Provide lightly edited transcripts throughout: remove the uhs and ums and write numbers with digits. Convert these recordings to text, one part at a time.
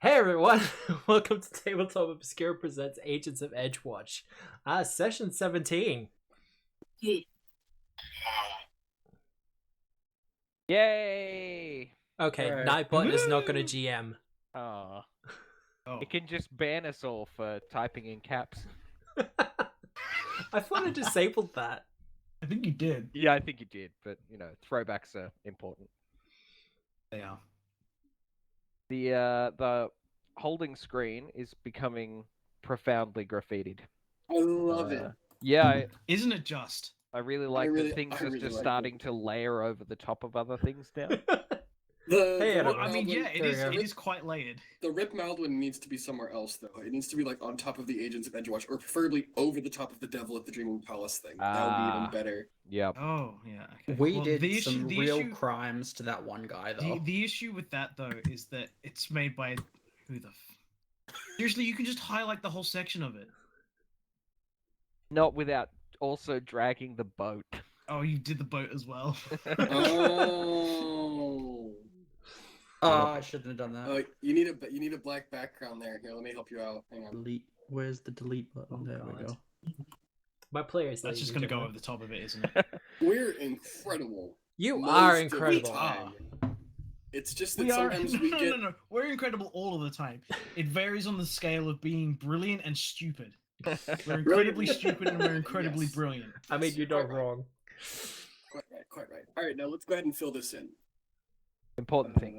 Hey everyone, welcome to Tabletop Obscura presents Agents of Edgewatch. Session 17. Yay! Okay, Alright. Nightbot is not going to GM. Oh. Oh. It can just ban us all for typing in caps. I thought I disabled that. I think you did. Yeah, I think you did, but throwbacks are important. They are. The holding screen is becoming profoundly graffitied. I love it. Yeah, Isn't it just? I really like that things I are really just like starting to layer over the top of other things now. Hey, The Adam. Rip I mean, Maldwyn- yeah, it There is. we go. It is quite layered. The Rip Maldwyn needs to be somewhere else, though. It needs to be like on top of the Agents of Edgewatch, or preferably over the top of the Devil at the Dreaming Palace thing. That would be even Ah. better. Yep. Oh, yeah. Okay. We Well, did the some issue, real crimes to that one guy, though. The issue with that though is that it's made by who the. Seriously, you can just highlight the whole section of it. Not without also dragging the boat. Oh, you did the boat as well. Oh. Oh, I shouldn't have done that. Oh, you need a black background there. Here, let me help you out. Hang on. Delete. Where's the delete button? There we God. go. My players. That's just gonna go over the top of it, isn't it? We're incredible. You Most are of the incredible. time. It's just that We are. sometimes No, we no, get. no, no. We're incredible all of the time. It varies on the scale of being brilliant and stupid. We're incredibly stupid and we're incredibly Yes. brilliant. I mean, you're not wrong. Quite right. Quite right. All right, now let's go ahead and fill this in. Important things.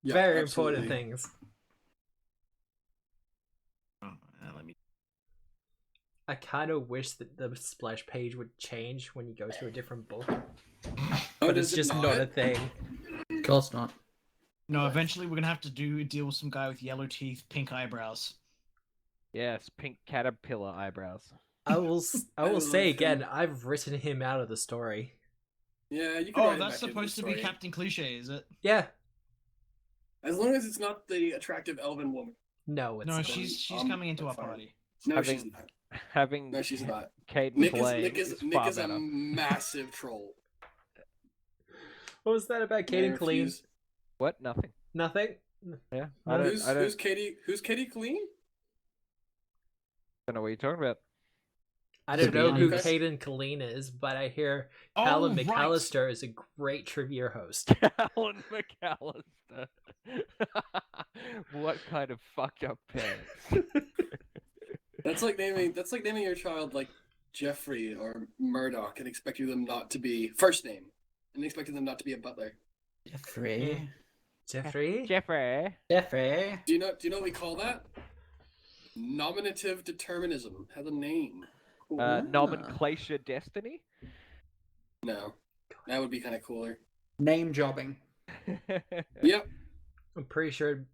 Yeah, Very absolutely. important things. Oh, let me. I kind of wish that the splash page would change when you go to a different book, Oh, but does it's it just not a thing. Of course not. No, eventually we're gonna have to deal with some guy with yellow teeth, pink eyebrows. Yes, pink caterpillar eyebrows. I will love say him. again, I've written him out of the story. Yeah, you can Oh, write it that's back into the supposed to be story. Captain Cliche, is it? Yeah. As long as it's not the attractive elven woman. No, it's No, not. she's Um, coming into our that's fine. party. No, Having- she's not. Having No, she's not. Caden Nick is playing Nick is far Nick is a better. massive troll. What was that about Kate and There, Colleen? she's- What? Nothing. Nothing. Yeah. No, Who's Katie? Who's Katie Colleen? Don't know what you're talking about. I don't To be know who honest- Kate and Colleen is, but I hear Oh, Callum right. McAllister is a great trivia host. Alan McAllister. What kind of fucked up parents? That's like naming your child like Jeffrey or Murdoch and expecting them not to be first name and expecting them not to be a butler. Jeffrey. Jeffrey? Jeffrey. Jeffrey. Do you know what we call that? Nominative determinism. Has a name. Cool. Nomenclature destiny. No, that would be kind of cooler. Name jobbing. Yep. I'm pretty sure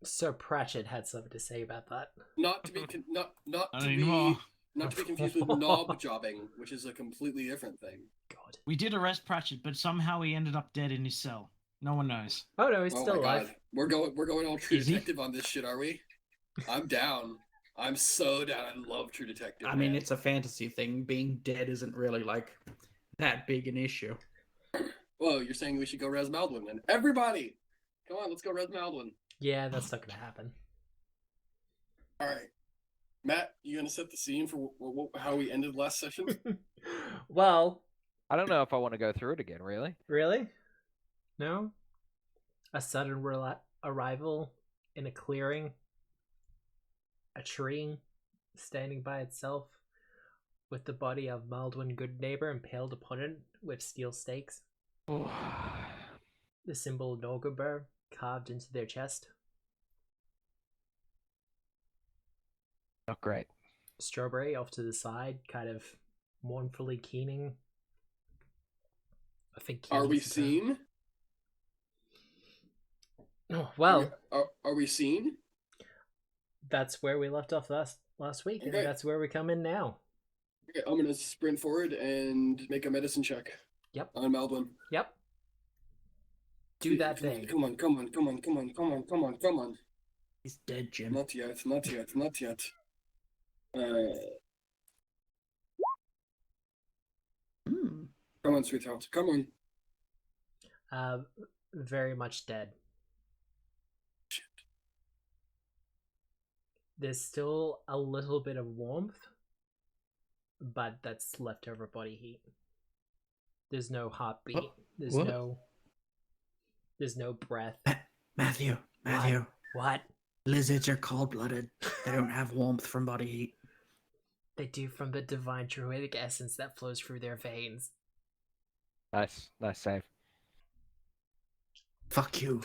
Sir Pratchett had something to say about that. Not to be not I to don't be know. not to be confused with knob jobbing, which is a completely different thing. God. We did arrest Pratchett, but somehow he ended up dead in his cell. No one knows. Oh no, he's Oh still my alive. god, we're going all True Is he? Detective on this shit, are we? I'm down. I'm so down. I love True Detective. I mean, man. it's a fantasy thing. Being dead isn't really, like, that big an issue. Whoa, you're saying we should go Res Maldwyn then? Everybody, come on, let's go Res Maldwyn. Yeah, that's not gonna happen. All right, Matt, you gonna set the scene for how we ended last session? Well, I don't know if I want to go through it again, really. really? No? A sudden arrival in a clearing. A tree standing by itself with the body of Maldwyn Goodneighbor impaled upon it with steel stakes. The symbol Norgobur carved into their chest. Not great. Strawberry off to the side, kind of mournfully keening. I think. Are we Keening's the term. seen? Oh, well, Are we seen? that's where we left off last week, Okay. and that's where we come in now. Okay, I'm gonna sprint forward and make a medicine check. Yep. On Maldwyn. Yep. Do that Come on, thing. Come on. He's dead, Jim. Not yet. Hmm. Come on, sweetheart. Come on. Very much dead. Shit. There's still a little bit of warmth, but that's leftover body heat. There's no heartbeat. What? There's What? no breath. Matthew, What? lizards are cold-blooded. They don't have warmth from body heat. They do from the divine druidic essence that flows through their veins. Nice save. Fuck you.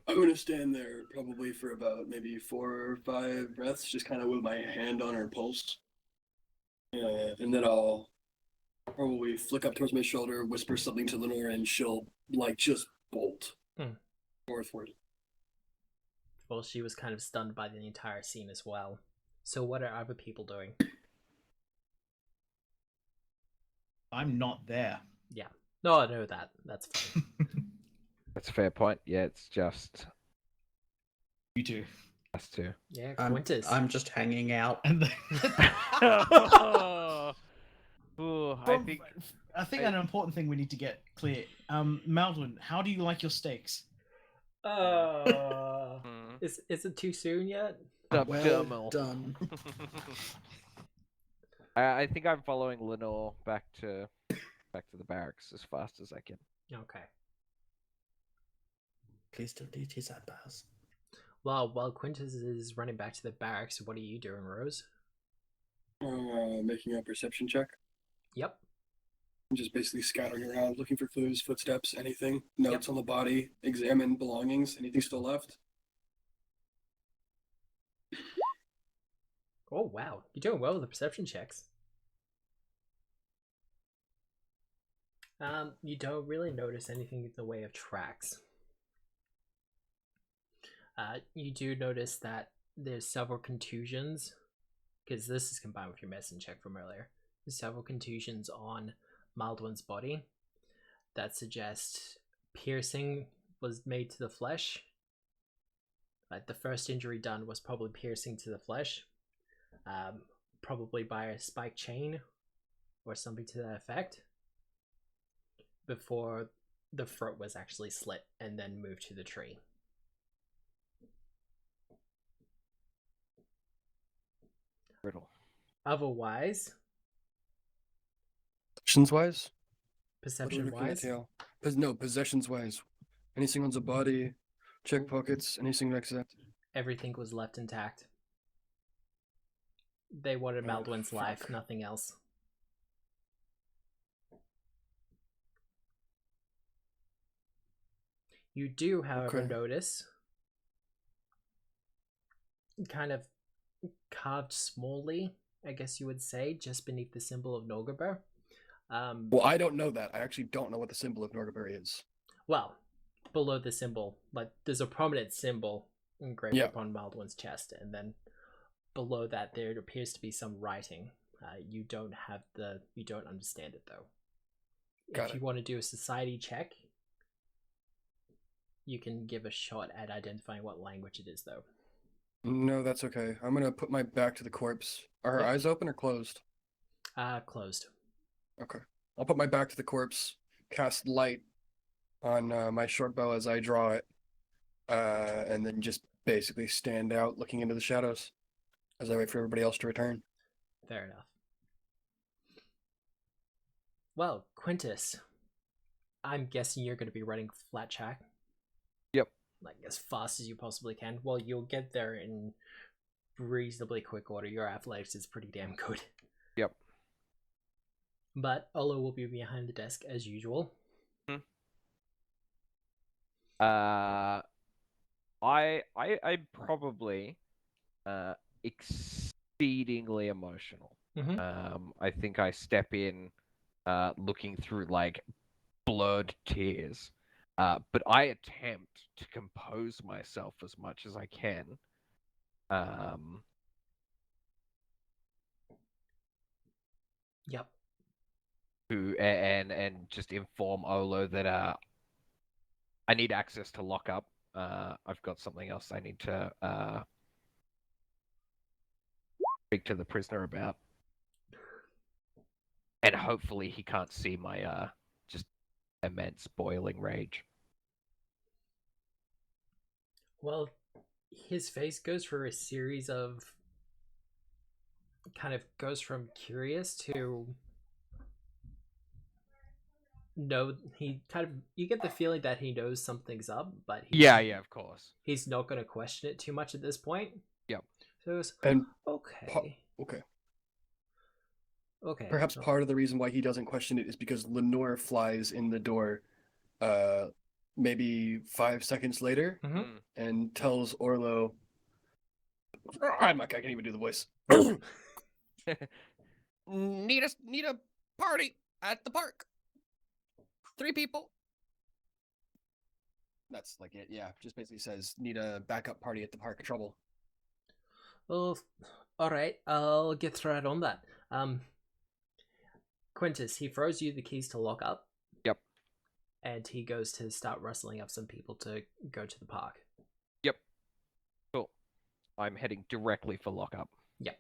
I'm gonna stand there probably for about maybe 4 or 5 breaths, just kind of with my hand on her pulse. And then I'll probably flick up towards my shoulder, whisper something to Lenore, and she'll like just bolt northward. Well, she was kind of stunned by the entire scene as well. So what are other people doing? I'm not there. Yeah. No, I know that. That's fine. That's a fair point. Yeah, it's just You two. us two. Yeah, Quintus. I'm just hanging out. And Ooh, I think an important thing we need to get clear. Maldwyn, how do you like your steaks? Is it too soon yet? Subdermal. Done. I think I'm following Lenore back to the barracks as fast as I can. Okay. Please don't eat his eyebrows. Well, while Quintus is running back to the barracks, what are you doing, Rose? Making a perception check. Yep. I'm just basically scattering around, looking for clues, footsteps, anything, notes on the body, examine belongings, anything still left. Oh, wow. You're doing well with the perception checks. You don't really notice anything in the way of tracks. You do notice that there's several contusions, because this is combined with your medicine check from earlier. There's several contusions on Maldwyn's body that suggest piercing was made to the flesh. Like the first injury done was probably piercing to the flesh, probably by a spike chain or something to that effect, before the throat was actually slit and then moved to the tree. Riddle. Otherwise, Possessions-wise? perception-wise, No, possessions-wise. Anything on the body, check pockets, anything like that. everything was left intact. They wanted Oh, Maldwyn's life, fuck. nothing else. You do, however, Okay. notice kind of carved smallly, I guess you would say, just beneath the symbol of Norgaber. Well, I don't know that. I actually don't know what the symbol of Norgaberry is. Well, below the symbol, like there's a prominent symbol engraved upon Maldwyn's chest, and then below that there appears to be some writing. You don't understand it though. Got If it. you want to do a society check, you can give a shot at identifying what language it is though. No, that's okay. I'm gonna put my back to the corpse. Are her Yep. eyes open or closed? Closed. Okay. I'll put my back to the corpse, cast light on my short bow as I draw it, and then just basically stand out looking into the shadows as I wait for everybody else to return. Fair enough. Well, Quintus, I'm guessing you're going to be running flat track. Yep. Like as fast as you possibly can. Well, you'll get there in reasonably quick order. Your athletics is pretty damn good. Yep. But Olo will be behind the desk as usual. I'm probably exceedingly emotional. Mhm. I think I step in looking through like blurred tears. But I attempt to compose myself as much as I can. Yep. And just inform Olo that I need access to lock up. I've got something else I need to speak to the prisoner about. And hopefully he can't see my just immense boiling rage. Well, his face goes through a series of kind of goes from curious to no. He kind of you get the feeling that he knows something's up, but Yeah, of course. he's not going to question it too much at this point. Yep. So it's And okay. okay. Okay. Perhaps part of the reason why he doesn't question it is because Lenore flies in the door, maybe 5 seconds later, Mhm. and tells Orlo, I can't even do the voice. Need a party at the park. 3 people. That's like it, yeah. Just basically says, need a backup party at the park. Trouble. Well, all right. I'll get right on that. Quintus, he throws you the keys to lock up. Yep. And he goes to start rustling up some people to go to the park. Yep. Cool. I'm heading directly for lockup. Yep.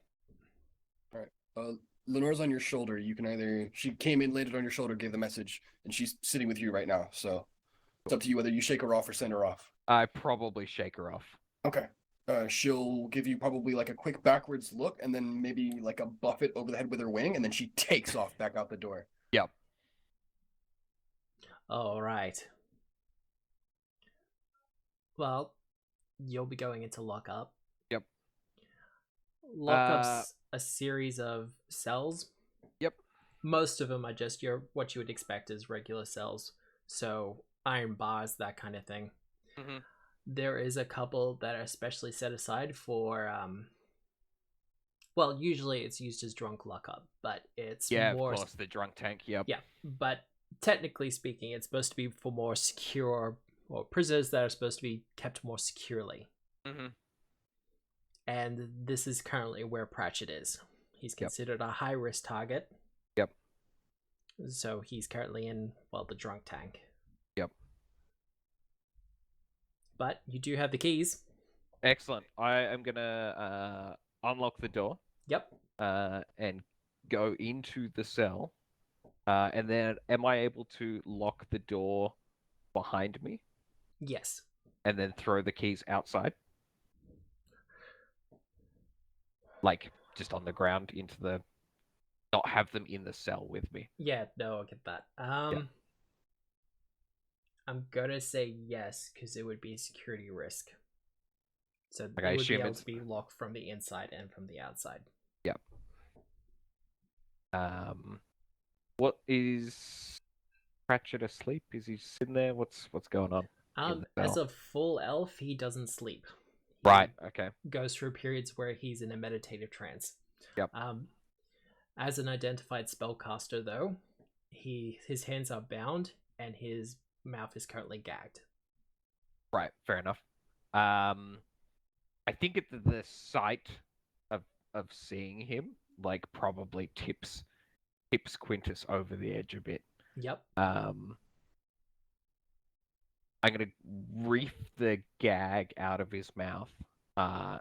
All right. Lenore's on your shoulder. You can either... She came in, landed on your shoulder, gave the message, and she's sitting with you right now. So it's up to you whether you shake her off or send her off. I probably shake her off. Okay. She'll give you probably like a quick backwards look and then maybe like a buffet over the head with her wing, and then she takes off back out the door. Yep. All right. Well, you'll be going into lockup. Yep. Lockup's a series of cells. Yep. Most of them are just what you would expect as regular cells. So iron bars, that kind of thing. Mm-hmm. There is a couple that are especially set aside for well, usually it's used as drunk lockup, but it's more... of course, the drunk tank. Yep. Yeah, but technically speaking, it's supposed to be for more secure, or prisoners that are supposed to be kept more securely. Mm-hmm. And this is currently where Pratchett is. He's considered a high-risk target. Yep. So he's currently in, well, the drunk tank. Yep. But you do have the keys. Excellent. I am gonna unlock the door. Yep. And go into the cell. And then am I able to lock the door behind me? Yes. And then throw the keys outside? Like, just on the ground into the... Not have them in the cell with me. Yeah, no, I'll get that. I'm gonna say yes, because it would be a security risk. So Like, it I would be assume able it's... to be locked from the inside and from the outside. Yep. What is Pratchett asleep? Is he sitting there? What's going on? As a full elf, he doesn't sleep. Right, okay. Goes through periods where he's in a meditative trance. Yep. As an identified spellcaster, though, his hands are bound and his mouth is currently gagged. Right, fair enough. I think the sight of seeing him, like, probably tips Quintus over the edge a bit. Yep. I'm gonna reef the gag out of his mouth. And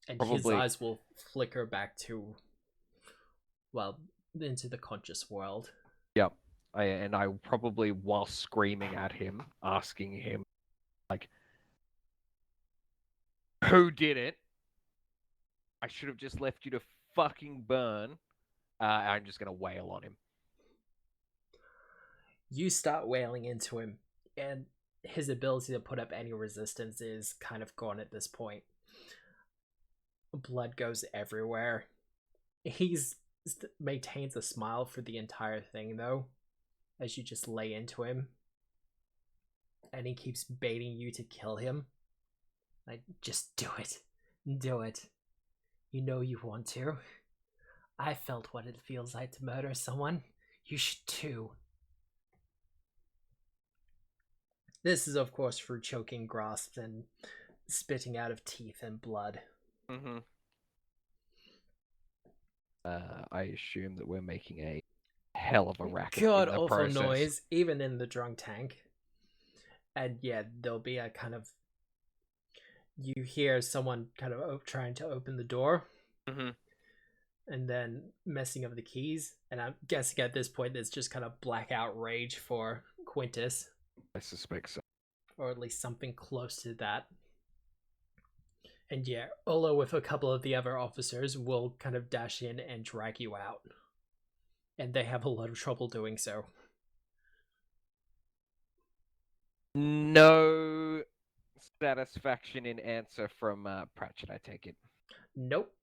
his probably... eyes will flicker back to, well, into the conscious world. Yep. I probably, while screaming at him, asking him, like, who did it? I should have just left you to fucking burn. I'm just gonna wail on him. You start wailing into him, and his ability to put up any resistance is kind of gone at this point. Blood goes everywhere. He maintains a smile for the entire thing, though, as you just lay into him. And he keeps baiting you to kill him. Like, just do it. Do it. You know you want to. I felt what it feels like to murder someone. You should too. This is, of course, through choking grasps and spitting out of teeth and blood. Mm-hmm. I assume that we're making a hell of a racket. God in the awful process. noise, even in the drunk tank. And yeah, there'll be a kind of... You hear someone kind of trying to open the door. Mm-hmm. And then messing up the keys. And I'm guessing at this point there's just kind of blackout rage for Quintus. I suspect so. Or at least something close to that. And yeah, Olo with a couple of the other officers will kind of dash in and drag you out. And they have a lot of trouble doing so. No satisfaction in answer from Pratchett, I take it. Nope.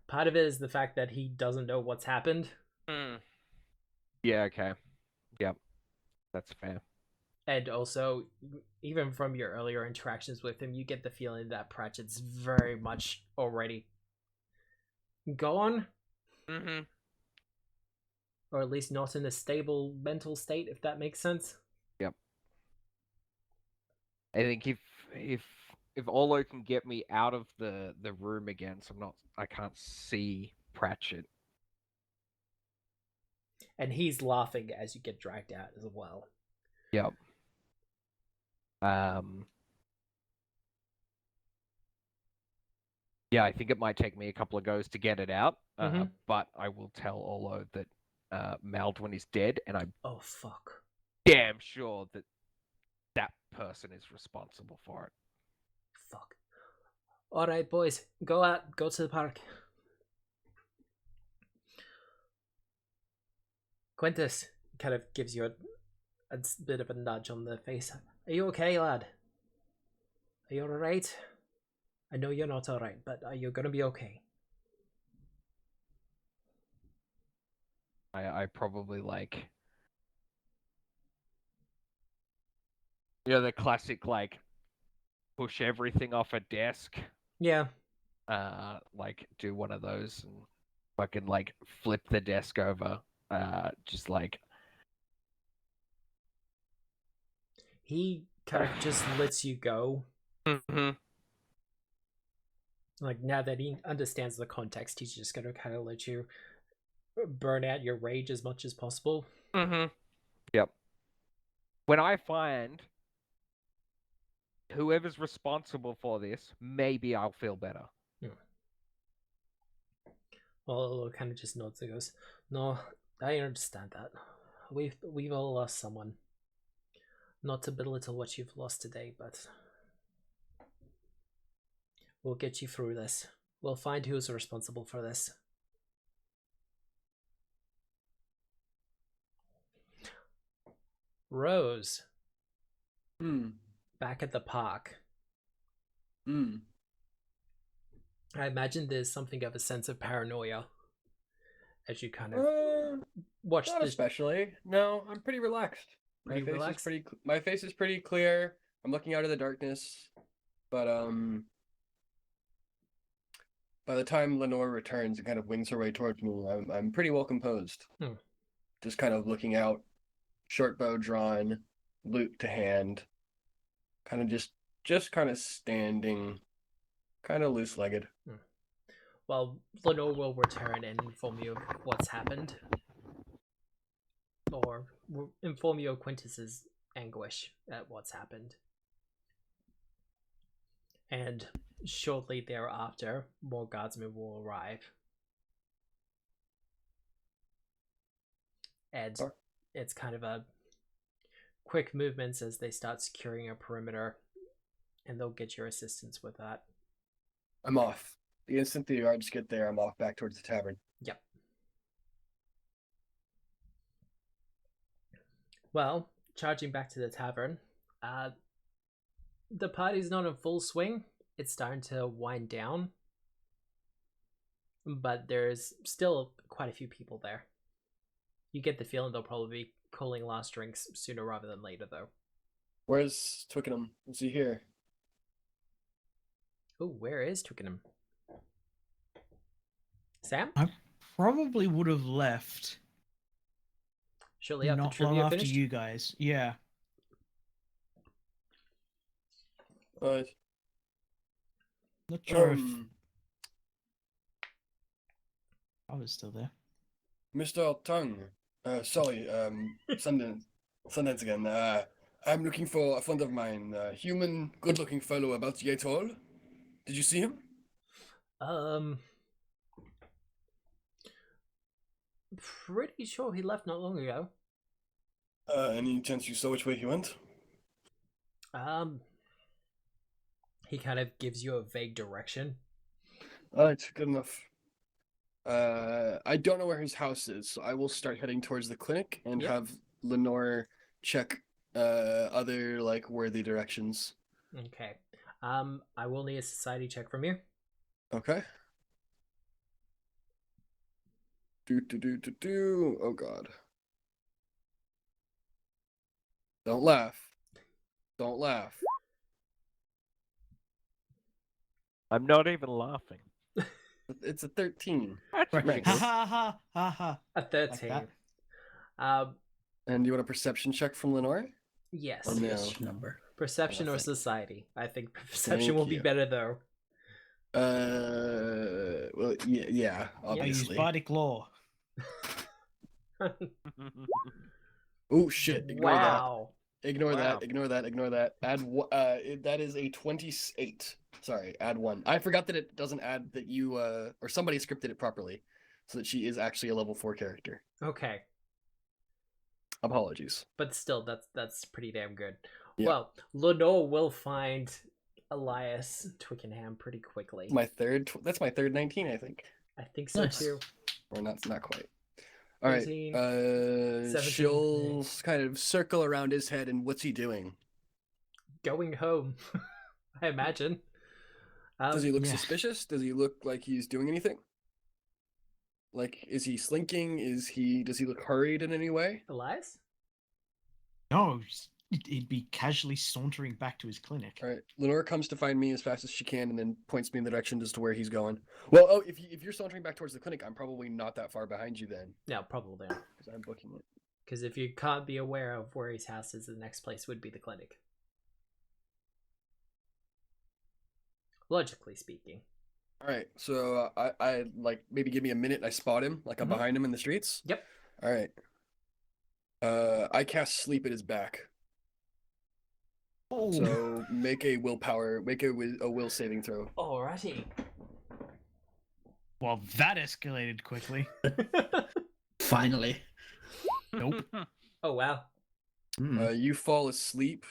Part of it is the fact that he doesn't know what's happened. Yeah, okay. Yep. That's fair. And also, even from your earlier interactions with him, you get the feeling that Pratchett's very much already gone. Mm-hmm. Or at least not in a stable mental state, if that makes sense. Yep. I think if Olo can get me out of the room again, so I can't see Pratchett. And he's laughing as you get dragged out as well. Yep. Yeah, I think it might take me a couple of goes to get it out, but I will tell Olo that Maldwyn is dead, and I'm fuck. damn sure that that person is responsible for it. Fuck. Alright, boys, go out, go to the park. Quintus kind of gives you a bit of a nudge on the face. Are you okay, lad? Are you alright? I know you're not alright, but are you gonna be okay? I probably like... You know, the classic, like, push everything off a desk. Yeah. Like, do one of those and fucking, like, flip the desk over. Just like... He kind of just lets you go. Mm-hmm. Like, now that he understands the context, he's just gonna kind of let you burn out your rage as much as possible. Mm-hmm. Yep. When I find whoever's responsible for this, maybe I'll feel better. Well, it kind of just nods and goes, "No, I understand that. We've all lost someone. Not to belittle what you've lost today, but we'll get you through this. We'll find who's responsible for this." Rose. Back at the park. I imagine there's something of a sense of paranoia as you kind of watch Not this. especially. No, I'm pretty relaxed. Pretty relaxed? My face is pretty clear. I'm looking out of the darkness, but by the time Lenore returns and kind of wings her way towards me, I'm pretty well composed. Just kind of looking out, short bow drawn, lute to hand, kind of just kind of standing, kind of loose-legged. Well, Lenore will return and inform you of what's happened. Or inform you of Quintus's anguish at what's happened. And shortly thereafter, more guardsmen will arrive. And it's kind of a quick movements as they start securing a perimeter, and they'll get your assistance with that. I'm off. The instant the guards get there, I'm off back towards the tavern. Yep. Well, charging back to the tavern, the party's not in full swing. It's starting to wind down, but there's still quite a few people there. You get the feeling they'll probably be calling last drinks sooner rather than later, though. Where's Twickenham? Is he here? Oh, where is Twickenham? Sam? I probably would have left Shortly after not trivia long after finished? you guys. Yeah. Right. Not sure if I was still there. Mr. Tongue. Sorry, Sundance again. I'm looking for a friend of mine, a human, good-looking fellow about to get old. Did you see him? Pretty sure he left not long ago. Any chance you saw which way he went? He kind of gives you a vague direction. Alright, good enough. I don't know where his house is, so I will start heading towards the clinic and Yep. have Lenore check other like worthy directions. Okay. I will need a society check from you. Okay. Do. Oh god. Don't laugh. Don't laugh. I'm not even laughing. It's a 13. That's Right. pretty Ha good. ha ha ha ha. A 13. that. And you want a perception check from Lenore? Yes. Oh, no. Obvious number. Perception or Thank you. society. I think perception Thank will be you. better though. Well, yeah, I use obviously. bardic law. Oh shit! Ignore Wow. that. Ignore Wow. that. Ignore that. Ignore that. That is a 28. Sorry, add 1. I forgot that it doesn't add that you or somebody scripted it properly, so that she is actually a level 4 character. Okay. Apologies. But still, that's pretty damn good. Yeah. Well, Lenore will find Elias Twickenham pretty quickly. That's my third 19, I think. I think so Nice. too. Or not quite. All right. 13, 17. She'll kind of circle around his head, and what's he doing? Going home, I imagine. Does he look yeah. suspicious? Does he look like he's doing anything? Like, is he slinking? Does he look hurried in any way? Elias? No, he'd be casually sauntering back to his clinic. All right. Lenore comes to find me as fast as she can and then points me in the direction as to where he's going. Well, if you're sauntering back towards the clinic, I'm probably not that far behind you then, No, probably not. because I'm booking it. Because if you can't be aware of where his house is, the next place would be the clinic. Logically speaking. All right. So I like maybe give me a minute. And I spot him, like I'm Mhm. behind him in the streets. Yep. All right. I cast sleep at his back. Oh, So make a will saving throw. Alrighty. well, that escalated quickly. Finally. Nope. Oh wow. Hmm. You fall asleep.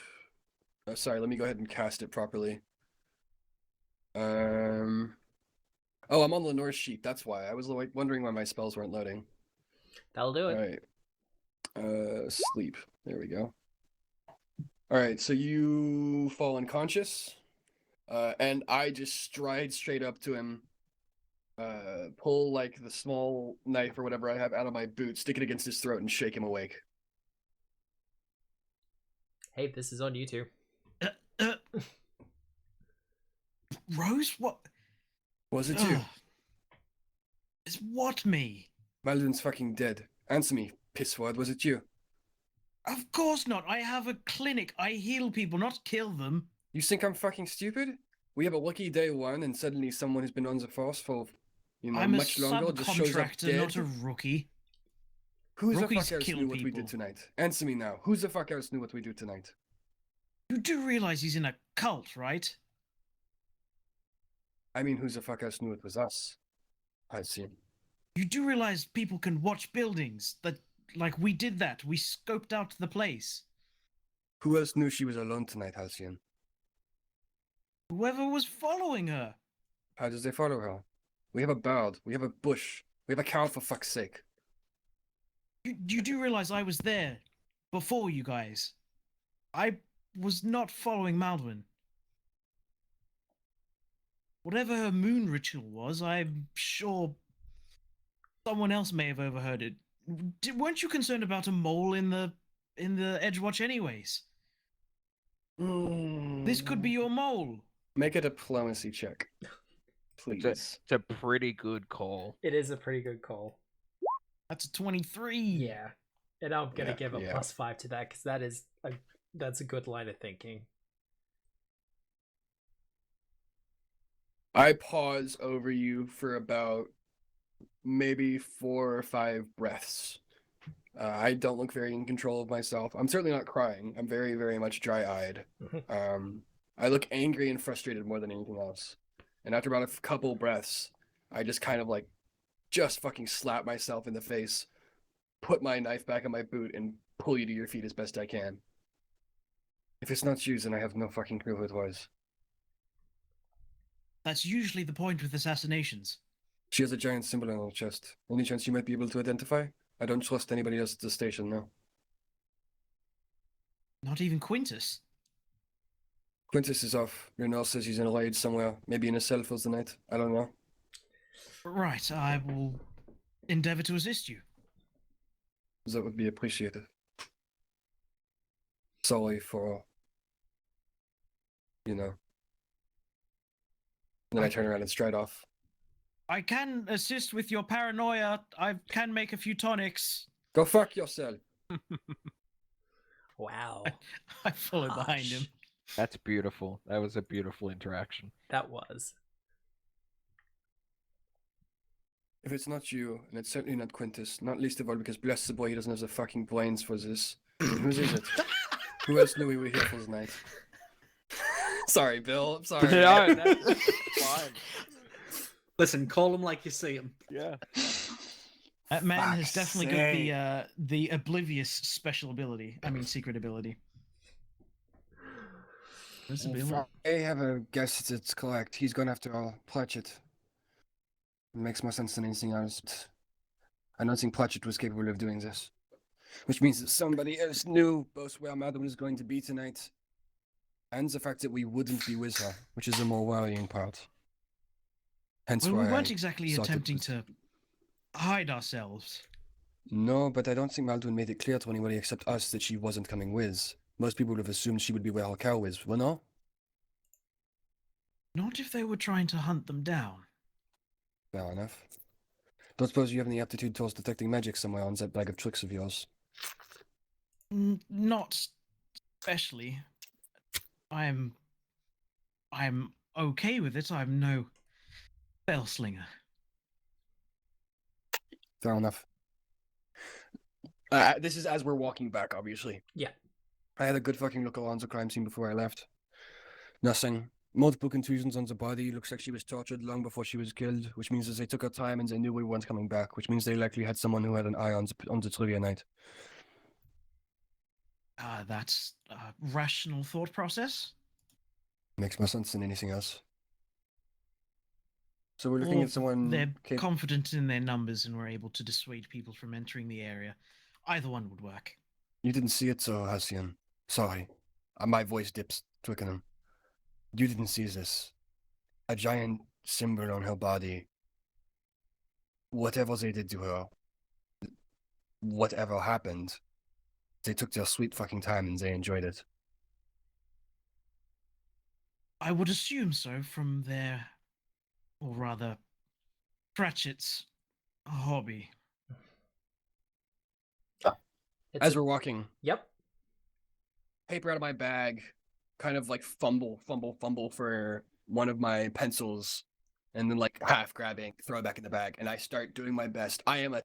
Sorry, let me go ahead and cast it properly. Oh, I'm on Lenore's sheet. That's why. I was wondering why my spells weren't loading. That'll do All it. right. Sleep. There we go. All right, so you fall unconscious, and I just stride straight up to him, pull like the small knife or whatever I have out of my boot, stick it against his throat, and shake him awake. Hey, this is on YouTube. Rose, what? Was it you? Ugh. It's what me? Maldwyn's fucking dead. Answer me, pisswad. Was it you? Of course not. I have a clinic. I heal people, not kill them. You think I'm fucking stupid? We have a lucky day one, and suddenly someone who's been on the force for, I'm a much longer just shows up subcontractor, dead. not a rookie. Who the Rookies fuck else kill knew what we people. did tonight? Answer me now. Who the fuck else knew what we do tonight? You do realize he's in a cult, right? I mean, who the fuck else knew it was us? I see. You do realize people can watch buildings that, like, we did that. We scoped out the place. Who else knew she was alone tonight, Halcyon? Whoever was following her. How does they follow her? We have a bird. We have a bush. We have a cow, for fuck's sake. You do realize I was there before you guys. I was not following Maldwyn. Whatever her moon ritual was, I'm sure someone else may have overheard it. Weren't you concerned about a mole in the Edgewatch anyways? This could be your mole. Make a diplomacy check, please. It's a pretty good call. It is a pretty good call. That's a 23. Yeah. And I'm gonna Yeah, give a yeah. +5 to that because that's a good line of thinking. I pause over you for about maybe 4 or 5 breaths. I don't look very in control of myself. I'm certainly not crying. I'm very, very much dry-eyed. I look angry and frustrated more than anything else. And after about a couple breaths, I just kind of like just fucking slap myself in the face, put my knife back in my boot, and pull you to your feet as best I can. If it's not you, then I have no fucking clue who it was. That's usually the point with assassinations. She has a giant symbol on her chest. Any chance you might be able to identify? I don't trust anybody else at the station now. Not even Quintus. Quintus is off. Your nurse says he's in a raid somewhere. Maybe in a cell for the night. I don't know. Right, I will endeavor to assist you. That would be appreciated. Sorry for... you know. And then I turn around and stride off. I can assist with your paranoia. I can make a few tonics. Go fuck yourself! Wow. I follow behind him. That's beautiful. That was a beautiful interaction. That was. If it's not you, and it's certainly not Quintus, not least of all because bless the boy, he doesn't have the fucking brains for this. Then whose is it? Who else knew we were here for the night? Sorry, Bill. I'm sorry. Yeah, that's fine. Listen, call him like you see him. Yeah. That man has Fuck's definitely sake. got the oblivious special ability. I mean, secret ability. Where's the bill? I have a guess it's correct. He's gone after Pratchett. It makes more sense than anything else. But I don't think Pratchett was capable of doing this. Which means that somebody else knew both where Maldwyn was going to be tonight, and the fact that we wouldn't be with her, which is the more worrying part. Hence Well, why we weren't I exactly thought it attempting was- to hide ourselves. No, but I don't think Maldwyn made it clear to anybody except us that she wasn't coming with. Most people would have assumed she would be where her cow is, well, no? Not if they were trying to hunt them down. Fair enough. Don't suppose you have any aptitude towards detecting magic somewhere on that bag of tricks of yours? Not especially. I'm okay with it. I'm no spellslinger. Fair enough. This is as we're walking back, obviously. Yeah. I had a good fucking look around the crime scene before I left. Nothing. Multiple contusions on the body. Looks like she was tortured long before she was killed, which means that they took her time and they knew we weren't coming back, which means they likely had someone who had an eye on the trivia night. That's a rational thought process. Makes more sense than anything else. So we're looking Or at someone... they're confident in their numbers and were able to dissuade people from entering the area. Either one would work. You didn't see it, so Halcyon. Sorry. My voice dips, Twickenham. You didn't see this. A giant symbol on her body. Whatever they did to her, whatever happened, they took their sweet fucking time and they enjoyed it. I would assume so from their, or rather, Pratchett's hobby. It's As a- we're walking, Yep. paper out of my bag, kind of like fumble for one of my pencils, and then like half grabbing, throw it back in the bag, and I start doing my best. I am a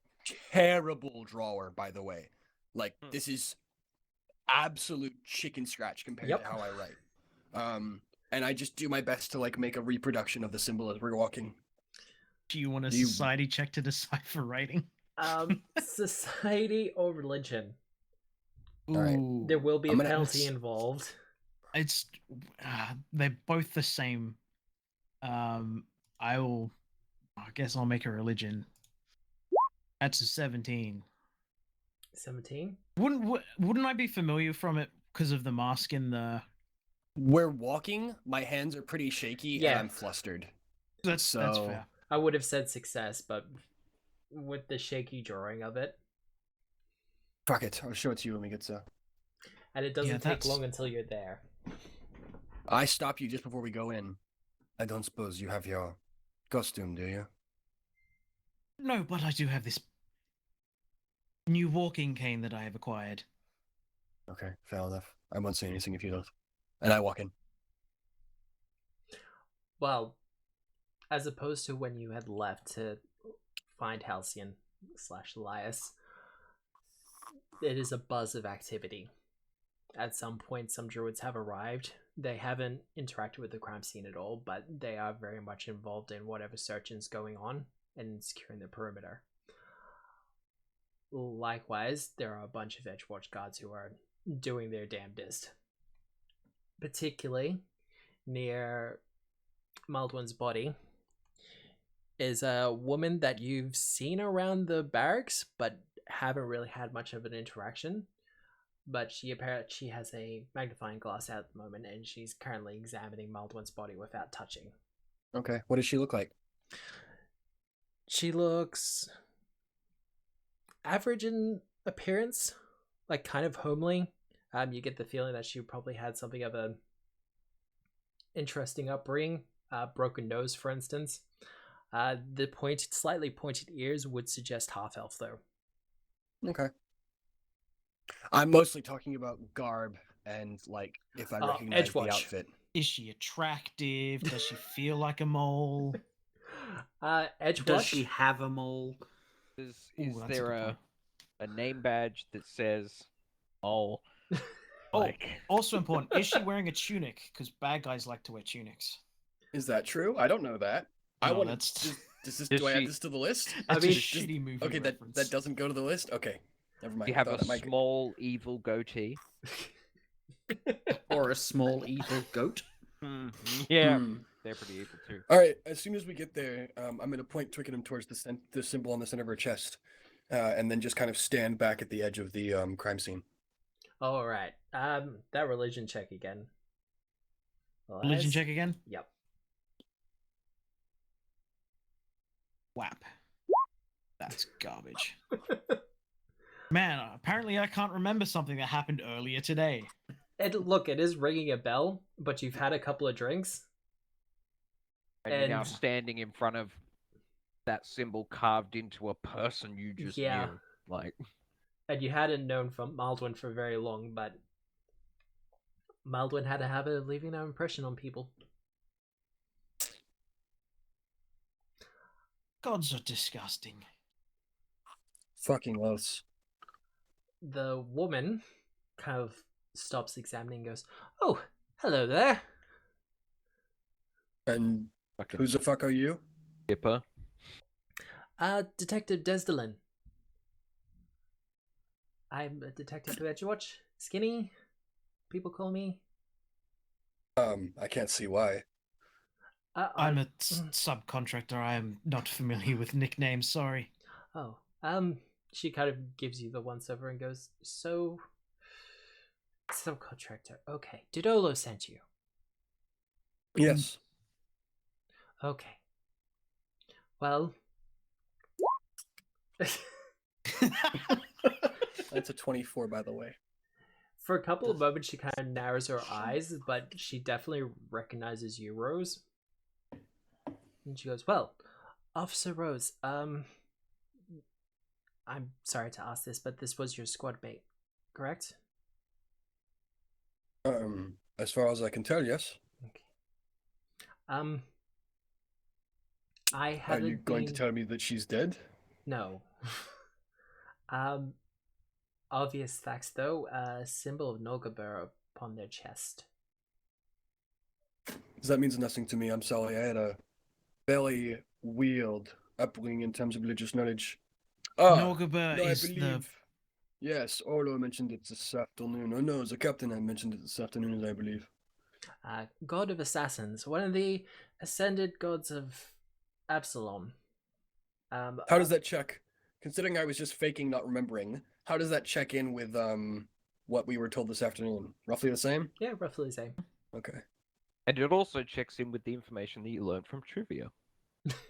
terrible drawer, by the way. Like this is absolute chicken scratch compared Yep. to how I write. And I just do my best to like make a reproduction of the symbol as we're walking. Do you want a Do you- society check to decipher writing? Society or religion? Alright. Ooh, There will be a I'm gonna- penalty involved. it's they're both the same. I guess I'll make a religion. That's a 17. 17? Wouldn't I be familiar from it because of the mask in the? We're walking. My hands are pretty shaky, Yeah. and I'm flustered. That's So- fair. I would have said success, but with the shaky drawing of it, Fuck it. I'll show it to you when we get to. and it doesn't take that's- long until you're there. I stop you just before we go in. I don't suppose you have your costume, do you? No, but I do have this new walking cane that I have acquired. Okay, fair enough. I won't say anything if you don't. And I walk in. Well, as opposed to when you had left to find Halcyon / Elias, it is a buzz of activity. At some point, some druids have arrived. They haven't interacted with the crime scene at all, but they are very much involved in whatever searching's going on and securing the perimeter. Likewise, there are a bunch of Edgewatch guards who are doing their damnedest. particularly near Maldwyn's body, is a woman that you've seen around the barracks, but haven't really had much of an interaction. But she has a magnifying glass out at the moment, and she's currently examining Maldwyn's body without touching. Okay. What does she look like? She looks average in appearance, like kind of homely. You get the feeling that she probably had something of a interesting upbringing, broken nose, for instance. The slightly pointed ears would suggest half elf, though. Okay. I'm mostly talking about garb and like if I recognize the Edgewatch. outfit. Is she attractive? Does she feel like a mole? Edgewatch. Does she have a mole? Is Ooh, that's a there good a name badge that says "mole"? Oh, Like, also important. Is she wearing a tunic? Because bad guys like to wear tunics. Is that true? I don't know that. I No, want that's to. Does Do I add she- this to the list? that's mean, a shitty movie Okay, reference. that doesn't go to the list. Okay, never mind. you I have thought a it might- small evil goatee. Or a small evil goat? Yeah, Hmm. they're pretty evil too. All right. As soon as we get there, I'm going to point Twickenham towards the symbol on the center of her chest, and then just kind of stand back at the edge of the crime scene. All right. That religion check again. Religion check again? Yep. Whap. That's garbage. Man, apparently I can't remember something that happened earlier today. Look, it is ringing a bell, but you've had a couple of drinks. And you're now And- standing in front of that symbol carved into a person you just Yeah. knew. Like, And you hadn't known from Maldwyn for very long, but Maldwyn had a habit of leaving an impression on people. Gods are disgusting. Fucking us. The woman kind of stops examining and goes, "Oh, hello there." And fucking who's the fuck are you? dipper. Detective Desdelin. I'm a detective at Edgewatch. Skinny, people call me. I can't see why. I'm a subcontractor. I am not familiar with nicknames, sorry. Oh, she kind of gives you the once over and goes, "So, subcontractor. Okay, did Olo send you? Yes. Okay. Well, That's a 24, by the way. for a couple of moments, she kind of narrows her eyes, but she definitely recognizes you, Rose. And she goes, "Well, Officer Rose, I'm sorry to ask this, but this was your squad mate, correct?" As far as I can tell, yes. Okay. I Are haven't you going to been- tell me that she's dead? No. Obvious facts though, symbol of Nogabur upon their chest. That means nothing to me. I'm sorry. I had a fairly weird upbringing in terms of religious knowledge. Nogabur No, I is the... believe. Yes, Orlo mentioned it this afternoon. Oh no, the captain had mentioned it this afternoon, I believe. God of assassins, one of the ascended gods of Absalom. How does that check? Considering I was just faking not remembering, how does that check in with what we were told this afternoon? Roughly the same? Yeah, roughly the same. Okay. And it also checks in with the information that you learned from trivia.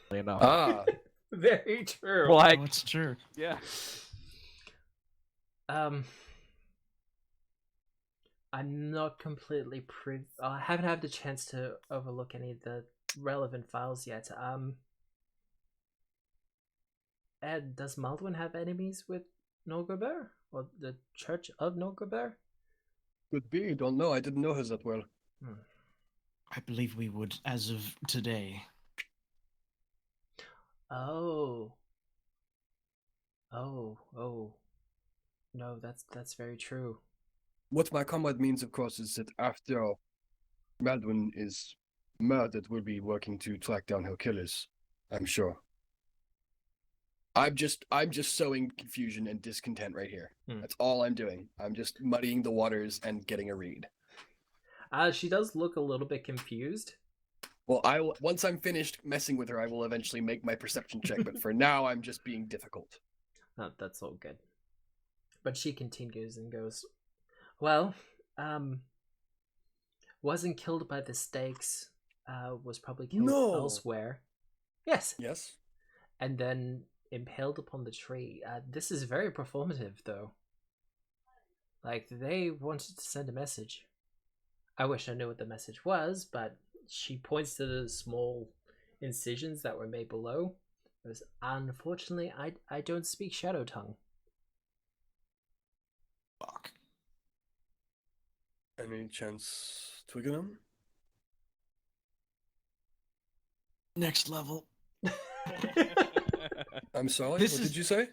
Funny enough. Ah, Very true. Like, Oh, it's true. yeah. I'm not completely I haven't had the chance to overlook any of the relevant files yet. Ed, does Maldwyn have enemies with Nogabur? Or the Church of Nogabur? could be. Don't know. I didn't know her that well. I believe we would, as of today. Oh. Oh. No, that's very true. What my comrade means, of course, is that after Maldwyn is murdered, we'll be working to track down her killers. I'm sure. I'm just sowing confusion and discontent right here. Hmm. That's all I'm doing. I'm just muddying the waters and getting a read. She does look a little bit confused. Well, once I'm finished messing with her, I will eventually make my perception check. But for now, I'm just being difficult. That's all good. But she continues and goes, well, wasn't killed by the stakes, was probably killed No. elsewhere. Yes. Yes. And then impaled upon the tree. This is very performative, though. Like, they wanted to send a message. I wish I knew what the message was, but she points to the small incisions that were made below. It was, unfortunately, I don't speak Shadow Tongue. Fuck. Any chance Twickenham? Next level. I'm sorry. This What is- did you say?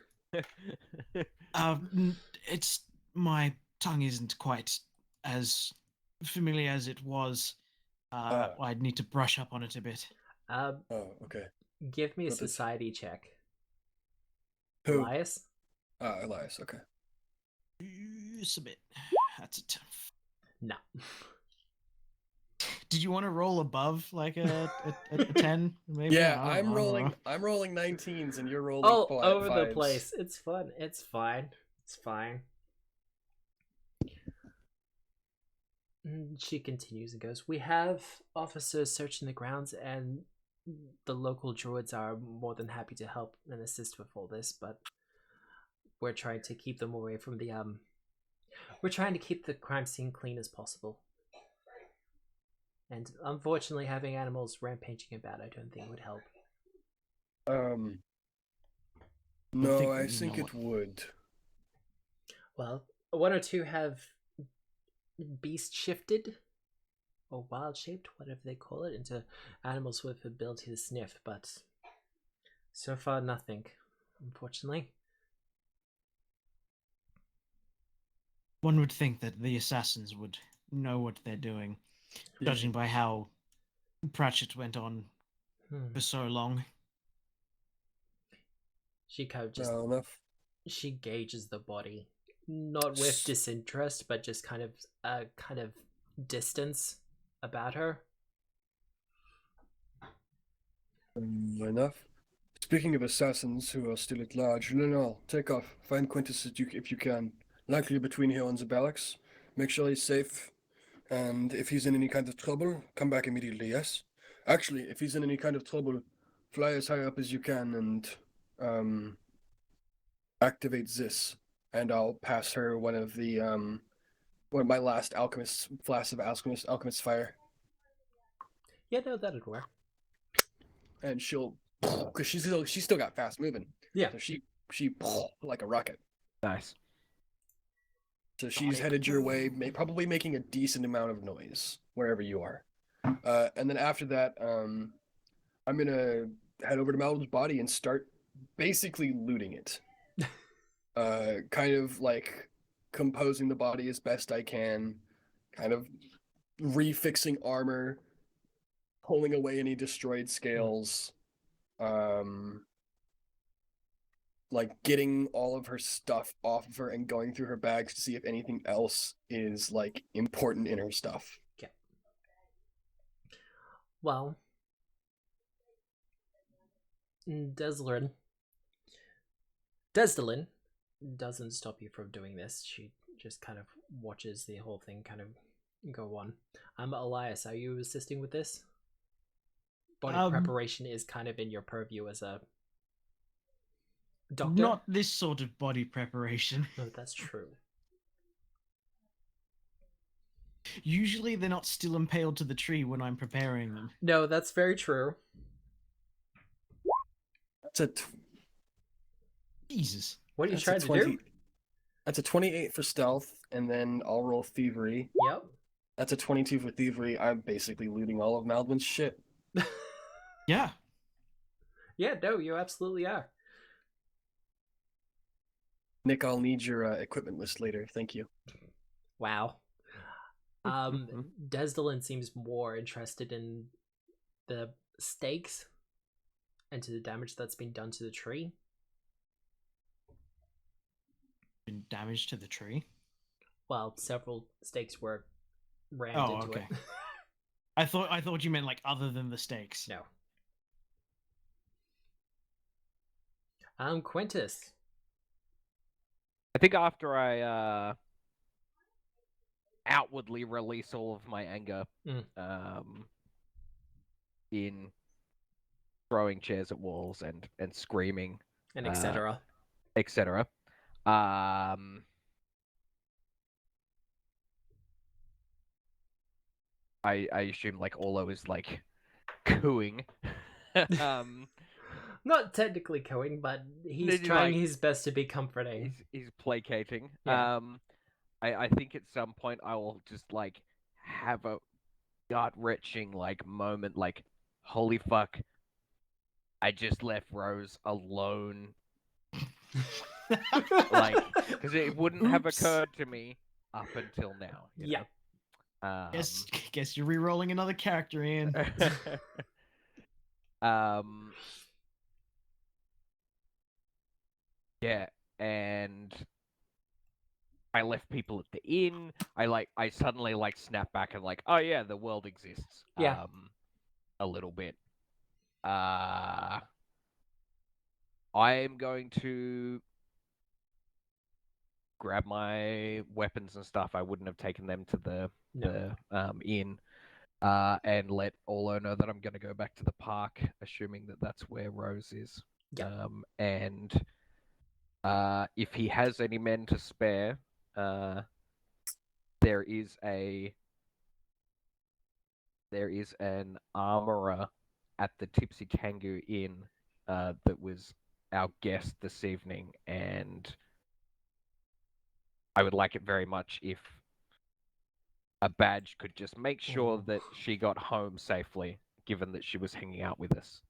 It's my tongue isn't quite as familiar as it was. I'd need to brush up on it a bit. Oh, okay. Give me a But it's- society check. Who? Elias? Elias. Okay. Submit. That's a 10. No. Did you want to roll above like a 10? Maybe. Yeah, I don't know. I'm rolling 19s, and you're rolling. Oh, five, over the fives. place. It's fun. It's fine. It's fine. She continues and goes, we have officers searching the grounds, and the local druids are more than happy to help and assist with all this, but we're trying to keep them away from the we're trying to keep the crime scene clean as possible. And unfortunately, having animals rampaging about, I don't think would help. No, I you think know it would. Well, one or two have beast shifted or wild shaped, whatever they call it, into animals with the ability to sniff, but so far nothing, unfortunately. One would think that the assassins would know what they're doing, judging by how Pratchett went on for so long. She kind of just Well enough. she gauges the body, not with disinterest, but just kind of distance about her. Enough. Speaking of assassins who are still at large, no, take off. Find Quintus if you can. Likely between here and the barracks. Make sure he's safe. And if he's in any kind of trouble, come back immediately, yes? Actually, if he's in any kind of trouble, fly as high up as you can and activate this. And I'll pass her one of the one of my last alchemist flask of alchemist fire. Yeah, no, that'd work. And she'll, because she's still got fast moving. Yeah. So she like a rocket. Nice. So she's headed your way, probably making a decent amount of noise wherever you are. And then after that, I'm gonna head over to Maldwyn's body and start basically looting it. Kind of like composing the body as best I can, kind of refixing armor, pulling away any destroyed scales, like getting all of her stuff off of her and going through her bags to see if anything else is like important in her stuff. Okay. Well, Desdelin doesn't stop you from doing this. She just kind of watches the whole thing kind of go on. Elias, are you assisting with this? Body preparation is kind of in your purview as a doctor. Not this sort of body preparation. No, that's true. Usually they're not still impaled to the tree when I'm preparing them. No, that's very true. That's a Jesus. What are you that's trying a to 20 do? That's a 28 for stealth, and then I'll roll thievery. Yep. That's a 22 for thievery. I'm basically looting all of Maldwyn's shit. Yeah. Yeah, no, you absolutely are. Nick, I'll need your equipment list later. Thank you. Wow. Desdelin seems more interested in the stakes and to the damage that's been done to the tree. Been damage to the tree. Well, several stakes were rammed Oh, into okay. it. I thought you meant like other than the stakes. No. Quintus. I think after I outwardly release all of my anger in throwing chairs at walls and screaming And etc. etc. I assume like Orlo is like cooing. Not technically cooing, but he's Maybe, trying like, his best to be comforting. he's placating. Yeah. I think at some point I will just like have a gut-wrenching like moment, like, holy fuck, I just left Rose alone. Like, because it wouldn't have Oops. occurred to me up until now. You Yeah. know? Guess you're re-rolling another character in. Yeah, and I left people at the inn. I suddenly like snap back and like, oh yeah, the world exists. Yeah. A little bit. I am going to grab my weapons and stuff. I wouldn't have taken them to the inn. And let Orlo know that I'm going to go back to the park, assuming that that's where Rose is. Yeah. And if he has any men to spare, there is an armorer at the Tipsy Tango Inn that was our guest this evening, and I would like it very much if a badge could just make sure that she got home safely, given that she was hanging out with us.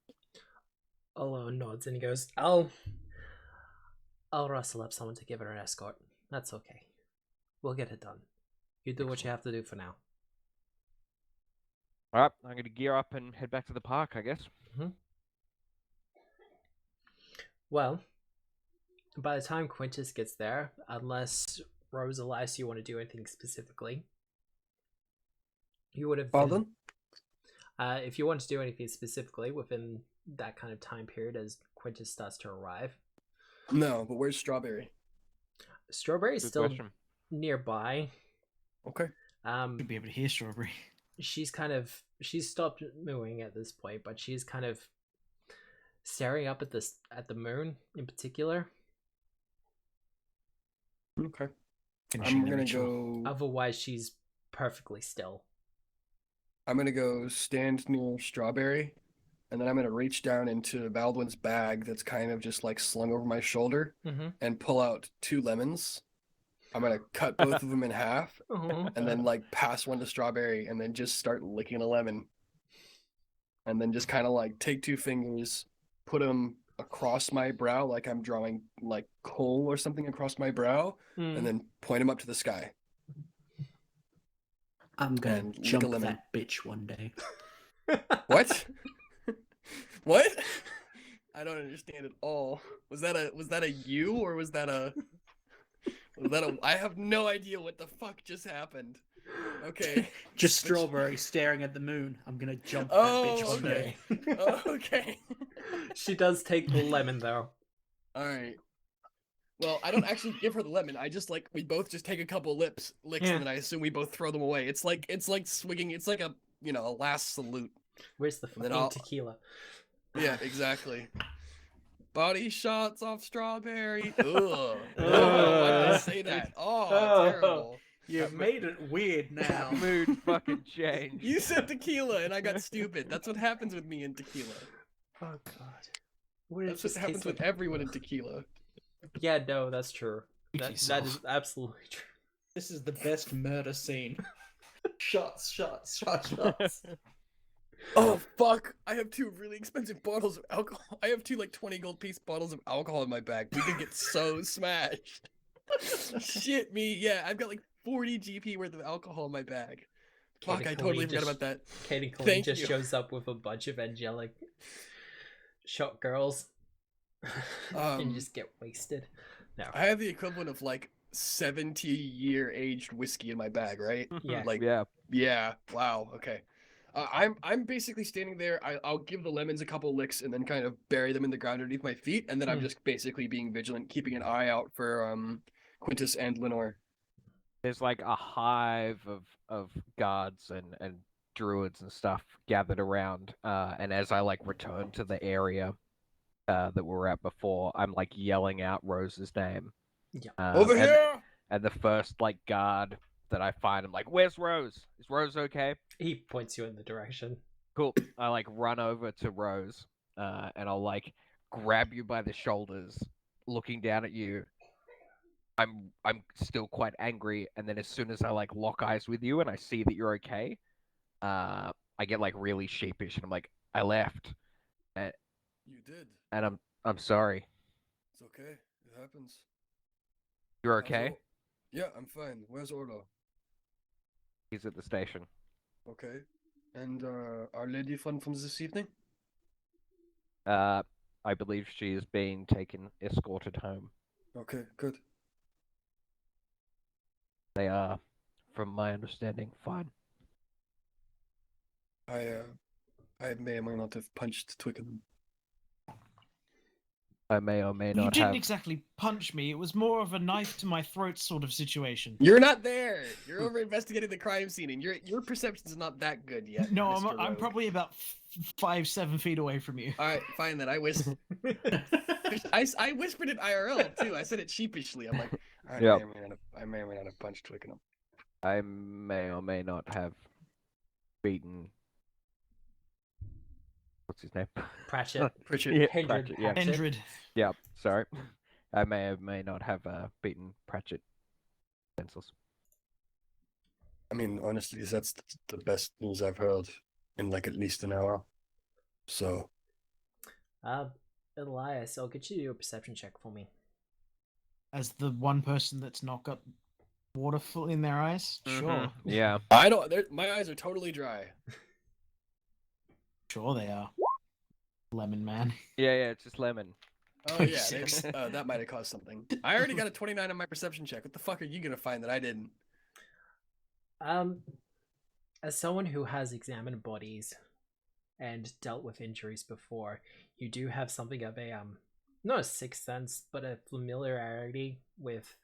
Olo nods and he goes, I'll rustle up someone to give her an escort. That's okay. We'll get it done. You do what you have to do for now. All right, I'm going to gear up and head back to the park, I guess. Mm-hmm. Well, by the time Quintus gets there, unless Rose allows you want to do anything specifically, you would have... Pardon? If you want to do anything specifically within that kind of time period as Quintus starts to arrive. No, but where's Strawberry? Strawberry's Good still question. nearby. Okay. Should be able to hear Strawberry. She's stopped mooing at this point, but she's kind of staring up at the moon in particular. Okay. Finishing I'm the gonna ritual. go. Otherwise, she's perfectly still. I'm gonna go stand near Strawberry, and then I'm gonna reach down into Maldwyn's bag that's kind of just like slung over my shoulder, Mm-hmm. and pull out 2 lemons. I'm gonna cut both of them in half, and then like pass one to Strawberry, and then just start licking a lemon. And then just kind of like take 2 fingers, put them across my brow like I'm drawing like coal or something across my brow, and then point them up to the sky. I'm gonna And lick a jump lemon. that bitch one day. What? What? I don't understand at all. Was that a you, or was that a I have no idea what the fuck just happened. Okay. Just Strawberry staring at the moon. I'm gonna jump that Oh, bitch one day. Oh, okay. She does take the lemon though. All right. Well, I don't actually give her the lemon. I just like we both just take a couple licks, Yeah. and then I assume we both throw them away. It's like swinging. It's like a a last salute. Where's the Then fucking I'll- tequila? Yeah, exactly. Body shots off Strawberry. Ugh. Why did I say that? Oh, terrible. You've made it weird now. Mood fucking changed. You said tequila, and I got stupid. That's what happens with me in tequila. Oh god. What That's what happens with everyone in tequila. Yeah, no, that's true. Freak That yourself. is absolutely true. This is the best murder scene. Shots, shots, shots, shots. Oh fuck! I have 2 really expensive bottles of alcohol. I have 2 like 20 gold piece bottles of alcohol in my bag. We could get so smashed. Shit me, yeah. I've got like 40 GP worth of alcohol in my bag. Fuck! Katie I totally Colleen forgot just- about that. Katie Colleen Thank just you. shows up with a bunch of angelic shot girls and Um, you just get wasted. No. I have the equivalent of like 70-year aged whiskey in my bag, right? Yeah. Like, yeah. yeah. Wow. Okay. I'm basically standing there. I'll give the lemons a couple licks and then kind of bury them in the ground underneath my feet, and then I'm Hmm. just basically being vigilant, keeping an eye out for Quintus and Lenore. There's like a hive of guards and druids and stuff gathered around. And as I like return to the area that we were at before, I'm like yelling out Rose's name. Yeah. Over and, here. And the first like guard that I find, I'm like, "Where's Rose? Is Rose okay?" He points you in the direction. Cool. I like run over to Rose, and I'll like grab you by the shoulders, looking down at you. I'm still quite angry, and then as soon as I like lock eyes with you and I see that you're okay, I get like really sheepish and I'm like, I left, and, You did. and I'm sorry. It's okay. It happens. You're okay? Also- yeah, I'm fine. Where's Orlo? He's at the station. Okay. And our lady friend from this evening? I believe she is being escorted home. Okay, good. They are, from my understanding, fine. I may or may not have punched Twickenham. I may or may You not didn't have. exactly punch me. It was more of a knife to my throat sort of situation. You're not there. You're over investigating the crime scene, and your perception's not that good yet. No, Mr. I'm Rogue. probably about 5-7 feet away from you. All right, fine then. I whispered it IRL too. I said it sheepishly. I'm like, all right, Yep. I may or may not have punched Twickenham. I may or may not have beaten. What's his name? Pratchett. Pritchett. Yeah, Hendred Pratchett, yeah. Hatchet. Endred. Yeah, sorry. I may or may not have beaten Pratchett senseless. I mean, honestly, that's the best news I've heard in like at least an hour. So Elias, I'll get you to do a perception check for me. As the one person that's not got water in their eyes? Sure. Yeah. I don't. My eyes are totally dry. Sure they are. Lemon man. Yeah, it's just lemon. Oh yeah, 26. that might have caused something. I already got a 29 on my perception check. What the fuck are you gonna find that I didn't? As someone who has examined bodies and dealt with injuries before, you do have something of a not a sixth sense, but a familiarity with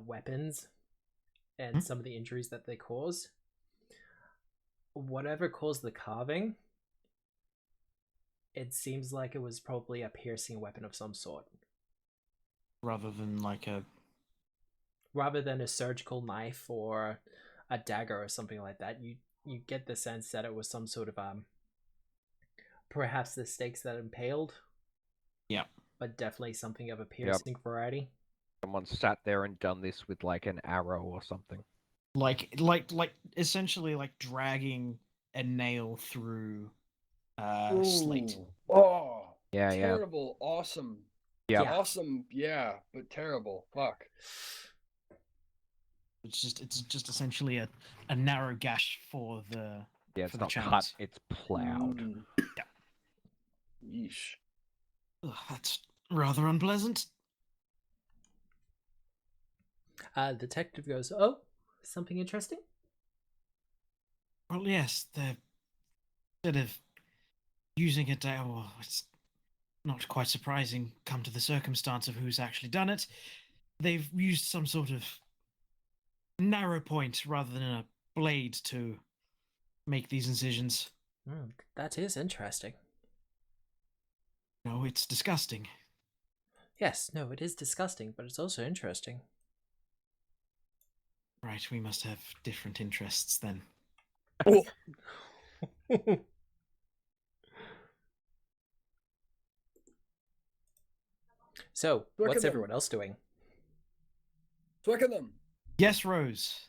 weapons and some of the injuries that they cause. Whatever caused the carving, it seems like it was probably a piercing weapon of some sort, Rather than like a... rather than a surgical knife or a dagger or something like that. You get the sense that it was some sort of perhaps the stakes that impaled. Yeah. But definitely something of a piercing variety. Someone sat there and done this with like an arrow or something. Like essentially like dragging a nail through slate. Ooh. Oh, Yeah, terrible. Awesome. yeah. Yeah. Awesome. Yeah, but terrible. Fuck. It's just essentially a narrow gash for the Yeah, it's for the not cut, channels. it's plowed. Mm. Yeesh. Ugh, that's rather unpleasant. Detective goes, "Oh, something interesting?" Well, yes, they're instead of using it. Well, it's not quite surprising. Come to the circumstance of who's actually done it, they've used some sort of narrow point rather than a blade to make these incisions. That is interesting. No, it's disgusting. Yes, no, it is disgusting, but it's also interesting. Right, we must have different interests then. Oh, So, Look what's at them. everyone else doing? Twickenham. Yes, Rose.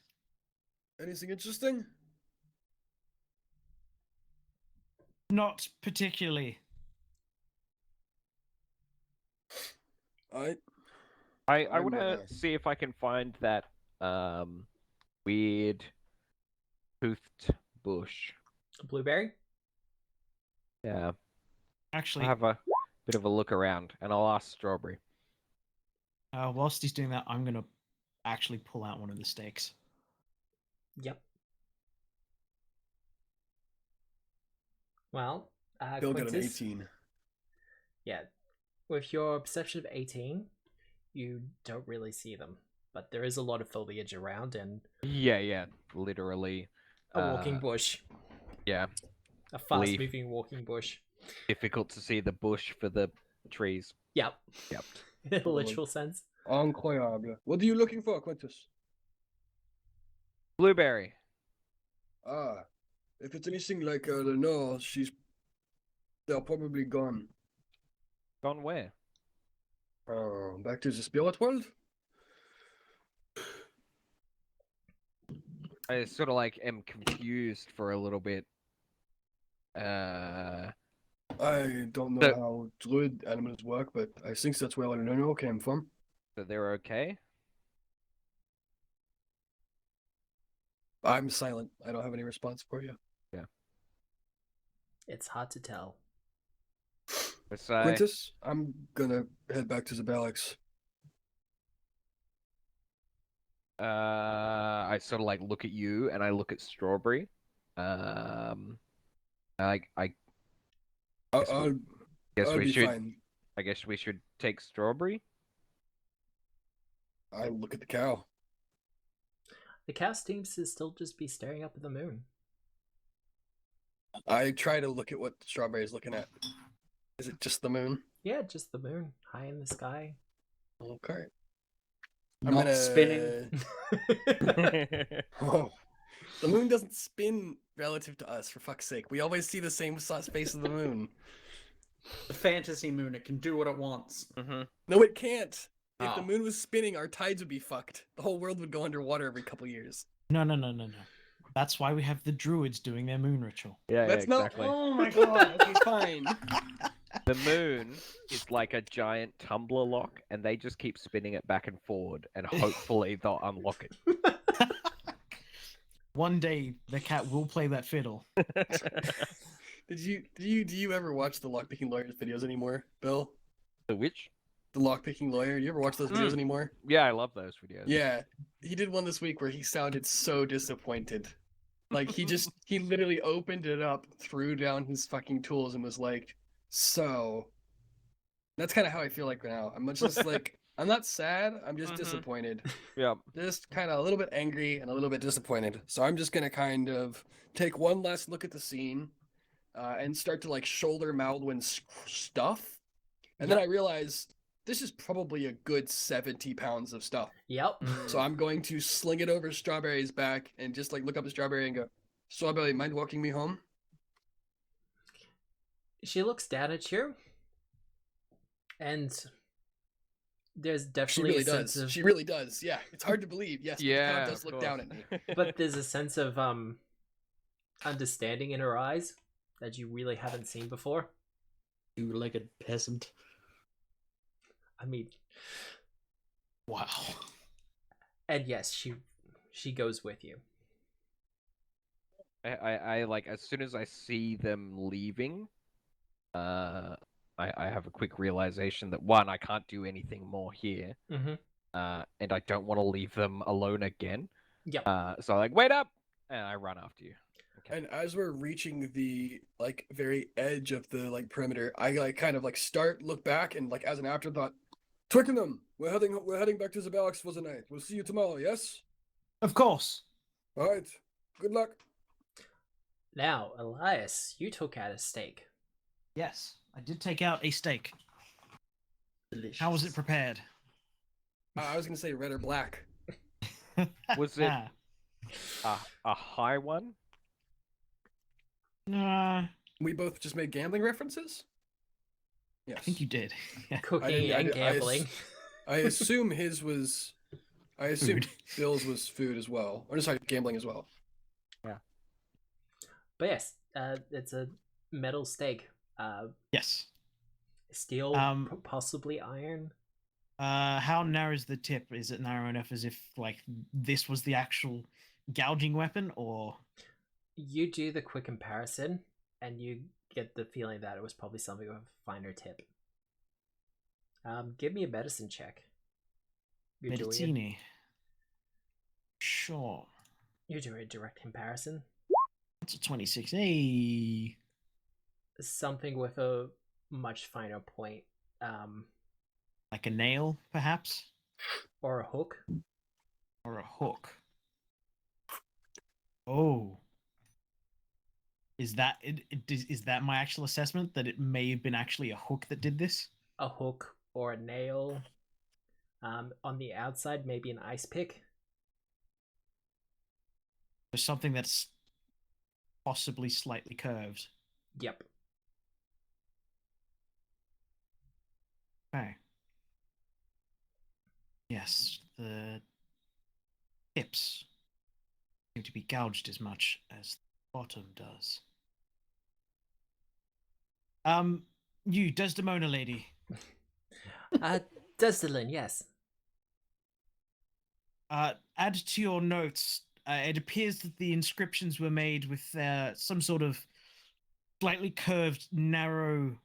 Anything interesting? Not particularly. I I I'm, want to see if I can find that weird toothed bush. Blueberry? Yeah, Actually, I'll have a bit of a look around, and I'll ask Strawberry. whilst he's doing that, I'm gonna actually pull out one of the stakes. Yep. Well, Bill got an Quintus, 18. yeah, with your perception of 18, you don't really see them, but there is a lot of foliage around and Yeah, literally. a walking bush, Yeah, a fast-moving walking bush. difficult to see the bush for the trees. Yep. Yep. In a literal sense. Incroyable. What are you looking for, Quintus? Blueberry. Ah, if it's anything like Lenore, they're probably gone. Gone where? Back to the spirit world? I sort of like am confused for a little bit. I don't know So- how druid animals work, but I think that's where Lenore came from. So they're okay? I'm silent. I don't have any response for you. It's hard to tell. Let's Quintus, I'm gonna head back to the barracks. I sort of like look at you and I look at Strawberry. I I'll, Guess we- I'll, guess I'll we be should. fine. I guess we should take Strawberry. I look at the cow. The cow seems to still just be staring up at the moon. I try to look at what Strawberry's looking at. Is it just the moon? Yeah, just the moon, high in the sky. Okay. Not spinning. Oh, the moon doesn't spin relative to us, for fuck's sake. We always see the same space of the moon. The fantasy moon, it can do what it wants. Mm-hmm. No, it can't. If the Oh. moon was spinning, our tides would be fucked. The whole world would go underwater every couple years. No. That's why we have the druids doing their moon ritual. Yeah, That's exactly. not. Oh my god. Okay, fine. The moon is like a giant tumbler lock, and they just keep spinning it back and forward, and hopefully they'll unlock it. One day the cat will play that fiddle. Do you ever watch the lockpicking lawyers videos anymore, Bill? The witch? The lockpicking lawyer. You ever watch those videos anymore? Yeah, I love those videos. Yeah, he did one this week where he sounded so disappointed. Like he literally opened it up, threw down his fucking tools, and was like, "So." That's kind of how I feel like now. I'm just like, I'm not sad. I'm just Mhm. disappointed. Yeah. Just kind of a little bit angry and a little bit disappointed. So I'm just gonna kind of take one last look at the scene, and start to like shoulder Maldwyn's stuff, and then I realize this is probably a good 70 pounds of stuff. Yep. So I'm going to sling it over Strawberry's back and just like look up at Strawberry and go, "Strawberry, mind walking me home?" She looks down at you, and there's She definitely really a sense does. of, She really does. Yeah, it's hard to believe. Yes, but the Yeah. cow does of look down at course. me. but there's a sense of understanding in her eyes that you really haven't seen before. Two-legged peasant. I mean, Wow. and yes, she goes with you. I like as soon as I see them leaving, I have a quick realization that one, I can't do anything more here, Mm-hmm. and I don't want to leave them alone again. Yep. So I'm like, wait up, and I run after you. Okay. And as we're reaching the like very edge of the like perimeter, I like kind of like start, look back, and like as an afterthought, Twickenham, we're heading back to the barracks for the night. We'll see you tomorrow. Yes. Of course. All right. Good luck. Now, Elias, you took out a steak. Yes, I did take out a steak. Delicious. How was it prepared? I was gonna say red or black. Was it a high one? Nah, We both just made gambling references. Yes. I think you did. Yeah. Cooking I and did- I gambling. I assume his was. I assume Food. Bill's was food as well. Or sorry, gambling as well. But yes, it's a metal steak. Yes. Steel, Um, possibly iron. How narrow is the tip? Is it narrow enough as if like this was the actual gouging weapon, or You do the quick comparison, and you get the feeling that it was probably something with a finer tip. Give me a medicine check. You're doing it. medicine? Sure. You do a direct comparison. That's a 26. Hey. Something with a much finer point, Like a nail, perhaps? or a hook. Or a hook. Oh. Is that is that my actual assessment, that it may have been actually a hook that did this? A hook or a nail. On the outside, maybe an ice pick. There's something that's possibly slightly curved. Yep. Okay. Yes, the tips seem to be gouged as much as the bottom does. You, Desdemona lady. Desdelin, yes. Add to your notes. It appears that the inscriptions were made with some sort of slightly curved, narrow,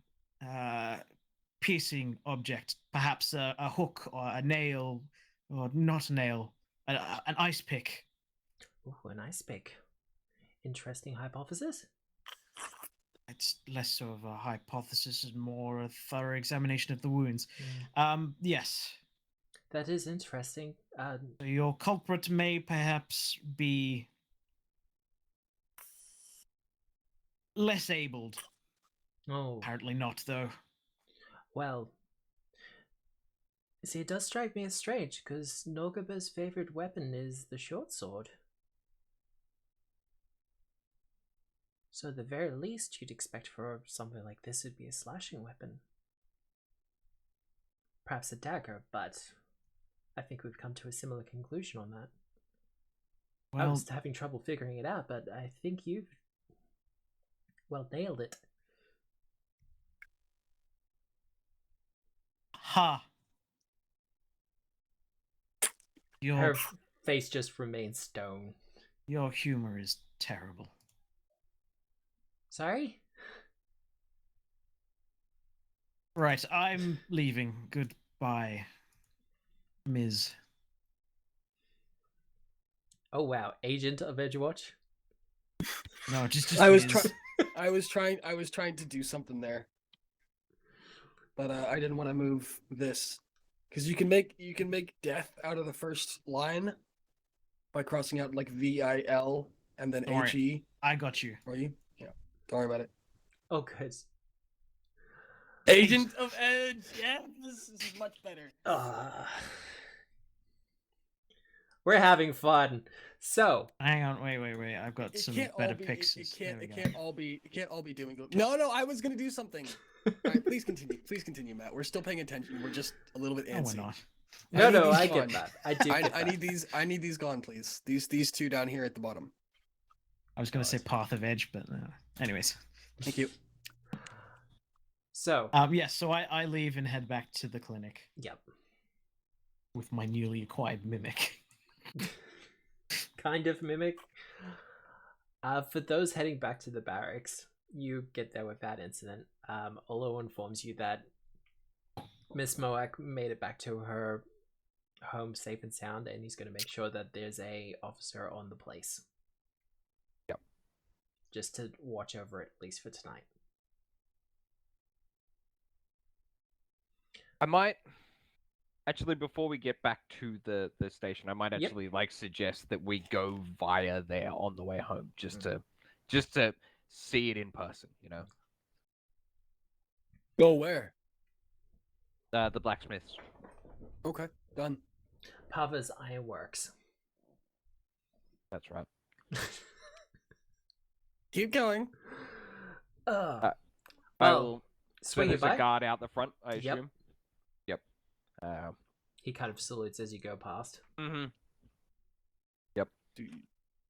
piercing object. Perhaps a hook or a nail, or not a nail, an ice pick. Ooh, an ice pick. Interesting hypothesis. It's less so of a hypothesis and more a thorough examination of the wounds. Yes. That is interesting. So your culprit may perhaps be less abled. Oh, Apparently not, though. well. See, it does strike me as strange, because Nogaba's favorite weapon is the short sword. So at the very least, you'd expect for something like this would be a slashing weapon. Perhaps a dagger, but I think we've come to a similar conclusion on that. I Well, was having trouble figuring it out, but I think you've, well, nailed it. ha. Her face just remains stone. Your humor is terrible. Sorry? Right, I'm leaving. Goodbye, Ms. Oh wow, agent of Edgewatch? No, just I was Ms. I was trying to do something there, but I didn't want to move this because you can make death out of the first line by crossing out like VIL and then Don't worry. HE. I got you. Are you? Yeah. Don't worry about it. Oh good. Agent of Edge. Yeah, this is much better. We're having fun. So Hang on, wait. I've got It some can't all better be. picks. It can't all be doing good. No, I was gonna do something. All right, please continue. Please continue, Matt. We're still paying attention. We're just a little bit No, we're antsy. not. no, I these get gone. that. I do. Get I that. need these. I need these gone, please. These two down here at the bottom. I was going to say Path of Edge, but anyways. Thank you. So, Yes, so I leave and head back to the clinic yep. with my newly acquired mimic. Kind of mimic. For those heading back to the barracks, you get there without incident. Olo informs you that Miss Moak made it back to her home safe and sound, and he's going to make sure that there's a officer on the place. Yep. Just to watch over it, at least for tonight. I might actually, before we get back to the station, I might Yep. actually like suggest that we go via there on the way home, just to see it in person. You know, Go where? the blacksmiths. Okay, done. Pava's Ironworks. That's right. Keep going. I Well, will. So swing it there's by. a guard out the front, I Yep. assume. Yep. He kind of salutes as you go past. Mm-hmm.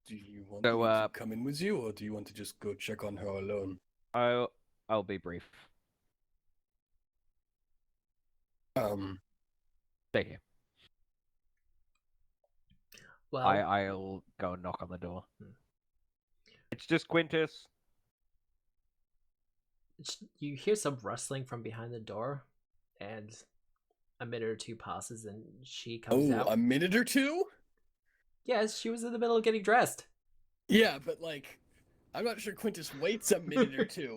Do you want So, me to come in with you, or do you want to just go check on her alone? I'll be brief. Stay here. Well, I'll go and knock on the door. It's just Quintus. you hear some rustling from behind the door, and a minute or two passes, and she comes out. A minute or two? Yes, she was in the middle of getting dressed. Yeah, but like, I'm not sure Quintus waits a minute or two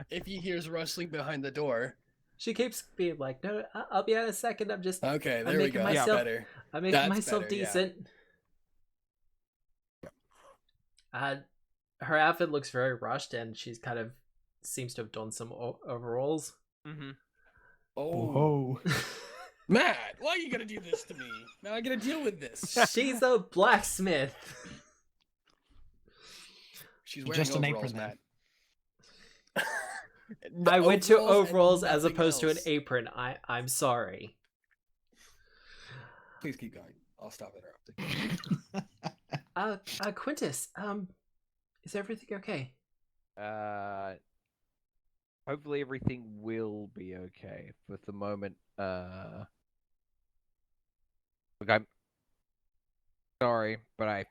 if he hears rustling behind the door. She keeps being like, "No, I'll be out in a second. I'm just, Okay, I'm there we making go. myself, That's better. I'm making That's myself better, yeah. decent." Her outfit looks very rushed, and she's kind of seems to have done some overalls. Mm-hmm. Oh, Matt, why are you gonna do this to me? Now I gotta deal with this. She's a blacksmith. She's You're wearing just an overalls, apron, Matt. I went to Overalls and overalls as nothing opposed to an else. apron. I'm sorry. Please keep going. I'll stop interrupting. Quintus, is everything okay? Hopefully everything will be okay. For the moment, look, I'm sorry, but I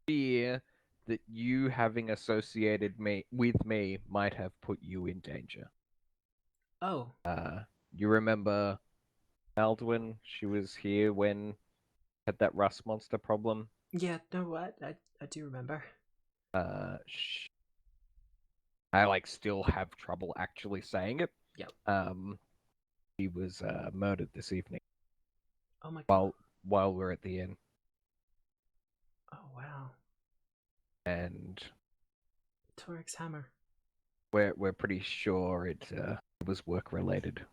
fear that you having associated me with me might have put you in danger. Oh, You remember Maldwyn? She was here when had that rust monster problem. yeah, no, what? I do remember. Sh I like still have trouble actually saying it. Yep. He was murdered this evening Oh my god. while we're at the inn, Oh wow. and Torik's hammer. we're pretty sure it was work related.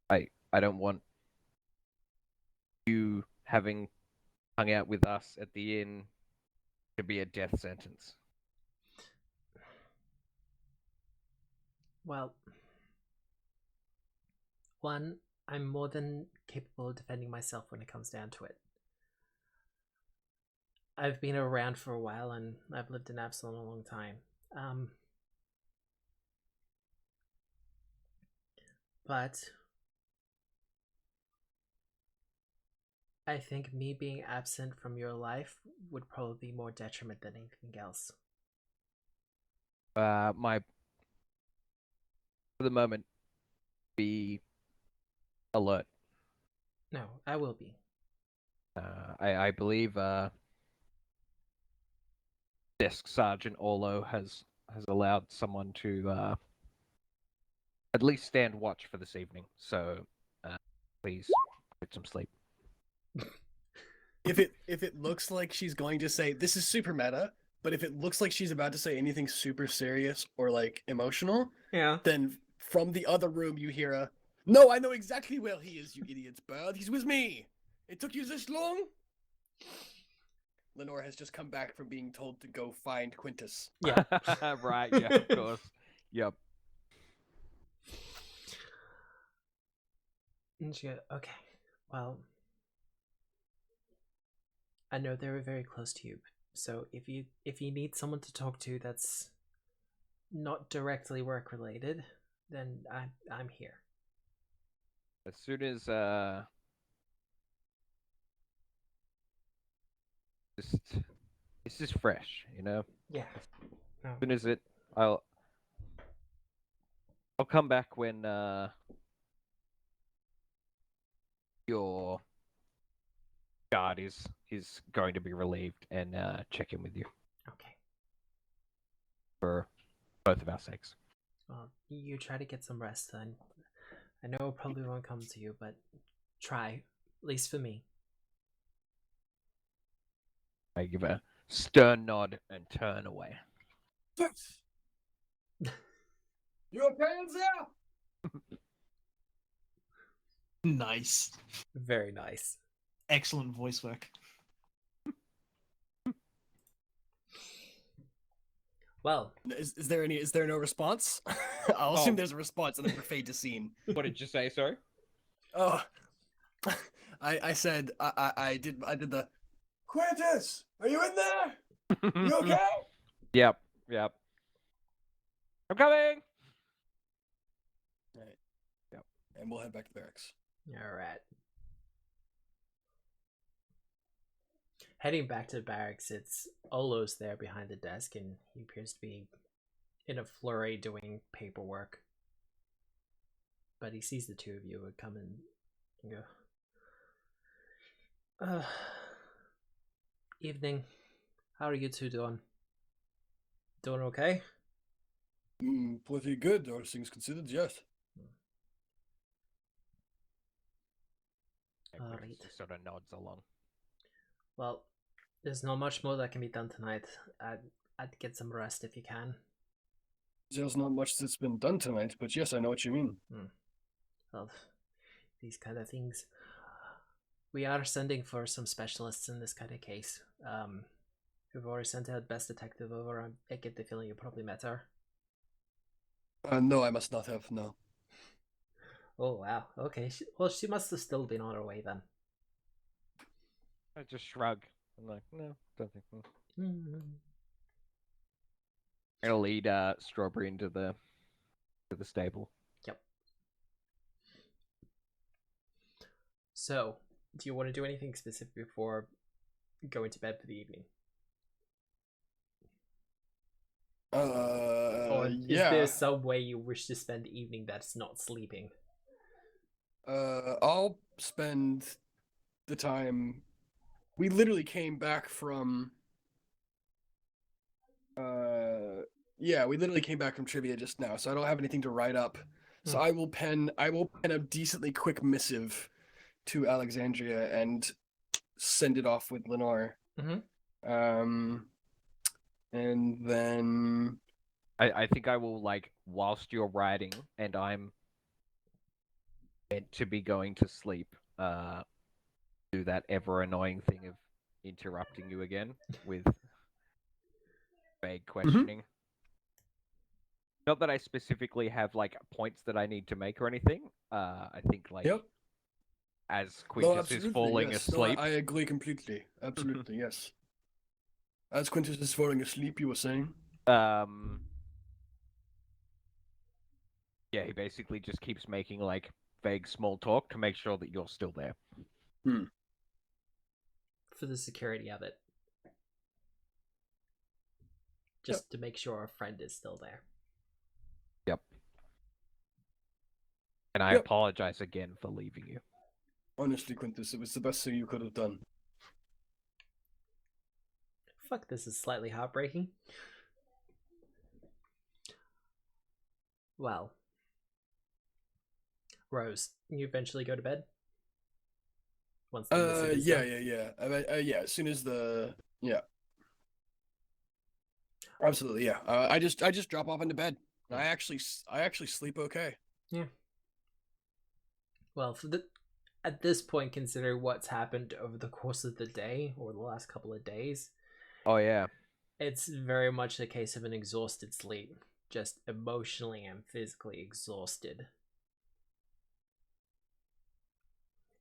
I don't want you having hung out with us at the inn to be a death sentence. Well, one, I'm more than capable of defending myself when it comes down to it. I've been around for a while and I've lived in Absalom a long time. But I think me being absent from your life would probably be more detriment than anything else. For the moment, be alert. No, I will be. I believe Desk Sergeant Orlo has allowed someone to at least stand watch for this evening. So please get some sleep. If it looks like she's going to say this is super meta, but if it looks like she's about to say anything super serious or like emotional, Yeah. then from the other room you hear a "No, I know exactly where he is, you idiots, bird. He's with me. It took you this long?" Lenore has just come back from being told to go find Quintus. Yeah. Right, yeah, of course. Yep. And she goes, okay, well, I know they were very close to you, so if you need someone to talk to that's not directly work related, then I'm here. As soon as this is fresh, you know. Yeah. No. As soon as I'll come back when your guard is going to be relieved and check in with you Okay. for both of our sakes. Well, you try to get some rest then. I know it probably won't come to you, but try, at least for me. I give a stern nod and turn away. You okay in there? Nice. Very nice. Excellent voice work. Well, Is there no response? I'll assume there's a response and then we're fade to scene. What did you say? Sorry. Oh, I said I did the Quintus, are you in there? You okay? Yep. I'm coming. Right. Yep. And we'll head back to barracks. all right. Heading back to the barracks, it's Olo's there behind the desk, and he appears to be in a flurry doing paperwork. But he sees the two of you would come in and go, Evening. How are you two doing? Doing okay? Pretty good, all things considered, yes. Alright. Quintus just sort of nods along. Well, there's not much more that can be done tonight. I'd get some rest if you can. There's not much that's been done tonight, but yes, I know what you mean. Well, these kind of things. We are sending for some specialists in this kind of case. We've already sent our best detective over. I get the feeling you probably met her. No, I must not have, no. Oh, wow. Okay. Well, she must have still been on her way then. I just shrug. I'm like, no, don't think so. Mm-hmm. I'm gonna lead Strawberry into the stable. Yep. So, do you want to do anything specific before going to bed for the evening? Or is Yeah. there some way you wish to spend the evening that's not sleeping? I'll spend the time. We literally came back from. We literally came back from trivia just now, so I don't have anything to write up. So I will pen a decently quick missive to Alexandria and send it off with Lenore. Mm-hmm. And then I think I will, like, whilst you're writing and I'm meant to be going to sleep, do that ever annoying thing of interrupting you again with vague questioning. Not that I specifically have, like, points that I need to make or anything. I think, like, Yep. as Quintus is falling yes. asleep. No, I agree completely. Absolutely, yes. As Quintus is falling asleep, you were saying? Yeah, he basically just keeps making, like, vague small talk to make sure that you're still there. For the security of it. Just to make sure our friend is still there. Yep. And I apologize again for leaving you. Honestly, Quintus, it was the best thing you could have done. Fuck, this is slightly heartbreaking. Well. Rose, you eventually go to bed? Once the missive is done? Yeah. As soon as absolutely, yeah. I just drop off into bed. I actually sleep okay. Yeah. Well, at this point, considering what's happened over the course of the day or the last couple of days, Oh yeah. it's very much a case of an exhausted sleep, just emotionally and physically exhausted.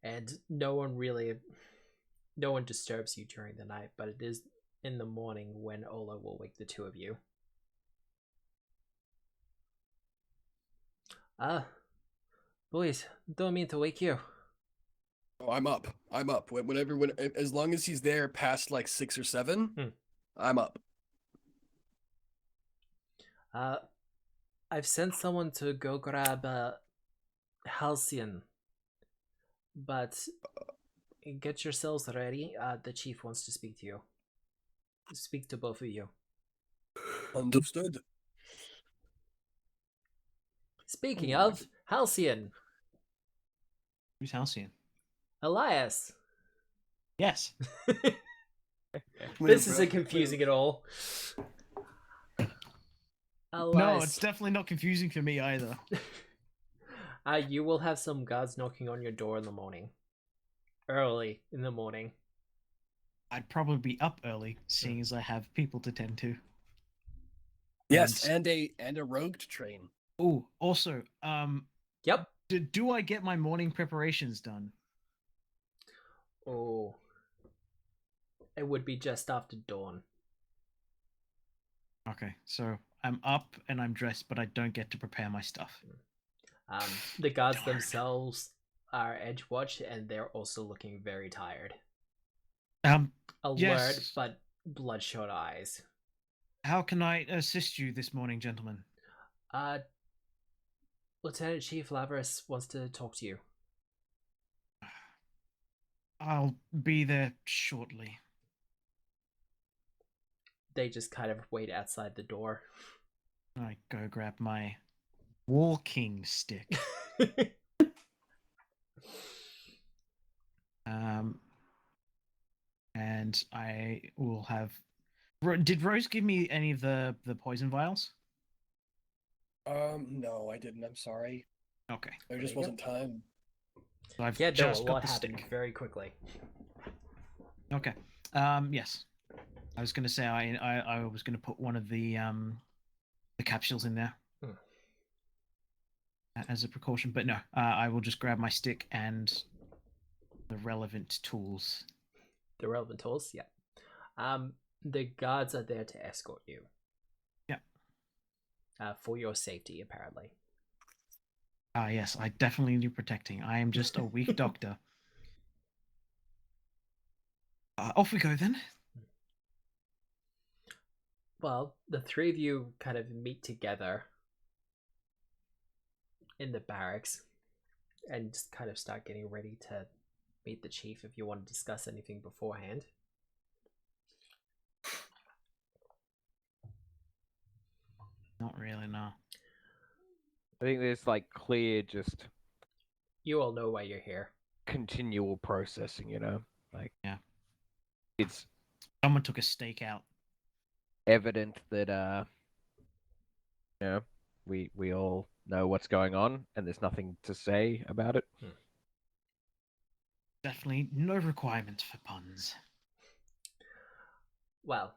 And no one disturbs you during the night, but it is in the morning when Ola will wake the two of you. Boys, don't mean to wake you. Oh, I'm up. When as long as he's there past like 6 or 7, I'm up. I've sent someone to go grab Halcyon, but get yourselves ready. The chief wants to speak to you. Speak to both of you. Understood. Speaking of Halcyon. Who's Halcyon? Elias. Yes. This isn't confusing at all. Elias. No, it's definitely not confusing for me either. You will have some guards knocking on your door in the morning. Early in the morning. I'd probably be up early, seeing as I have people to tend to. Yes, and a rogue to train. Oh, also, Yep. do I get my morning preparations done? Oh. It would be just after dawn. Okay, so I'm up and I'm dressed, but I don't get to prepare my stuff. The guards themselves are Edgewatch, and they're also looking very tired. Alert, yes. but bloodshot eyes. How can I assist you this morning, gentlemen? Lieutenant Chief Lavras wants to talk to you. I'll be there shortly. they just kind of wait outside the door. I go grab my walking stick. And I will have. Did Rose give me any of the poison vials? No, I didn't. I'm sorry. Okay. There just you go. wasn't time. So I've Yeah, no, just a got lot the happened stick. very quickly. Okay. Yes. I was going to say I was going to put one of the capsules in there as a precaution, but no. I will just grab my stick and the relevant tools. The relevant tools, yeah. The guards are there to escort you. Yeah. For your safety, apparently. Yes, I definitely need protecting. I am just a weak doctor. Off we go then. Well, the three of you kind of meet together in the barracks and just kind of start getting ready to meet the chief if you want to discuss anything beforehand. Not really, no. I think there's like clear, just You all know why you're here. continual processing. You know, like Yeah. it's Someone took a stake out. evident that you know, we all know what's going on, and there's nothing to say about it. Definitely no requirement for puns. Well,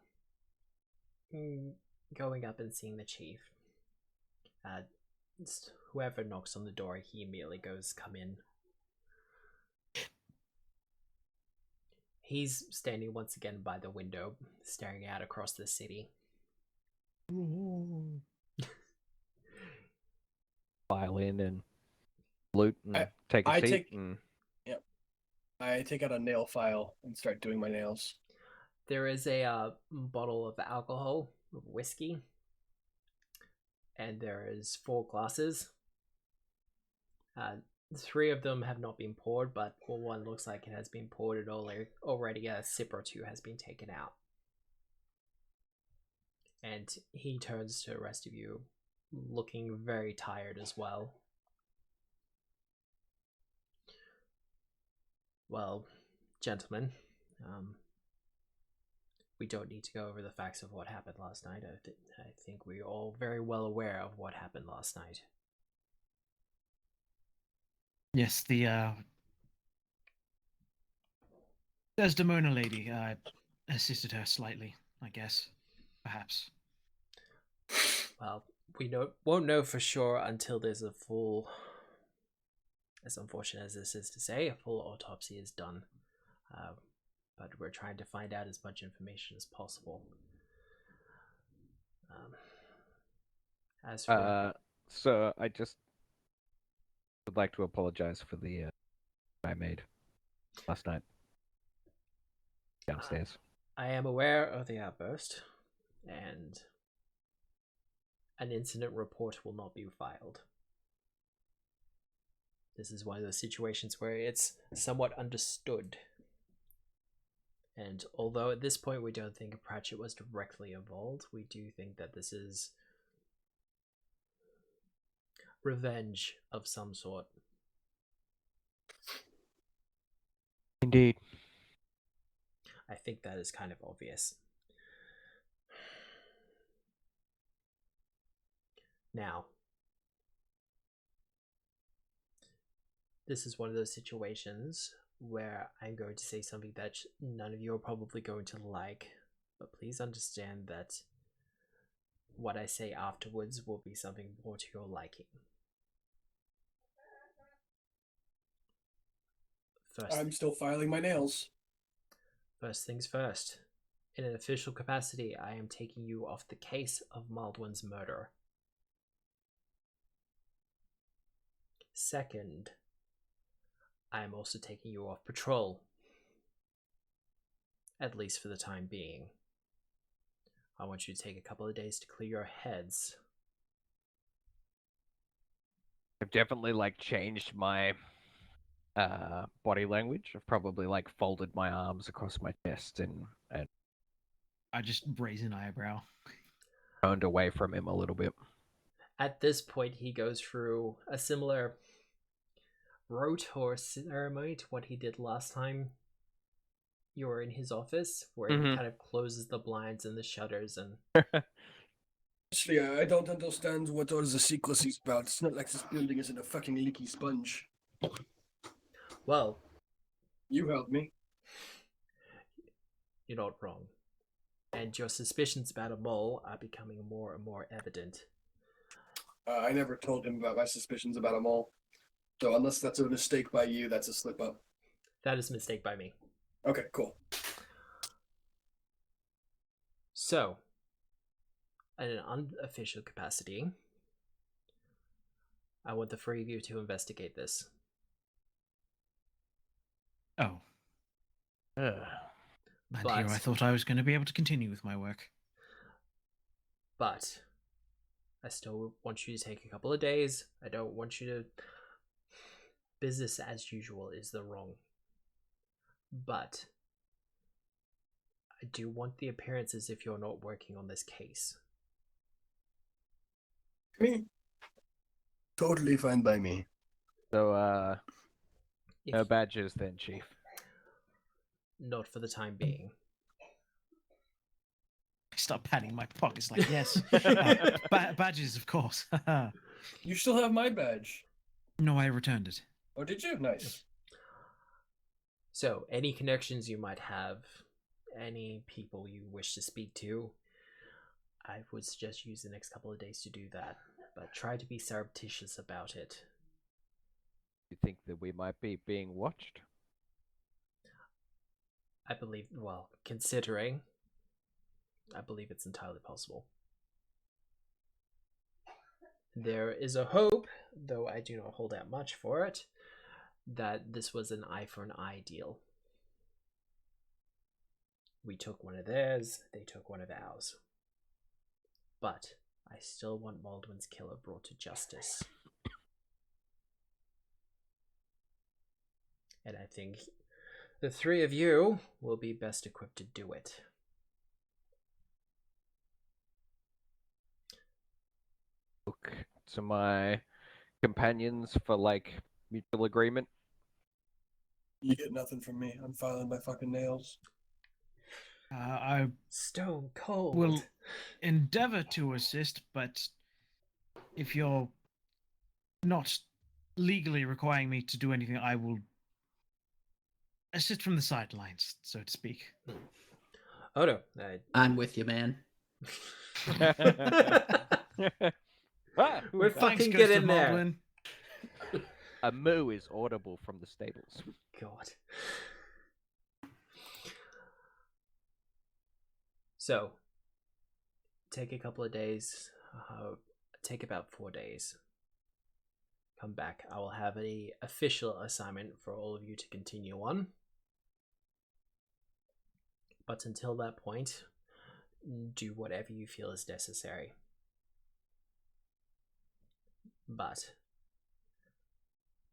going up and seeing the chief, whoever knocks on the door, he immediately goes, "Come in." He's standing once again by the window, staring out across the city. Violin and flute and I- take a I seat. take- And I take out a nail file and start doing my nails. There is a bottle of alcohol, whiskey, and there is 4 glasses. 3 of them have not been poured, but one looks like it has been poured and already a sip or 2 has been taken out. And he turns to the rest of you, looking very tired as well. Well, gentlemen, we don't need to go over the facts of what happened last night. I think we're all very well aware of what happened last night. Yes, the Desdemona lady assisted her slightly, I guess. Perhaps. Well, we won't know for sure until there's a full, as unfortunate as this is to say, a full autopsy is done. But we're trying to find out as much information as possible. As for so I just would like to apologize for the I made last night downstairs. I am aware of the outburst, and an incident report will not be filed. This is one of those situations where it's somewhat understood. And although at this point we don't think Pratchett was directly involved, we do think that this is revenge of some sort. Indeed. I think that is kind of obvious. Now, this is one of those situations where I'm going to say something that none of you are probably going to like, but please understand that what I say afterwards will be something more to your liking. I'm still filing my nails. First things first. In an official capacity, I am taking you off the case of Maldwyn's murder. Second, I am also taking you off patrol. At least for the time being. I want you to take a couple of days to clear your heads. I've definitely like changed my body language. I've probably like folded my arms across my chest and I just raise an eyebrow. Turned away from him a little bit. At this point, he goes through a similar rotor ceremony to what he did last time you were in his office, where he kind of closes the blinds and the shutters and... Actually, I don't understand what all the secrecy is about. It's not like this building isn't a fucking leaky sponge. Well, You helped me. you're not wrong. And your suspicions about a mole are becoming more and more evident. I never told him about my suspicions about them all. So unless that's a mistake by you, that's a slip up. That is a mistake by me. Okay, cool. So, in an unofficial capacity, I want the three of you to investigate this. Oh, Ugh. and But- here I thought I was going to be able to continue with my work. But I still want you to take a couple of days. I don't want you to... Business as usual is the wrong. But I do want the appearance as if you're not working on this case. Me? Totally fine by me. So, If no badges then, Chief. not for the time being. I start patting my pockets like, yes, badges, of course. You still have my badge. No, I returned it. Oh, did you? Nice. So, any connections you might have, any people you wish to speak to, I would suggest use the next couple of days to do that. But try to be surreptitious about it. You think that we might be being watched? I believe, well, considering, I believe it's entirely possible. There is a hope, though I do not hold out much for it, that this was an eye for an eye deal. We took one of theirs, they took one of ours. But I still want Maldwyn's killer brought to justice. And I think the three of you will be best equipped to do it. Look to my companions for, like, mutual agreement. You get nothing from me. I'm filing my fucking nails. I Stone cold. will endeavor to assist, but if you're not legally requiring me to do anything, I will assist from the sidelines, so to speak. Oh no. I'm with you, man. Ah, We're that- fucking Thanks get goes to in there. Maldwyn. A moo is audible from the stables. God. So, take a couple of days. Take about 4 days. Come back. I will have an official assignment for all of you to continue on. But until that point, do whatever you feel is necessary. But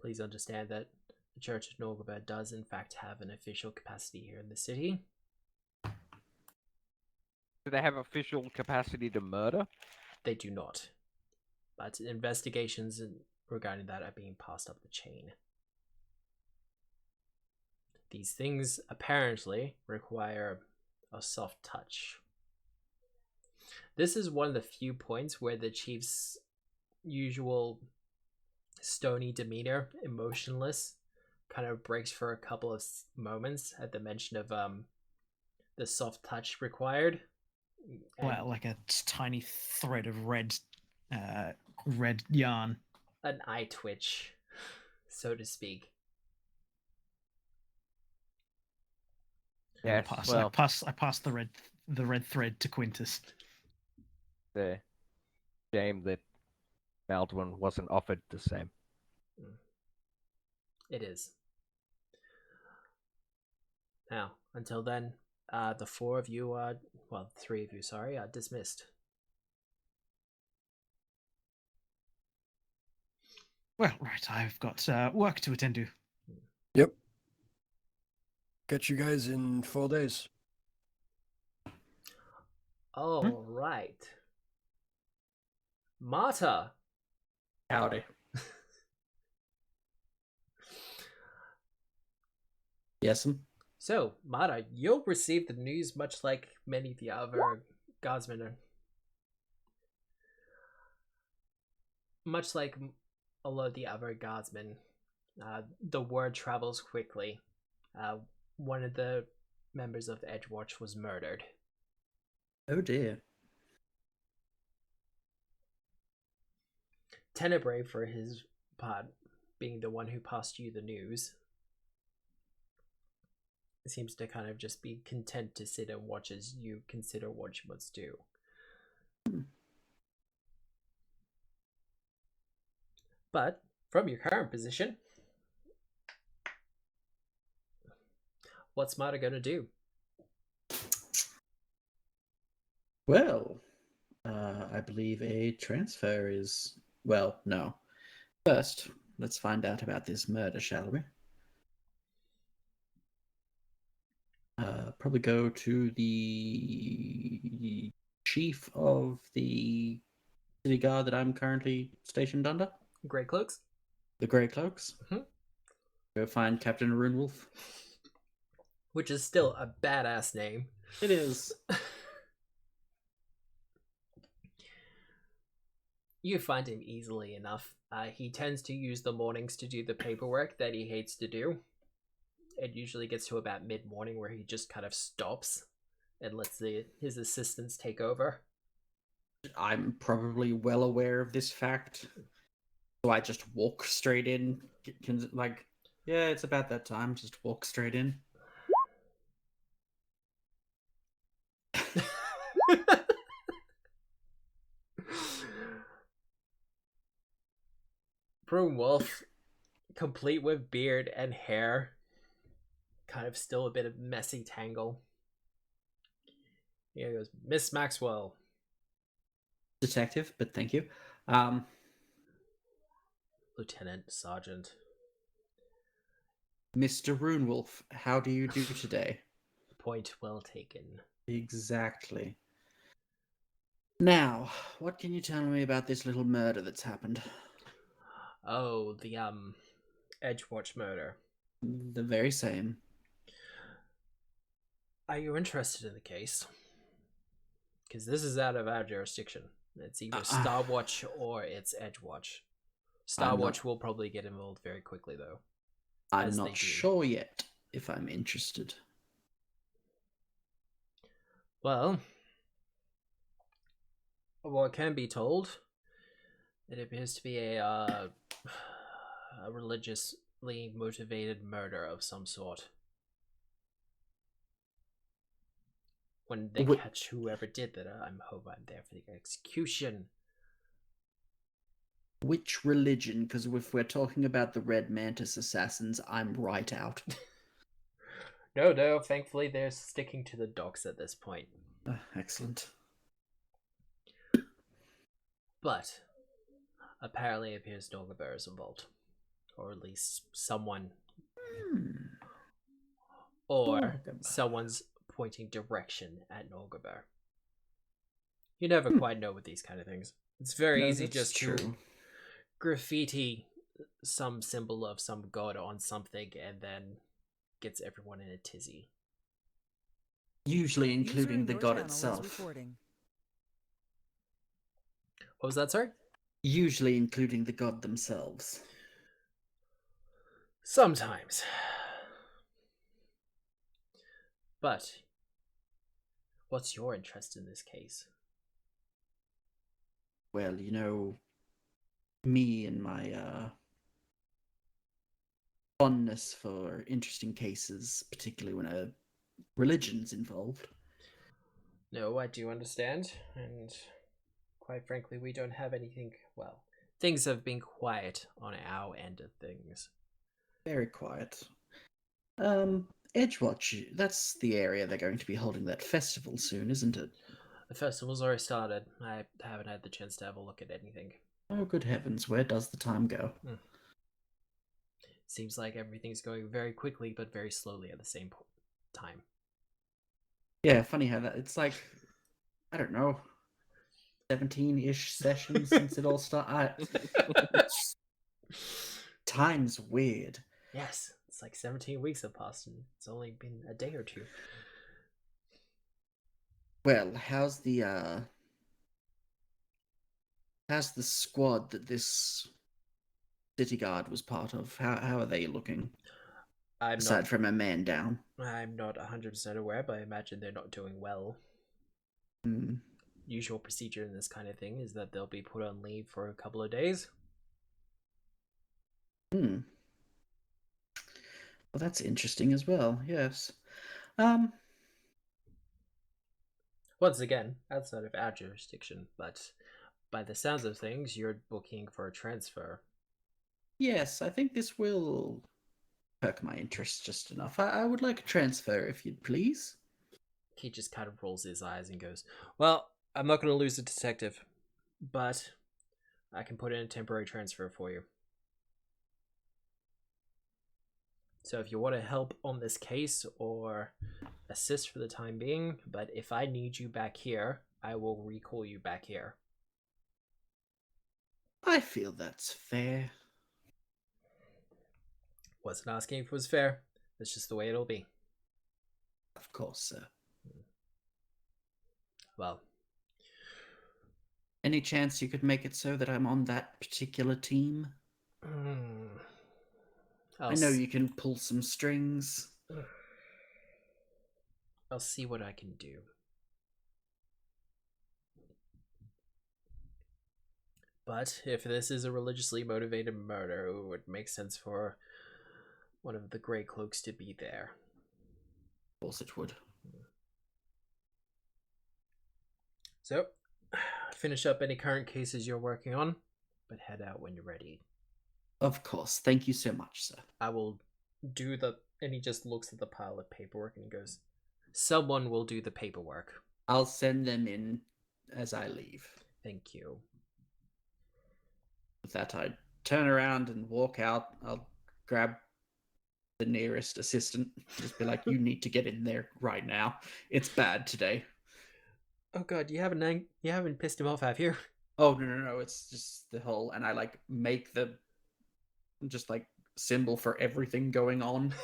please understand that the Church of Norgobert does in fact have an official capacity here in the city. Do they have official capacity to murder? They do not. But investigations regarding that are being passed up the chain. These things apparently require a soft touch. This is one of the few points where the chief's usual stony demeanor, emotionless, kind of breaks for a couple of moments at the mention of the soft touch required. And Well, like a tiny thread of red yarn. an eye twitch, so to speak. Yes, I pass the red thread to Quintus. the shame that Maldwyn wasn't offered the same. It is. Now, until then, the four of you are, well, three of you, sorry, are dismissed. Well, right, I've got work to attend to. Yep. Catch you guys in 4 days. All right. Marta. Howdy. Yes'm. So, Marta, you'll receive the news much like many of the other guardsmen are. Much like a lot of the other guardsmen, the word travels quickly. One of the members of the Edgewatch was murdered. Oh dear. Tenebrae, for his part, being the one who passed you the news, seems to kind of just be content to sit and watch as you consider what you must do. But from your current position, what's Marta going to do? Well, I believe a transfer is... Well, no. First, let's find out about this murder, shall we? Probably go to the chief of the city guard that I'm currently stationed under. Grey Cloaks? The Grey Cloaks. Mhm. Go find Captain Runewolf. Which is still a badass name. It is. You find him easily enough. He tends to use the mornings to do the paperwork that he hates to do. It usually gets to about mid-morning where he just kind of stops and lets his assistants take over. I'm probably well aware of this fact. So I just walk straight in. Yeah, it's about that time. Just walk straight in. Broomwolf, complete with beard and hair, kind of still a bit of messy tangle. Here goes, Miss Maxwell. Detective, but thank you. Lieutenant, Sergeant. Mr. Runewolf, how do you do today? Point well taken. Exactly. Now, what can you tell me about this little murder that's happened? Oh, the Edgewatch murder. The very same. Are you interested in the case? Because this is out of our jurisdiction. It's either Starwatch or it's Edgewatch. Starwatch will probably get involved very quickly, though. I'm not sure yet if I'm interested. Well, what can be told, it appears to be a religiously motivated murder of some sort. When they catch whoever did that, I'm there for the execution. Which religion? Because if we're talking about the Red Mantis assassins, I'm right out. No, thankfully they're sticking to the docks at this point. Excellent. But apparently it appears Norgaber is involved. Or at least someone. Or someone's pointing direction at Norgaber. You never quite know with these kind of things. It's very easy just to graffiti some symbol of some god on something and then gets everyone in a tizzy. Usually including the god itself. What was that, sorry? Usually including the god themselves. Sometimes. But what's your interest in this case? Well, you know, me and my fondness for interesting cases, particularly when a religion's involved. No, I do understand, and quite frankly, we don't have anything. Well, things have been quiet on our end of things. Very quiet. Edgewatch, that's the area they're going to be holding that festival soon, isn't it? The festival's already started. I haven't had the chance to have a look at anything. Oh, good heavens, where does the time go? Seems like everything's going very quickly, but very slowly at the same time. Yeah, funny how that... It's like... I don't know, 17-ish sessions since it all started. Time's weird. Yes, it's like 17 weeks have passed and it's only been a day or two. Well, how's the squad that this city guard was part of? How are they looking? Aside from a man down. I'm not 100% aware, but I imagine they're not doing well. Hmm. Usual procedure in this kind of thing is that they'll be put on leave for a couple of days. Hmm. Well, that's interesting as well. Yes. Once again, outside of our jurisdiction, but by the sounds of things, you're booking for a transfer. Yes, I think this will perk my interest just enough. I would like a transfer, if you'd please. He just kind of rolls his eyes and goes, well, I'm not going to lose a detective, but I can put in a temporary transfer for you. So if you want to help on this case or assist for the time being, but if I need you back here, I will recall you back here. I feel that's fair. Wasn't asking if it was fair. That's just the way it'll be. Of course, sir. Well, any chance you could make it so that I'm on that particular team? I know you can pull some strings. I'll see what I can do. But if this is a religiously motivated murder, it would make sense for one of the Grey Cloaks to be there. Of course it would. So, finish up any current cases you're working on, but head out when you're ready. Of course. Thank you so much, sir. I will do the... And he just looks at the pile of paperwork and he goes, someone will do the paperwork. I'll send them in as I leave. Thank you. With that, I turn around and walk out. I'll grab the nearest assistant. Just be like, you need to get in there right now. It's bad today. Oh god, you haven't pissed him off, have you? Oh, no. It's just the whole... And I, like, make the... just, like, symbol for everything going on.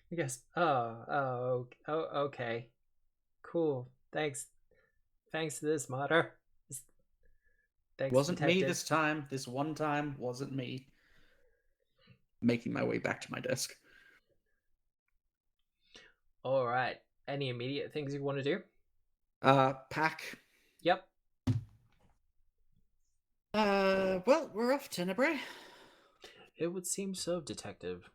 He goes, okay. Cool. Thanks to this, Mater. Thanks, Wasn't detective. me this time. This one time wasn't me. Making my way back to my desk. Alright. Any immediate things you want to do? Pack. Yep. Well, we're off, Tenebrae. It would seem so, detective.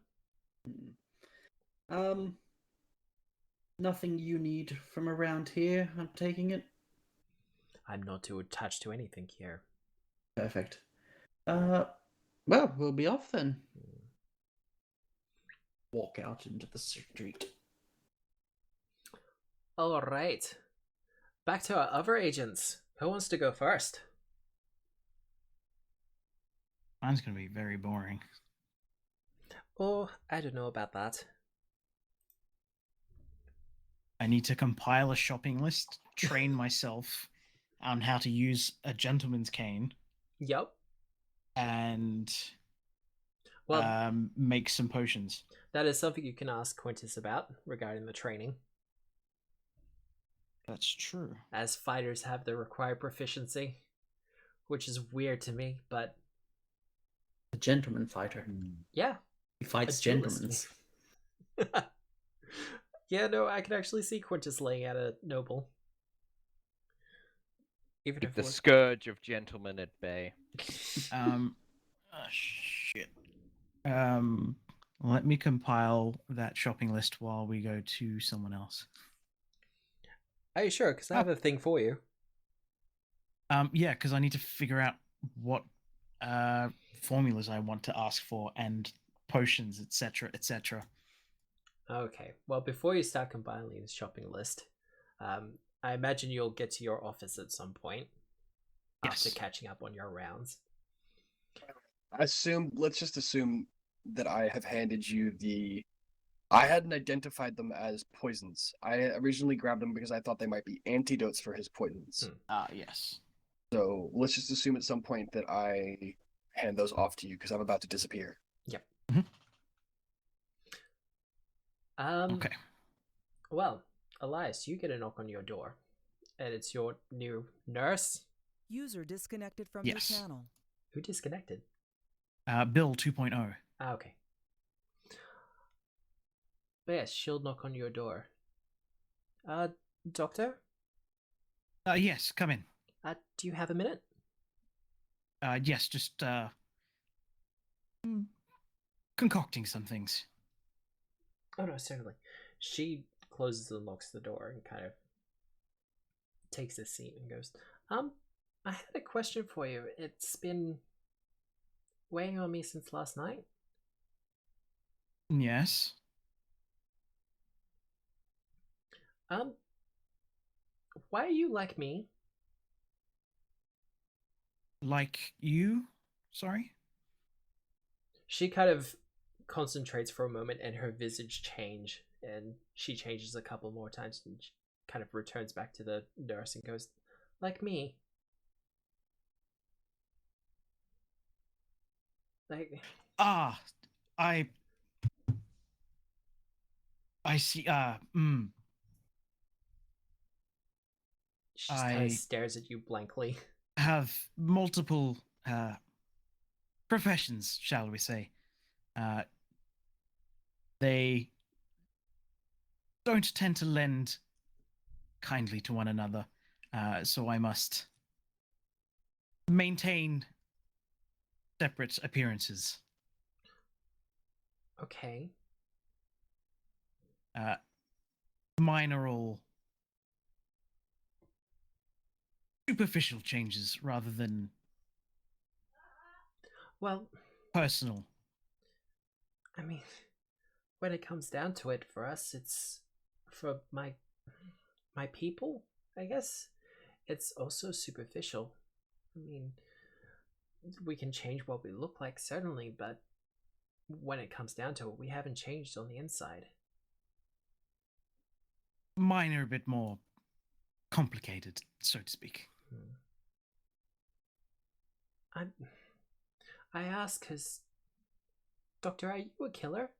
Nothing you need from around here, I'm taking it? I'm not too attached to anything here. Perfect. Well, we'll be off then. Walk out into the street. Alright. Back to our other agents. Who wants to go first? Mine's going to be very boring. Oh, I don't know about that. I need to compile a shopping list, train myself on how to use a gentleman's cane, Yep. and make some potions. That is something you can ask Quintus about regarding the training. That's true. As fighters have the required proficiency, which is weird to me, but A gentleman fighter. yeah. He fights a duelist. gentlemen's. Yeah, no, I can actually see Quintus laying out a noble. Even Keep if the it was... scourge of gentlemen at bay. Shit. Let me compile that shopping list while we go to someone else. Are you sure? Because I have a thing for you. Yeah, because I need to figure out what formulas I want to ask for and potions, etc., etc. Okay. Well, before you start compiling the shopping list, I imagine you'll get to your office at some point after Yes. catching up on your rounds. Let's just assume that I have handed you the I hadn't identified them as poisons. I originally grabbed them because I thought they might be antidotes for his poisons. Yes. So let's just assume at some point that I hand those off to you because I'm about to disappear. Yep. Mhm. Okay. Okay. Well, Elias, you get a knock on your door, and it's your new nurse. User disconnected from Yes. your channel. Who disconnected? Bill 2.0. Okay. But yes, she'll knock on your door. Doctor? Yes, come in. Do you have a minute? Yes, just concocting some things. Oh no, certainly. She closes and locks the door and kind of takes a seat and goes, I had a question for you. It's been weighing on me since last night. Yes. Why are you like me? Like you? Sorry? She kind of concentrates for a moment and her visage change, and she changes a couple more times and she kind of returns back to the nurse and goes, like me. Like, I see. she just kind of stares at you blankly. Have multiple professions, shall we say. They don't tend to lend kindly to one another, so I must maintain separate appearances. Okay. Mine are all superficial changes rather than Well, personal. I mean, when it comes down to it, for us, it's for my people, I guess. It's also superficial. I mean, we can change what we look like, certainly, but when it comes down to it, we haven't changed on the inside. Mine are a bit more complicated, so to speak. I ask because, Doctor, are you a killer?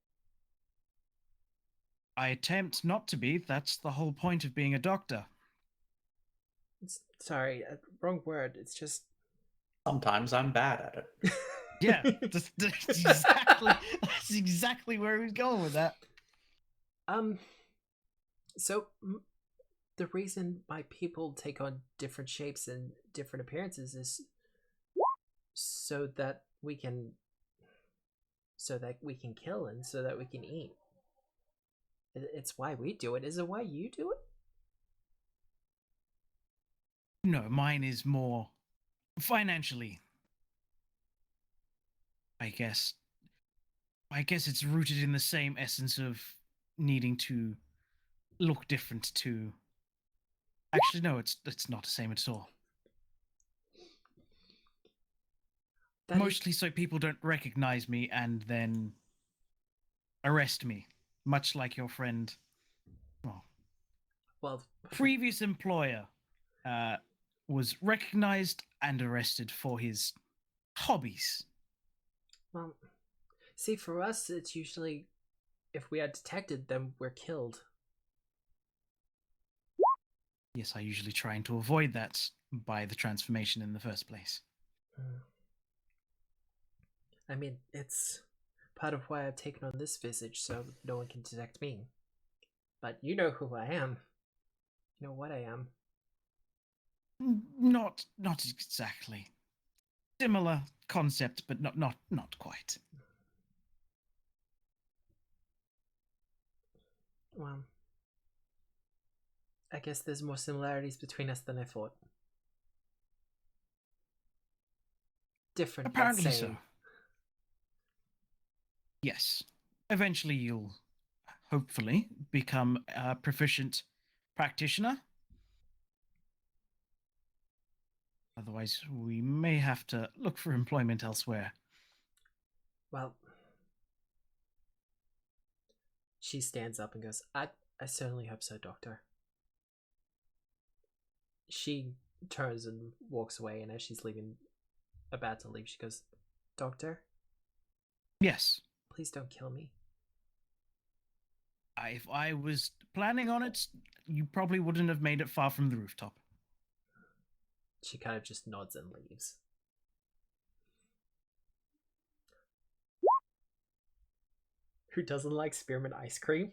I attempt not to be. That's the whole point of being a doctor. Sorry, wrong word. It's just... Sometimes I'm bad at it. Yeah, that's exactly where he was going with that. So the reason my people take on different shapes and different appearances is so that we can kill and so that we can eat. It's why we do it. Is it why you do it? No, mine is more financially. I guess it's rooted in the same essence of needing to look different to... Actually, no, it's not the same at all. Mostly so people don't recognize me and then arrest me, much like your friend, previous employer was recognized and arrested for his hobbies. Well, see, for us, it's usually if we are detected, then we're killed. Yes, I usually try to avoid that by the transformation in the first place. I mean, it's part of why I've taken on this visage, so no one can detect me. But you know who I am. You know what I am. Not exactly. Similar concept, but not quite. Well, I guess there's more similarities between us than I thought. Different, Apparently but same. so. Yes. Eventually you'll, hopefully, become a proficient practitioner. Otherwise, we may have to look for employment elsewhere. Well, She stands up and goes, I certainly hope so, Doctor. She turns and walks away, and as she's about to leave, she goes, Doctor, Yes. please don't kill me. If I was planning on it, you probably wouldn't have made it far from the rooftop. She kind of just nods and leaves. Who doesn't like spearmint ice cream?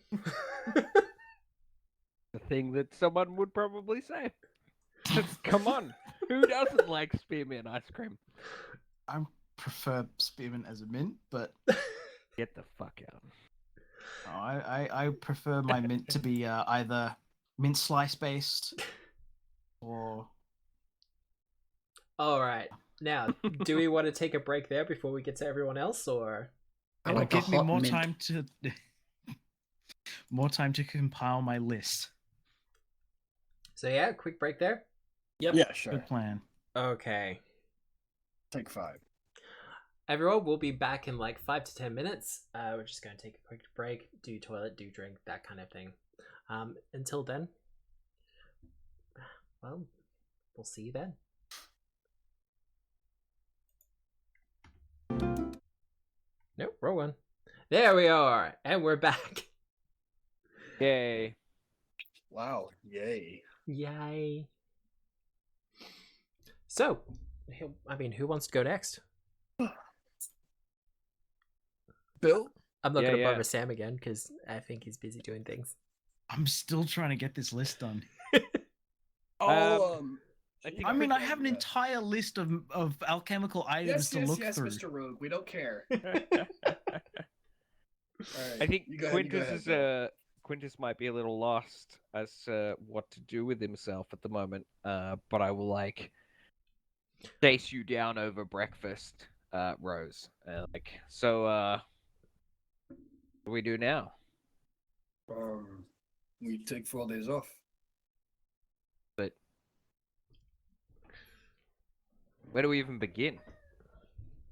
The thing that someone would probably say. Come on, who doesn't like spearmint ice cream? I prefer spearmint as a mint, but Get the fuck out. I prefer my mint to be either mint slice based or. All right. Now, do we want to take a break there before we get to everyone else, or? I It'll like a give me hot more mint. time to more time to compile my list. So yeah, quick break there. Yep. Yeah, sure. Good plan. Okay. Take 5. Everyone, we'll be back in like 5 to 10 minutes. We're just going to take a quick break, do toilet, do drink, that kind of thing. Until then, well, we'll see you then. Nope, wrong one. There we are, and we're back. Yay. Wow. Yay. Yay. So, who wants to go next? Bill? I'm not Yeah, going to yeah. bother Sam again because I think he's busy doing things. I'm still trying to get this list done. Oh, I mean, I have an entire list of alchemical items Yes, to yes, look yes, through. Mr. Rogue. We don't care. I think you go ahead, Quintus is Bill. Quintus might be a little lost as to what to do with himself at the moment. But I will like chase you down over breakfast, Rose. What do we do now? We take 4 days off. But where do we even begin?